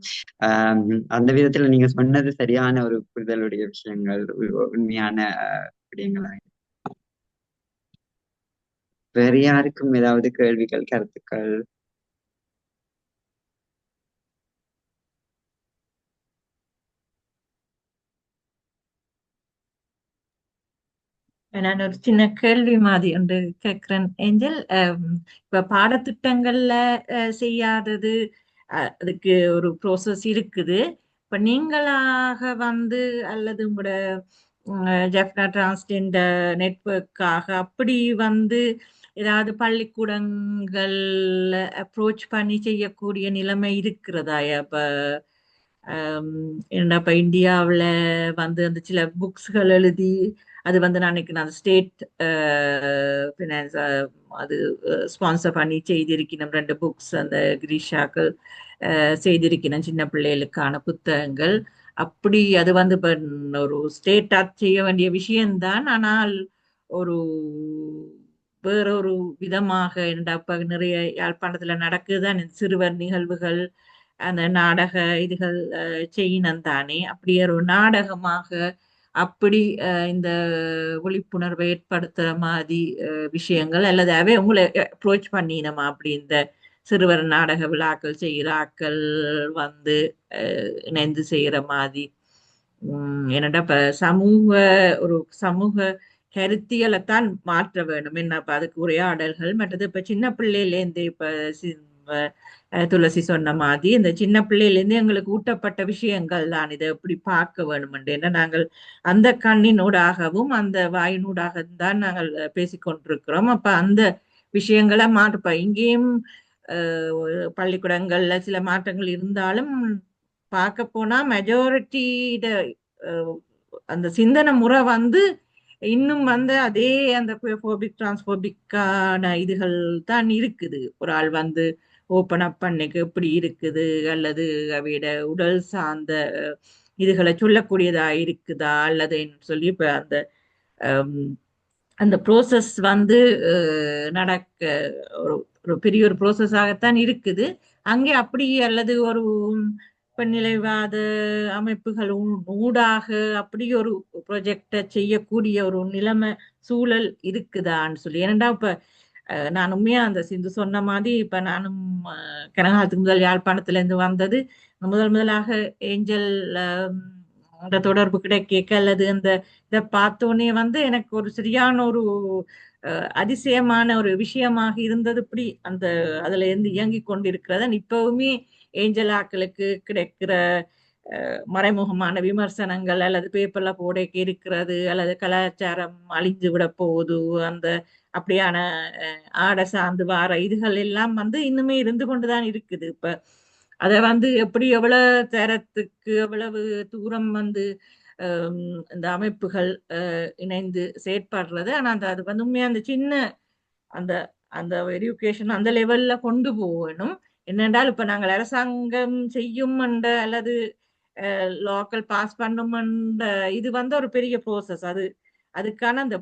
அந்த விதத்துல நீங்க சொன்னது சரியான ஒரு புரிதலுடைய விஷயங்கள், உண்மையான விடயங்களா. வேற யாருக்கும் ஏதாவது கேள்விகள், கருத்துக்கள்? நான் ஒரு சின்ன கேள்வி மாதிரி ஒன்று கேட்கிறேன் ஏஞ்சல். இப்ப பாடத்திட்டங்கள்ல செய்யாதது, அதுக்கு ஒரு ப்ரோசஸ் இருக்குது. இப்ப நீங்களாக வந்து அல்லது உங்களோட ஜெஃப்னா டிரான்ஸ்ஜெண்டர் நெட்வொர்க்காக அப்படி வந்து ஏதாவது பள்ளிக்கூடங்கள்ல அப்ரோச் பண்ணி செய்யக்கூடிய நிலைமை இருக்கிறதா? இப்ப என்ன இப்ப இந்தியாவில் வந்து அந்த சில புக்ஸ்கள் எழுதி அது வந்து நான் நினைக்கிறேன் அந்த ஸ்டேட் ஃபினான்ஸ் அது ஸ்பான்சர் பண்ணி செய்திருக்கணும் 2 புக்ஸ் அந்த கிரீஷாக்கள் செய்திருக்கணும் சின்ன பிள்ளைகளுக்கான புத்தகங்கள். அப்படி அது வந்து இப்ப ஒரு ஸ்டேட்டா செய்ய வேண்டிய விஷயம்தான். ஆனால் ஒரு வேறொரு விதமாக இப்ப நிறைய யாழ்ப்பாணத்துல நடக்குதுதான் சிறுவர் நிகழ்வுகள், அந்த நாடக இதுகள் செய்யணும் தானே. அப்படியே ஒரு நாடகமாக அப்படி இந்த விழிப்புணர்வை ஏற்படுத்துற மாதிரி விஷயங்கள் அல்லது அவை உங்களை அப்ரோச் பண்ணினமா அப்படி இந்த சிறுவர் நாடக விழாக்கள் செய்கிற ஆக்கள் வந்து இணைந்து செய்யற மாதிரி. என்னடா இப்ப ஒரு சமூக கருத்தியலைத்தான் மாற்ற வேணும். என்ன இப்ப அதுக்கு உரையாடல்கள் மற்றது இப்ப சின்ன பிள்ளையிலேருந்து இப்ப துளசி சொன்ன மாதிரி இந்த சின்ன பிள்ளையிலேருந்து எங்களுக்கு ஊட்டப்பட்ட விஷயங்கள் தான் இதை எப்படி பார்க்க வேணும் என்று நாங்கள் அந்த கண்ணினூடாகவும் அந்த வாயினூடாக தான் நாங்கள் பேசிக்கொண்டிருக்கிறோம். அப்ப அந்த விஷயங்களை மாற்றப்ப இங்கேயும் பள்ளிக்கூடங்கள்ல சில மாற்றங்கள் இருந்தாலும் பார்க்க போனா மெஜாரிட்டியிட அந்த சிந்தனை முறை வந்து இன்னும் வந்து அதே அந்த குயர்ஃபோபிக் டிரான்ஸ்போபிக்கான இதுகள் தான் இருக்குது. ஒரு ஆள் வந்து ஓப்பன் அப் பண்ணிக்கு எப்படி இருக்குது அல்லது அவையோட உடல் சார்ந்த இதுகளை சொல்லக்கூடியதா இருக்குதா அல்லது சொல்லி இப்ப அந்த அந்த ப்ரோசஸ் வந்து நடக்க ஒரு பெரிய ஒரு ப்ரோசஸாகத்தான் இருக்குது அங்கே. அப்படி அல்லது ஒரு பெண்ணிலைவாத அமைப்புகள் ஊடாக அப்படி ஒரு ப்ரொஜெக்டை செய்யக்கூடிய ஒரு நிலைமை சூழல் இருக்குதான்னு சொல்லி. ஏனெண்டா இப்ப நான் உண்மையா அந்த சிந்து சொன்ன மாதிரி இப்ப நானும் கனகாலத்துக்கு முதல் யாழ்ப்பாணத்துல இருந்து வந்தது முதலாக ஏஞ்சல் தொடர்பு கிடைக்க அல்லது அந்த இதை பார்த்தோன்னே வந்து எனக்கு ஒரு சரியான ஒரு அதிசயமான ஒரு விஷயமாக இருந்தது. இப்படி அந்த அதுல இருந்து இயங்கி கொண்டிருக்கிறதன் இப்பவுமே ஏஞ்சலாக்களுக்கு கிடைக்கிற மறைமுகமான விமர்சனங்கள் அல்லது பேப்பர்ல போட இருக்கிறது அல்லது கலாச்சாரம் அழிஞ்சு விட போகுது அந்த அப்படியான ஆடை சார்ந்து வார இதுகள் எல்லாம் வந்து இன்னுமே இருந்து கொண்டுதான் இருக்குது. இப்ப அதை வந்து எப்படி எவ்வளவு தரத்துக்கு எவ்வளவு தூரம் வந்து இந்த அமைப்புகள் இணைந்து செயற்படுறது. ஆனா அது வந்து உண்மையா அந்த சின்ன அந்த அந்த எஜுகேஷன் அந்த லெவல்ல கொண்டு போகணும். என்னென்றால் இப்ப நாங்கள் அரசாங்கம் செய்யும் அல்லது லோக்கல் பாஸ் பண்ணும் இது வந்து ஒரு பெரிய ப்ரோசஸ். அதுக்கான அந்த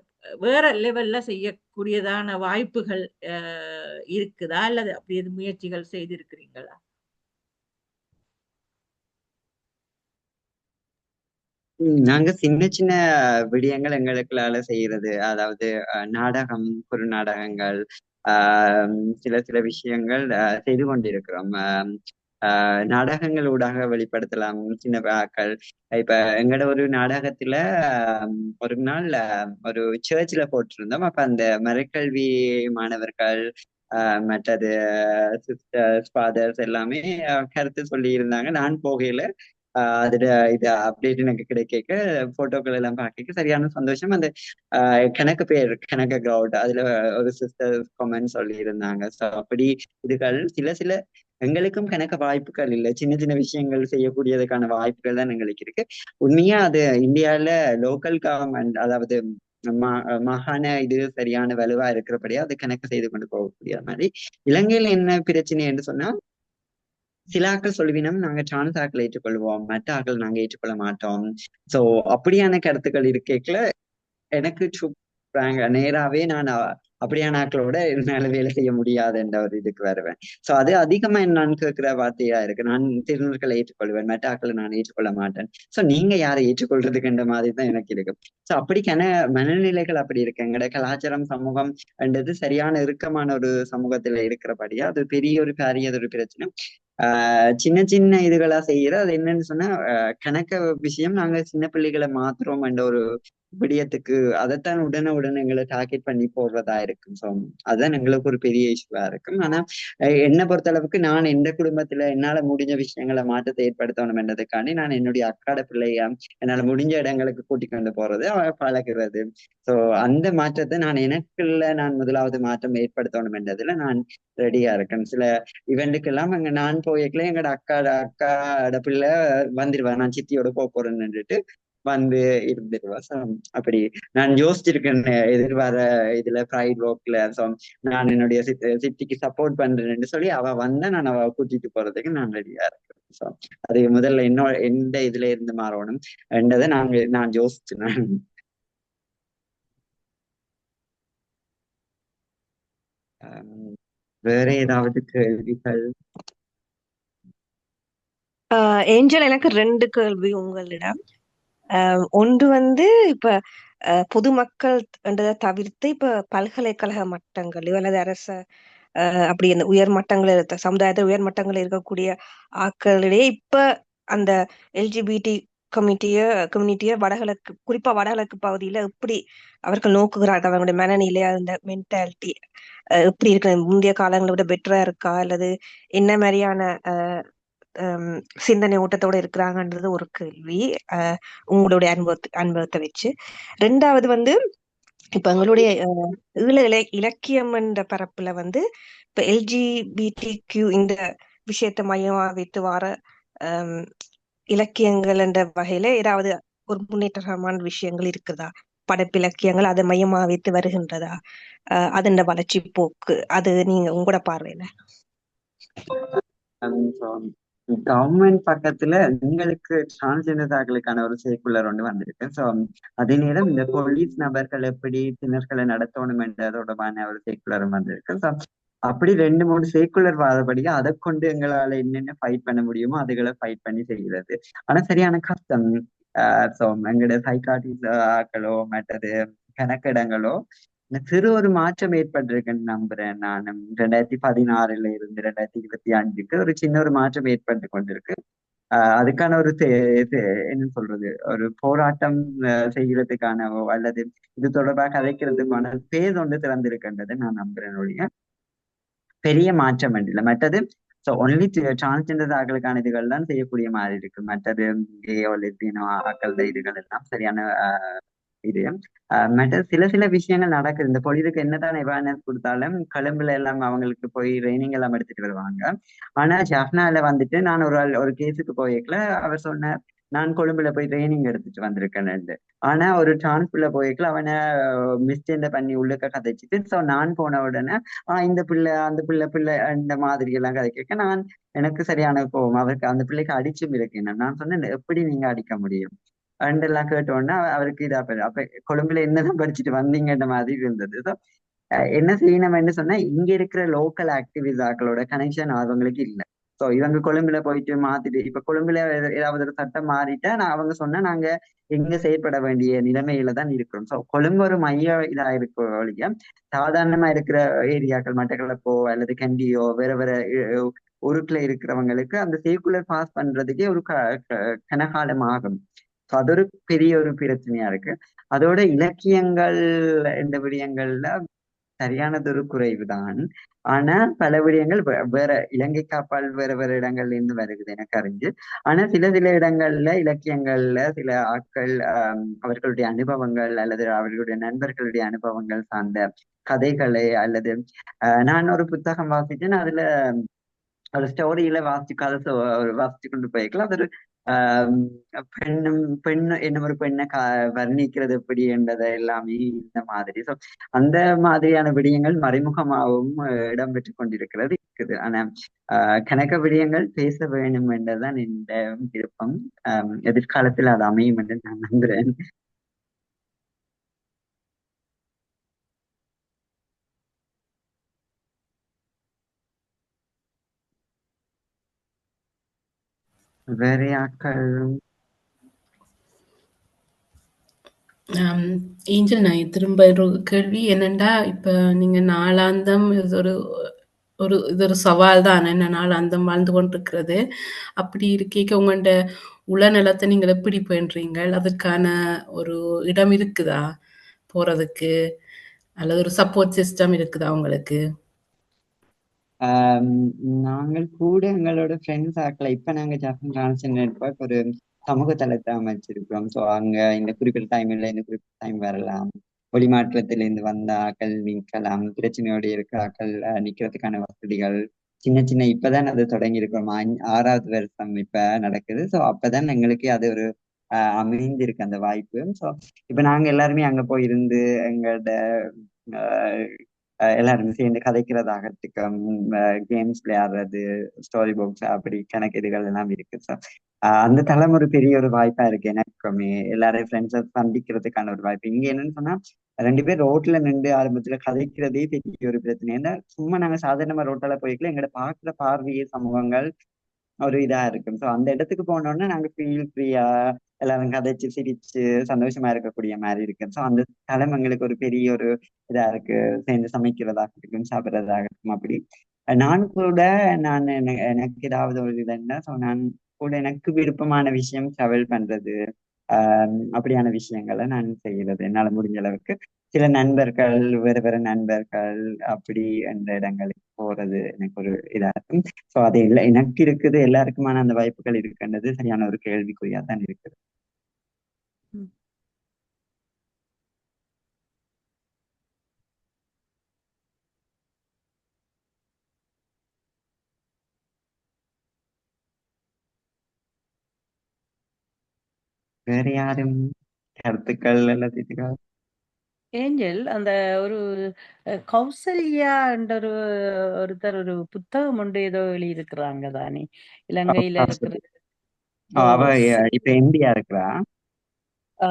வேற லெவல்ல செய்யக்கூடியதான வாய்ப்புகள் இருக்குதா அல்லது அப்படி எது முயற்சிகள் செய்திருக்கிறீங்களா? நாங்க சின்ன சின்ன விடயங்கள் எங்களுக்குள்ளால செய்யறது, அதாவது நாடகம், குறுநாடகங்கள், சில விஷயங்கள் செய்து கொண்டிருக்கிறோம். நாடகங்கள் ஊடாக வெளிப்படுத்தலாம் சின்ன ஆக்கள். இப்ப எங்களோட ஒரு நாடகத்துல ஒரு நாள் ஒரு சர்ச்ல போட்டிருந்தோம். அப்ப அந்த மறைக்கல்வி மாணவர்கள் மற்றது சிஸ்டர்ஸ் ஃபாதர்ஸ் எல்லாமே கருத்து சொல்லி இருந்தாங்க. நான் போகையில அதுல இது அப்டேட் எனக்கு கிடைக்க போட்டோக்கள் எல்லாம் பார்க்க சரியான சந்தோஷம். அந்த கணக்கு பேர் கணக்கு கிரவுட் அதுல ஒரு சிஸ்டர் கமெண்ட் சொல்லி இருந்தாங்க. ஸோ அப்படி இதுகள் சில சில எங்களுக்கும் கணக்க வாய்ப்புகள் இல்லை. சின்ன சின்ன விஷயங்கள் செய்யக்கூடியதுக்கான வாய்ப்புகள் தான் எங்களுக்கு இருக்கு. உண்மையா அது இந்தியால லோக்கல் கவர்மெண்ட், அதாவது மாகாண இது சரியான வலுவா இருக்கிறபடியா அது கணக்கு செய்து கொண்டு போகக்கூடிய மாதிரி. இலங்கையில என்ன பிரச்சனை என்று சொன்னா, சில ஆக்கள் சொல்லுவினம் நாங்க டிரான்ஸ் ஆக்களை ஏற்றுக்கொள்வோம், மற்ற ஆக்கள் நாங்க ஏற்றுக்கொள்ள மாட்டோம். சோ அப்படியான கருத்துக்கள் இருக்கேக்கல எனக்கு நேராவே நான் அப்படியான ஆட்களோட என்னால வேலை செய்ய முடியாது என்ற ஒரு இதுக்கு வருவேன். சோ அது அதிகமா நான் கேட்கிற வார்த்தையா இருக்கு. நான் திருநர்களை ஏற்றுக்கொள்வேன், மற்ற ஆட்களை நான் ஏற்றுக்கொள்ள மாட்டேன். சோ நீங்க யாரை ஏற்றுக்கொள்றதுக்குன்ற மாதிரி தான் எனக்கு இருக்கு. சோ அப்படிக்கான மனநிலைகள் அப்படி இருக்கு. எங்களோட கலாச்சாரம் சமூகம் என்றது சரியான இறுக்கமான ஒரு சமூகத்துல இருக்கிறபடியா அது பெரிய ஒரு ஒரு பிரச்சனை. சின்ன சின்ன இதுகளா செய்யற அது என்னன்னு சொன்னா கணக்க விஷயம் நாங்க சின்ன பிள்ளைகளை மாத்துறோம் என்ற ஒரு விடயத்துக்கு அதைத்தான் உடனே எங்களை டார்கெட் பண்ணி போடுறதா இருக்கும். ஸோ அதுதான் எங்களுக்கு ஒரு பெரிய இஷ்யூவா இருக்கும். ஆனா என்னை பொறுத்த அளவுக்கு நான் எந்த குடும்பத்துல என்னால முடிஞ்ச விஷயங்களை மாற்றத்தை ஏற்படுத்தணும் என்றதுக்காண்டி நான் என்னுடைய அக்காட பிள்ளைய என்னால முடிஞ்ச இடங்களுக்கு கூட்டிக் கொண்டு போறது, பழகிறது. ஸோ அந்த மாற்றத்தை நான் முதலாவது மாற்றம் ஏற்படுத்தணும் என்றதுல நான் ரெடியா இருக்கேன். சில இவெண்ட்டுக்கெல்லாம் அங்க நான் போய்க்கல எங்களோட அக்காட பிள்ளை வந்துடுவேன், நான் சித்தியோட போறேன்னுட்டு வந்து இருந்துருவா. ஸோ அப்படி நான் யோசிச்சிருக்கேன் எதிர்வர இதுல ப்ரைட் ஒர்க்ல. ஸோ நான் என்னுடைய சித்திக்கு சப்போர்ட் பண்றேன்னு சொல்லி அவ வந்தா நான் அவ கூட்டிட்டு போறதுக்கு நான் ரெடியா இருக்கேன். ஸோ அது முதல்ல எந்த இதுல இருந்து மாறணும் என்றதை நான் யோசிச்சேன். வேற ஏதாவது கேள்விகள்? ஏஞ்சல், எனக்கு 2 கேள்வி உங்களிடம். ஒன்று வந்து இப்ப பொதுமக்கள் என்றதை தவிர்த்து இப்ப பல்கலைக்கழக மட்டங்கள் அல்லது அரச அப்படி அந்த உயர் மட்டங்களில் சமுதாயத்தில் உயர் மட்டங்களில் இருக்கக்கூடிய ஆட்களிடையே இப்ப அந்த எல்ஜிபிடி கம்யூனிட்டிய வடகிழக்கு, குறிப்பா வடகிழக்கு பகுதியில எப்படி அவர்கள் நோக்குகிறார்கள், அவங்களுடைய மனநிலை, அந்த மென்டாலிட்டி எப்படி இருக்கு, முந்தைய காலங்களை விட பெட்டரா இருக்கா அல்லது என்ன மாதிரியான சிந்தனை ஓட்டத்தோட இருக்கிறாங்கன்றது ஒரு கேள்வி, உங்களுடைய அனுபவத்தை வச்சு. 2வது வந்து இப்ப எங்களுடைய இலக்கியம் என்ற பரப்புல வந்து இப்ப எல்ஜிபிடிக்யூ இந்த விஷயத்தை மையமா வைத்து வர இலக்கியங்கள் என்ற வகையில ஏதாவது ஒரு முன்னேற்றமான விஷயங்கள் இருக்குதா? படைப்பிலக்கியங்கள் அதை மையமா வைத்து வருகின்றதா? அதன் வளர்ச்சி போக்கு அது நீங்க உங்களோட பார்வையில? கவர்மெண்ட் பக்கத்துல உங்களுக்கு டிரான்ஸ்ஜெண்டர்களுக்கான ஒரு சர்க்குலர் ஒன்று வந்திருக்கு. ஸோ அதே நேரம் இந்த போலீஸ் நபர்கள் எப்படி திணர்களை நடத்தணும் என்றதோடமான ஒரு சர்க்குலரும் வந்திருக்கு. ஸோ அப்படி 2-3 சர்க்குலர் வாதப்படியா அதை கொண்டு எங்களால என்னென்ன ஃபைட் பண்ண முடியுமோ அதுகளை ஃபைட் பண்ணி செய்கிறது. ஆனா சரியான கஷ்டம். ஸோ எங்களோட சைக்காட்டிஸ்ட் ஆக்களோ மற்றது கணக்கிடங்களோ சிறு ஒரு மாற்றம் ஏற்பட்டிருக்குன்னு நம்புறேன். நான் 2016 இருந்து 2025 ஒரு சின்ன ஒரு மாற்றம் ஏற்பட்டு கொண்டிருக்கு. அதுக்கான ஒரு என்ன சொல்றது, ஒரு போராட்டம் செய்யறதுக்கானவோ அல்லது இது தொடர்பாக கதைக்கிறதுக்கான பேர் ஒன்று திறந்திருக்கின்றது நான் நம்புறேன். ஒழிய பெரிய மாற்றம் இல்லை. மற்றது ஸோ ஒன்லி டிரான்ஸ்ஜெண்டர் ஆக்களுக்கான இதுகள் தான் செய்யக்கூடிய மாதிரி இருக்கு. மற்றது கேயோ லெஸ்பியனோ ஆக்கள் இதுகள் எல்லாம் சரியான இது. மற்ற சில விஷயங்கள் நடக்குது. இந்த பொழுதுக்கு என்னதான் அவேர்னஸ் கொடுத்தாலும் கொழும்புல எல்லாம் அவங்களுக்கு போய் ட்ரைனிங் எல்லாம் எடுத்துட்டு வருவாங்க. ஆனா ஜஃப்னால வந்துட்டு நான் ஒரு கேஸுக்கு போய்க்கல அவர் சொன்ன நான் கொழும்புல போய் ட்ரைனிங் எடுத்துட்டு வந்திருக்கேன்னு. ஆனா ஒரு டிரான்ஸ்புள்ள போய்க்கல அவனை மிஸ்டேண்ட பண்ணி உள்ளுக்க கதைச்சிட்டு ஸோ நான் போன உடனே இந்த பிள்ளை அந்த பிள்ளை இந்த மாதிரி எல்லாம் கதைக்க நான் எனக்கு சரியான கோவம். அவருக்கு அந்த பிள்ளைக்கு அடிச்சும் இருக்கேன். நான் சொன்னேன் எப்படி நீங்க அடிக்க முடியும் எல்லாம் கேட்டோன்னா அவருக்கு இதா போயிடும். அப்ப கொழும்புல என்னதான் படிச்சுட்டு வந்தீங்கன்ற மாதிரி இருந்தது. ஸோ என்ன செய்யணும்னு சொன்னா இங்க இருக்கிற லோக்கல் ஆக்டிவிஸ்டாக்களோட கனெக்ஷன் அவங்களுக்கு இல்லை. ஸோ இவங்க கொழும்புல போயிட்டு மாத்திட்டு இப்ப கொழும்புல ஏதாவது ஒரு சட்டம் மாறிட்டா அவங்க சொன்னா நாங்க எங்க செயற்பட வேண்டிய நிலைமையில தான் இருக்கிறோம். ஸோ கொழும்பு ஒரு மைய இதா இருக்க வழியா சாதாரணமா இருக்கிற ஏரியாக்கள் மட்டக்களப்போ அல்லது கண்டியோ வேற ஊருக்குள்ள இருக்கிறவங்களுக்கு அந்த சர்க்குலர் பாஸ் பண்றதுக்கே ஒரு கனகாலம் ஆகும். அது ஒரு பெரிய ஒரு பிரச்சனையா இருக்கு. அதோட இலக்கியங்கள் இந்த விடயங்கள்ல சரியானதொரு குறைவுதான். ஆனா பல விடயங்கள் வேற இலங்கை காப்பால் வேற வேற இடங்கள்ல இருந்து வருகுது எனக்கு அறிஞ்சு. ஆனா சில சில இடங்கள்ல இலக்கியங்கள்ல சில ஆட்கள் அவர்களுடைய அனுபவங்கள் அல்லது அவர்களுடைய நண்பர்களுடைய அனுபவங்கள் சார்ந்த கதைகளை அல்லது நான் ஒரு புத்தகம் வாசிச்சேன். அதுல அது ஸ்டோரியில வாசிச்சு கதை வாசிச்சு கொண்டு போய்க்கலாம். அது ஒரு ஆஹ் பெண்ணு என்ன ஒரு பெண்ணை வர்ணிக்கிறது எப்படி என்றதை எல்லாமே இந்த மாதிரி. ஸோ அந்த மாதிரியான விடயங்கள் மறைமுகமாகவும் இடம்பெற்று கொண்டிருக்கிறது இருக்குது. ஆனா கணக்க விடயங்கள் பேச வேண்டும் என்றுதான் இந்த விருப்பம். எதிர்காலத்தில் அது அமையும் என்று நான் நம்புறேன். வேற ஆட்கள் ஏஞ்சல், நான் திரும்ப ஒரு கேள்வி என்னண்டா, இப்ப நீங்க நாளாந்தம் இது ஒரு சவால் தான், என்ன நாளாந்தம் வாழ்ந்து கொண்டிருக்கிறது. அப்படி இருக்கேக்க உங்கள்ட உளநலத்தை நீங்கள் எப்படி பேணுறீங்க? அதற்கான ஒரு இடம் இருக்குதா போறதுக்கு, அல்லது ஒரு சப்போர்ட் சிஸ்டம் இருக்குதா உங்களுக்கு? நாங்கள் கூட எங்களோட ஃப்ரெண்ட்ஸ் ஆக்களை இப்ப நாங்க ஜாப்பன் டிரான்ஸ்ஜெண்டர் நெட்வொர்க் ஒரு சமூக தளத்தை அமைச்சிருக்கிறோம். ஸோ அங்க இந்த குறிப்பிட்ட டைம்ல இந்த குறிப்பிட்ட டைம் வரலாம், வெளிமாற்றத்திலிருந்து வந்த ஆக்கள் நிற்கலாம், பிரச்சனையோடு இருக்கிற ஆக்கள் நிக்கிறதுக்கான வசதிகள் சின்ன சின்ன இப்பதான் அது தொடங்கி இருக்கிறோம். 6வது வருஷம் இப்ப நடக்குது. ஸோ அப்பதான் எங்களுக்கு அது ஒரு அமைந்திருக்கு அந்த வாய்ப்பு. ஸோ இப்ப நாங்க எல்லாருமே அங்க போய் இருந்து எங்களோட எல்லாருமே சேர்ந்து கதைக்கிறதாகட்டும், கேம்ஸ் விளையாடுறது, ஸ்டோரி புக்ஸ் அப்படி கணக்கு இதுகள் எல்லாம் இருக்கு. ஸோ அந்த தளம் ஒரு பெரிய ஒரு வாய்ப்பா இருக்கு எனக்குமே. எல்லாரையும் ஃப்ரெண்ட்ஸை சந்திக்கிறதுக்கான ஒரு வாய்ப்பு. இங்க என்னன்னு சொன்னா 2 பேர் ரோட்ல நின்று ஆரம்பத்துல கதைக்கிறதே பெரிய ஒரு பிரச்சனை. ஏன்னா சும்மா நாங்க சாதாரணமா ரோட்டால போய்க்கல, எங்களை பார்க்குற பார்வையே சமூகங்கள் ஒரு இதா இருக்கும். ஸோ அந்த இடத்துக்கு போனோம்னா நாங்க ஃபீல் ஃப்ரீயா எல்லாரும் கதைச்சு சிரிச்சு சந்தோஷமா இருக்கக்கூடிய மாதிரி இருக்கு. ஸோ அந்த தளம் எங்களுக்கு ஒரு பெரிய ஒரு இதா இருக்கு. சேர்ந்து சமைக்கிறதாகட்டும், சாப்பிட்றதாகட்டும் அப்படி. நான் கூட எனக்கு ஏதாவது ஒரு இதுன்னா, ஸோ நான் கூட எனக்கு விருப்பமான விஷயம் ட்ராவல் பண்றது, அப்படியான விஷயங்களை நான் செய்யறது என்னால முடிஞ்ச அளவுக்கு. சில நண்பர்கள் வேற வேற நண்பர்கள் அப்படி அந்த இடங்களுக்கு போறது எனக்கு ஒரு இதா இருக்கும். ஸோ அது எனக்கு இருக்குது, எல்லாருக்குமான அந்த வாய்ப்புகள் இருக்குன்றது சரியான ஒரு கேள்விக்குறியா தான் இருக்குது. வேற யாரும் கருத்துக்கள் அல்லது இதுகள்? ஏஞ்சல், அந்த ஒரு கௌசல்யா என்ற ஒருத்தர் ஒரு புத்தகம் ஒன்று ஏதோ எழுதியிருக்கிறாங்க தானே, இலங்கையில இருக்கிற. ஓ, அவ இப்ப எம்பியா இருக்கிறா. ஓ,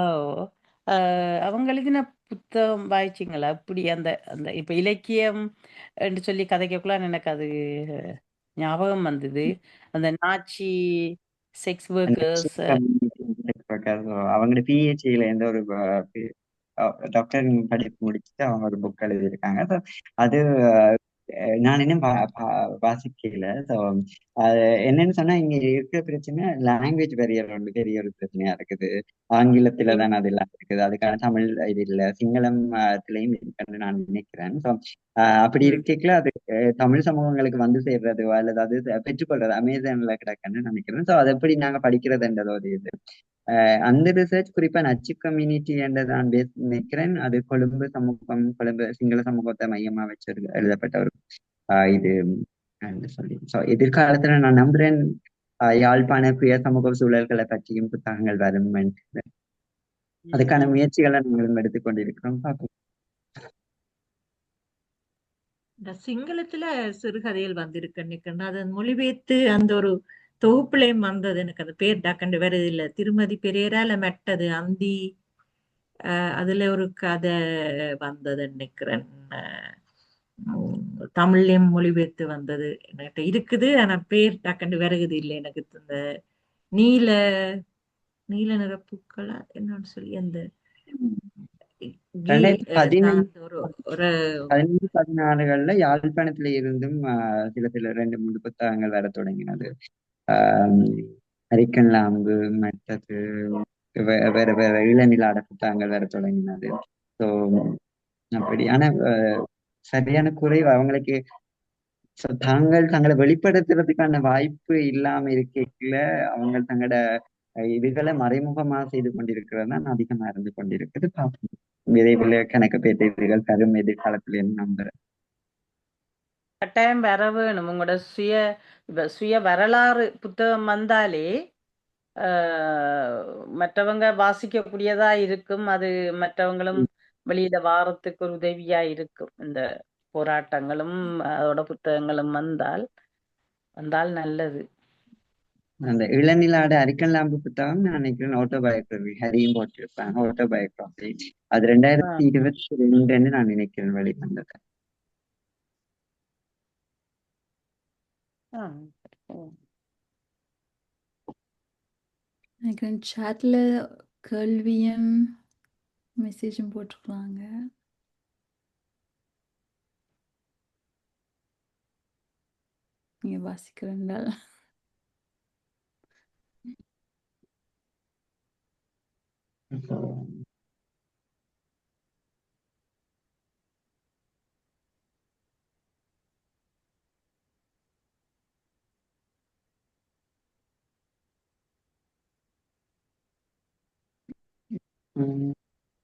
அவங்க எழுதின புத்தகம் வாய்ச்சிங்களா? அப்படி அந்த அந்த இப்ப இலக்கியம் என்று சொல்லி கதைக்கக்குள்ள எனக்கு அது ஞாபகம் வந்தது. அந்த நாச்சி செக்ஸ் ஒர்க்கர்ஸ். அவங்களோட பிஹெச்டில எந்த ஒரு டாக்டர் படிப்பு முடிச்சுட்டு அவங்க ஒரு புக் எழுதியிருக்காங்க. ஸோ அது நான் இன்னும் வாசிக்கல. ஸோ அது என்னன்னு சொன்னா இங்க இருக்கிற பிரச்சனை லாங்குவேஜ் பேரியர் ஒன்று பெரிய ஒரு பிரச்சனையா இருக்குது. ஆங்கிலத்துல தான் அது எல்லாம் இருக்குது, அதுக்கான தமிழ் இது இல்லை, சிங்களத்திலையும் இருக்குன்னு நான் நினைக்கிறேன். ஸோ அப்படி இருக்கல அது தமிழ் சமூகங்களுக்கு வந்து சேர்றதோ அல்லது அது பெற்றுக்கொள்றது அமேசான்ல கிடக்குன்னு நினைக்கிறேன். ஸோ அதை எப்படி நாங்க படிக்கிறதுன்றது ஒரு இது. அந்த ரிசர்ச் குறிப்பா நச்சு கம்யூனிட்டி என்றதான் நினைக்கிறேன். அது கொழும்பு சிங்கள சமூகத்தை மையமா வச்சு எழுதப்பட்ட ஒரு இது சொல்லி. ஸோ எதிர்காலத்துல நான் நம்புறேன் யாழ்ப்பாண சுய சமூக சூழல்களை பற்றியும் புத்தகங்கள் வரும். அதுக்கான முயற்சிகளை நாங்களும் எடுத்துக்கொண்டிருக்கிறோம். பார்ப்போம். இந்த சிங்களத்துல சிறுகதைகள் வந்திருக்கு, அது மொழிபெயர்த்து அந்த ஒரு தொகுப்புலையும் வந்தது. எனக்கு அந்த பேர் டக்கண்டு வருது இல்ல, திருமதி பெரேரா இல்ல மெட்டது அந்தி, அதுல ஒரு கதை வந்தது நினைக்கிறேன். தமிழ்லயும் மொழிபெயர்த்து வந்தது என்கிட்ட இருக்குது. ஆனா பேர் டக்கண்டு வருகுது இல்லை எனக்கு. இந்த நீல நீல நிற பூக்களா என்னன்னு சொல்லி அந்த 2015 ஒரு ஒரு 16கள்ல யாழ்ப்பாணத்துல இருந்தும் சில 2-3 புத்தகங்கள் வர தொடங்கினது. அரிக்கன் லாம்பு, மற்றது வேற வேற இளநிலாட புத்தகங்கள் வர தொடங்கினது. ஸோ அப்படி. ஆனா சரியான குறைவு அவங்களுக்கு. தாங்கள் தங்களை வெளிப்படுத்துறதுக்கான வாய்ப்பு இல்லாம இருக்கல அவங்க தங்களோட இதுகளை மறைமுகமா செய்து கொண்டிருக்கிறது தான் அதிகமா இருந்து கொண்டிருக்குது. பார்ப்போம் விரைவில் கணக்கு பேட்ட இதுகள் தரும் எதிர்காலத்துல நம்புறேன். கட்டாயம் வர வேணும். உங்களோட சுய வரலாறு புத்தகம் வந்தாலே மற்றவங்க வாசிக்கக்கூடியதா இருக்கும். அது மற்றவங்களும் வெளியில வாரத்துக்கு ஒரு உதவியா இருக்கும். இந்த போராட்டங்களும் அதோட புத்தகங்களும் வந்தால் நல்லது. அந்த இளநிலாட அரிக்கன்லாம்பு புத்தகம் நான் நினைக்கிறேன் ஆட்டோபயோகிராபி ஹரியும் போட்டிருப்பாங்க. ஆட்டோபயோகிராபி அது 2022 நான் நினைக்கிறேன் வெளிவந்தது. நினைக்கிறேன் சாட்ல கேள்வியும் மெசேஜும் போட்டிருக்காங்க. நீங்க வாசிக்கிறேன்டால்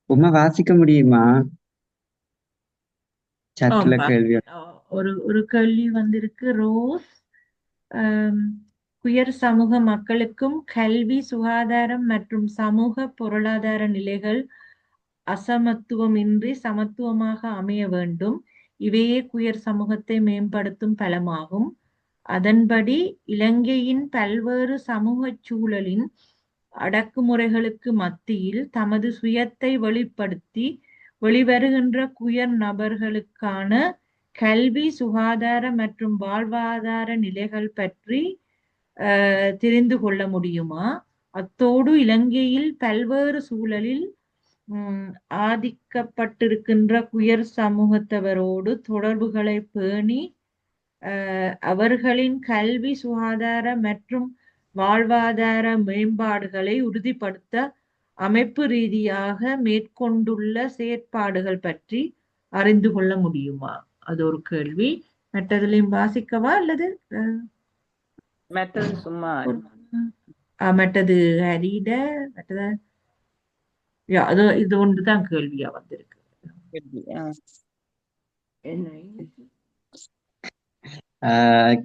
உமா வாசிக்க முடியுமா? சட்ல கேள்வி ஒரு கேள்வி வந்திருக்கு. ரோஸ் உயர் சமூக மக்களுக்கும் கல்வி, சுகாதாரம் மற்றும் சமூக பொருளாதார நிலைகள் அசமத்துவமின்றி சமத்துவமாக அமைய வேண்டும். இவையே குயர் சமூகத்தை மேம்படுத்தும் பலமாகும். அதன்படி இலங்கையின் பல்வேறு சமூக சூழலின் அடக்குமுறைகளுக்கு மத்தியில் தமது சுயத்தை வெளிப்படுத்தி வெளிவருகின்ற குயர் நபர்களுக்கான கல்வி, சுகாதார மற்றும் வாழ்வாதார நிலைகள் பற்றி தெரிந்து கொள்ள முடியுமா? அத்தோடு இலங்கையில் பல்வேறு சூழலில் ஆதிக்கப்பட்டிருக்கின்ற குயர் சமூகத்தவரோடு தொடர்புகளை பேணி அவர்களின் கல்வி, சுகாதார மற்றும் வாழ்வாதார மேம்பாடுகளை உறுதிப்படுத்த அமைப்பு ரீதியாக மேற்கொண்டுள்ள செயற்பாடுகள் பற்றி அறிந்து கொள்ள முடியுமா? அது ஒரு கேள்வி. மற்றதுலையும் வாசிக்கவா அல்லது மற்றது சும்மா மற்றது ஹரிட மற்றது இது ஒன்றுதான் கேள்வியா வந்திருக்கு.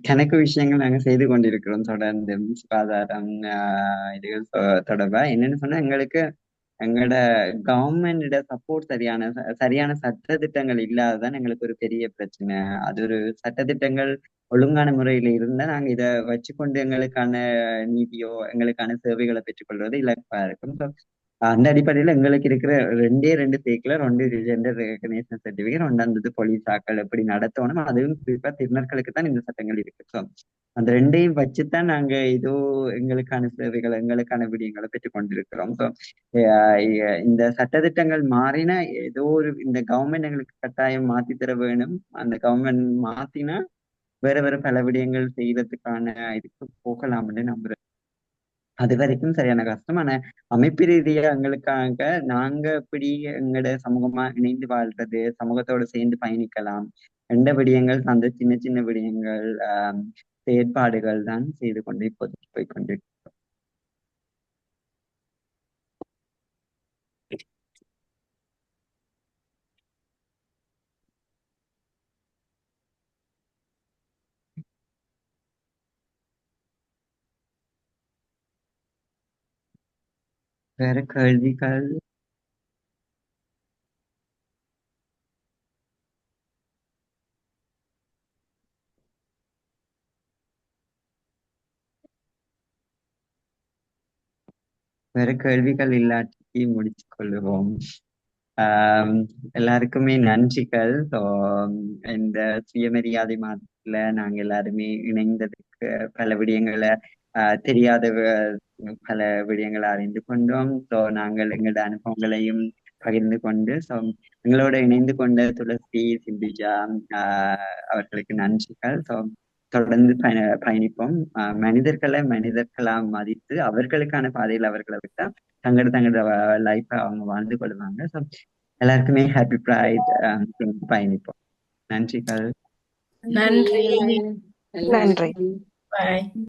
கணக்கு விஷயங்கள் நாங்க செய்து கொண்டிருக்கிறோம் தொடர்ந்து. சுகாதாரம் இதுகள் தொடர்பா என்னன்னு சொன்னா எங்களோட கவர்மெண்டோட சப்போர்ட் சரியான சட்டத்திட்டங்கள் இல்லாததான் எங்களுக்கு ஒரு பெரிய பிரச்சனை. அது ஒரு சட்டத்திட்டங்கள் ஒழுங்கான முறையில இருந்தா நாங்க இதை வச்சுக்கொண்டு எங்களுக்கான நீதியோ எங்களுக்கான சேவைகளை பெற்றுக்கொள்வது இலக்கா இருக்கும். அந்த அடிப்படையில எங்களுக்கு இருக்கிற 2 சேக்கலர், 1 ஜெண்டர் ரெகக்னேஷன் சர்டிபிகேட், 1 போலீஸ் ஆக்கள் எப்படி நடத்தணும், அதுவும் குறிப்பா திருநர்களுக்கு தான் இந்த சட்டங்கள் இருக்கு. ஸோ அந்த 2ஐயும் வச்சுதான் நாங்க ஏதோ எங்களுக்கான சேவைகள் எங்களுக்கான விடயங்களை பெற்றுக் கொண்டிருக்கிறோம். ஸோ இந்த சட்டத்திட்டங்கள் மாறினா ஏதோ இந்த கவர்மெண்ட் எங்களுக்கு கட்டாயம் மாத்தி தர வேணும். அந்த கவர்மெண்ட் மாத்தினா வேற பல விடயங்கள் செய்யறதுக்கான இதுக்கு போகலாம்னு நம்புறேன். அது வரைக்கும் சரியான கஷ்டம். ஆனா அமைப்பு ரீதியா எங்களுக்காக நாங்க எப்படி எங்களோட சமூகமா இணைந்து வாழ்றது, சமூகத்தோட சேர்ந்து பயணிக்கலாம் எந்த விடயங்கள், அந்த சின்ன சின்ன விடயங்கள் செயற்பாடுகள் தான் செய்து கொண்டு இப்போதைக்கு போய்கொண்டிருக்கோம். வேற கேள்விகள்? வேற கேள்விகள் இல்லாட்டி முடிச்சு கொள்ளுவோம். எல்லாருக்குமே நன்றிகள். ஸோ இந்த சுயமரியாதை மாதத்துல நாங்க எல்லாருமே இணைந்ததுக்கு பல விடயங்களை தெரியாத பல விடயங்களை அறிந்து கொண்டோம். ஸோ நாங்கள் எங்களோட அனுபவங்களையும் பகிர்ந்து கொண்டு எங்களோட இணைந்து கொண்ட துளசி, சிந்துஜா அவர்களுக்கு நன்றிகள். ஸோ தொடர்ந்து பயணிப்போம். மனிதர்களா மதித்து அவர்களுக்கான பாதையில் அவர்களை விட்டா தங்களோட லைஃபை அவங்க வாழ்ந்து கொள்வாங்க. ஸோ எல்லாருக்குமே ஹாப்பி ப்ரைட். பயணிப்போம். நன்றிகள். நன்றி. நன்றி. நன்றி. பாய்.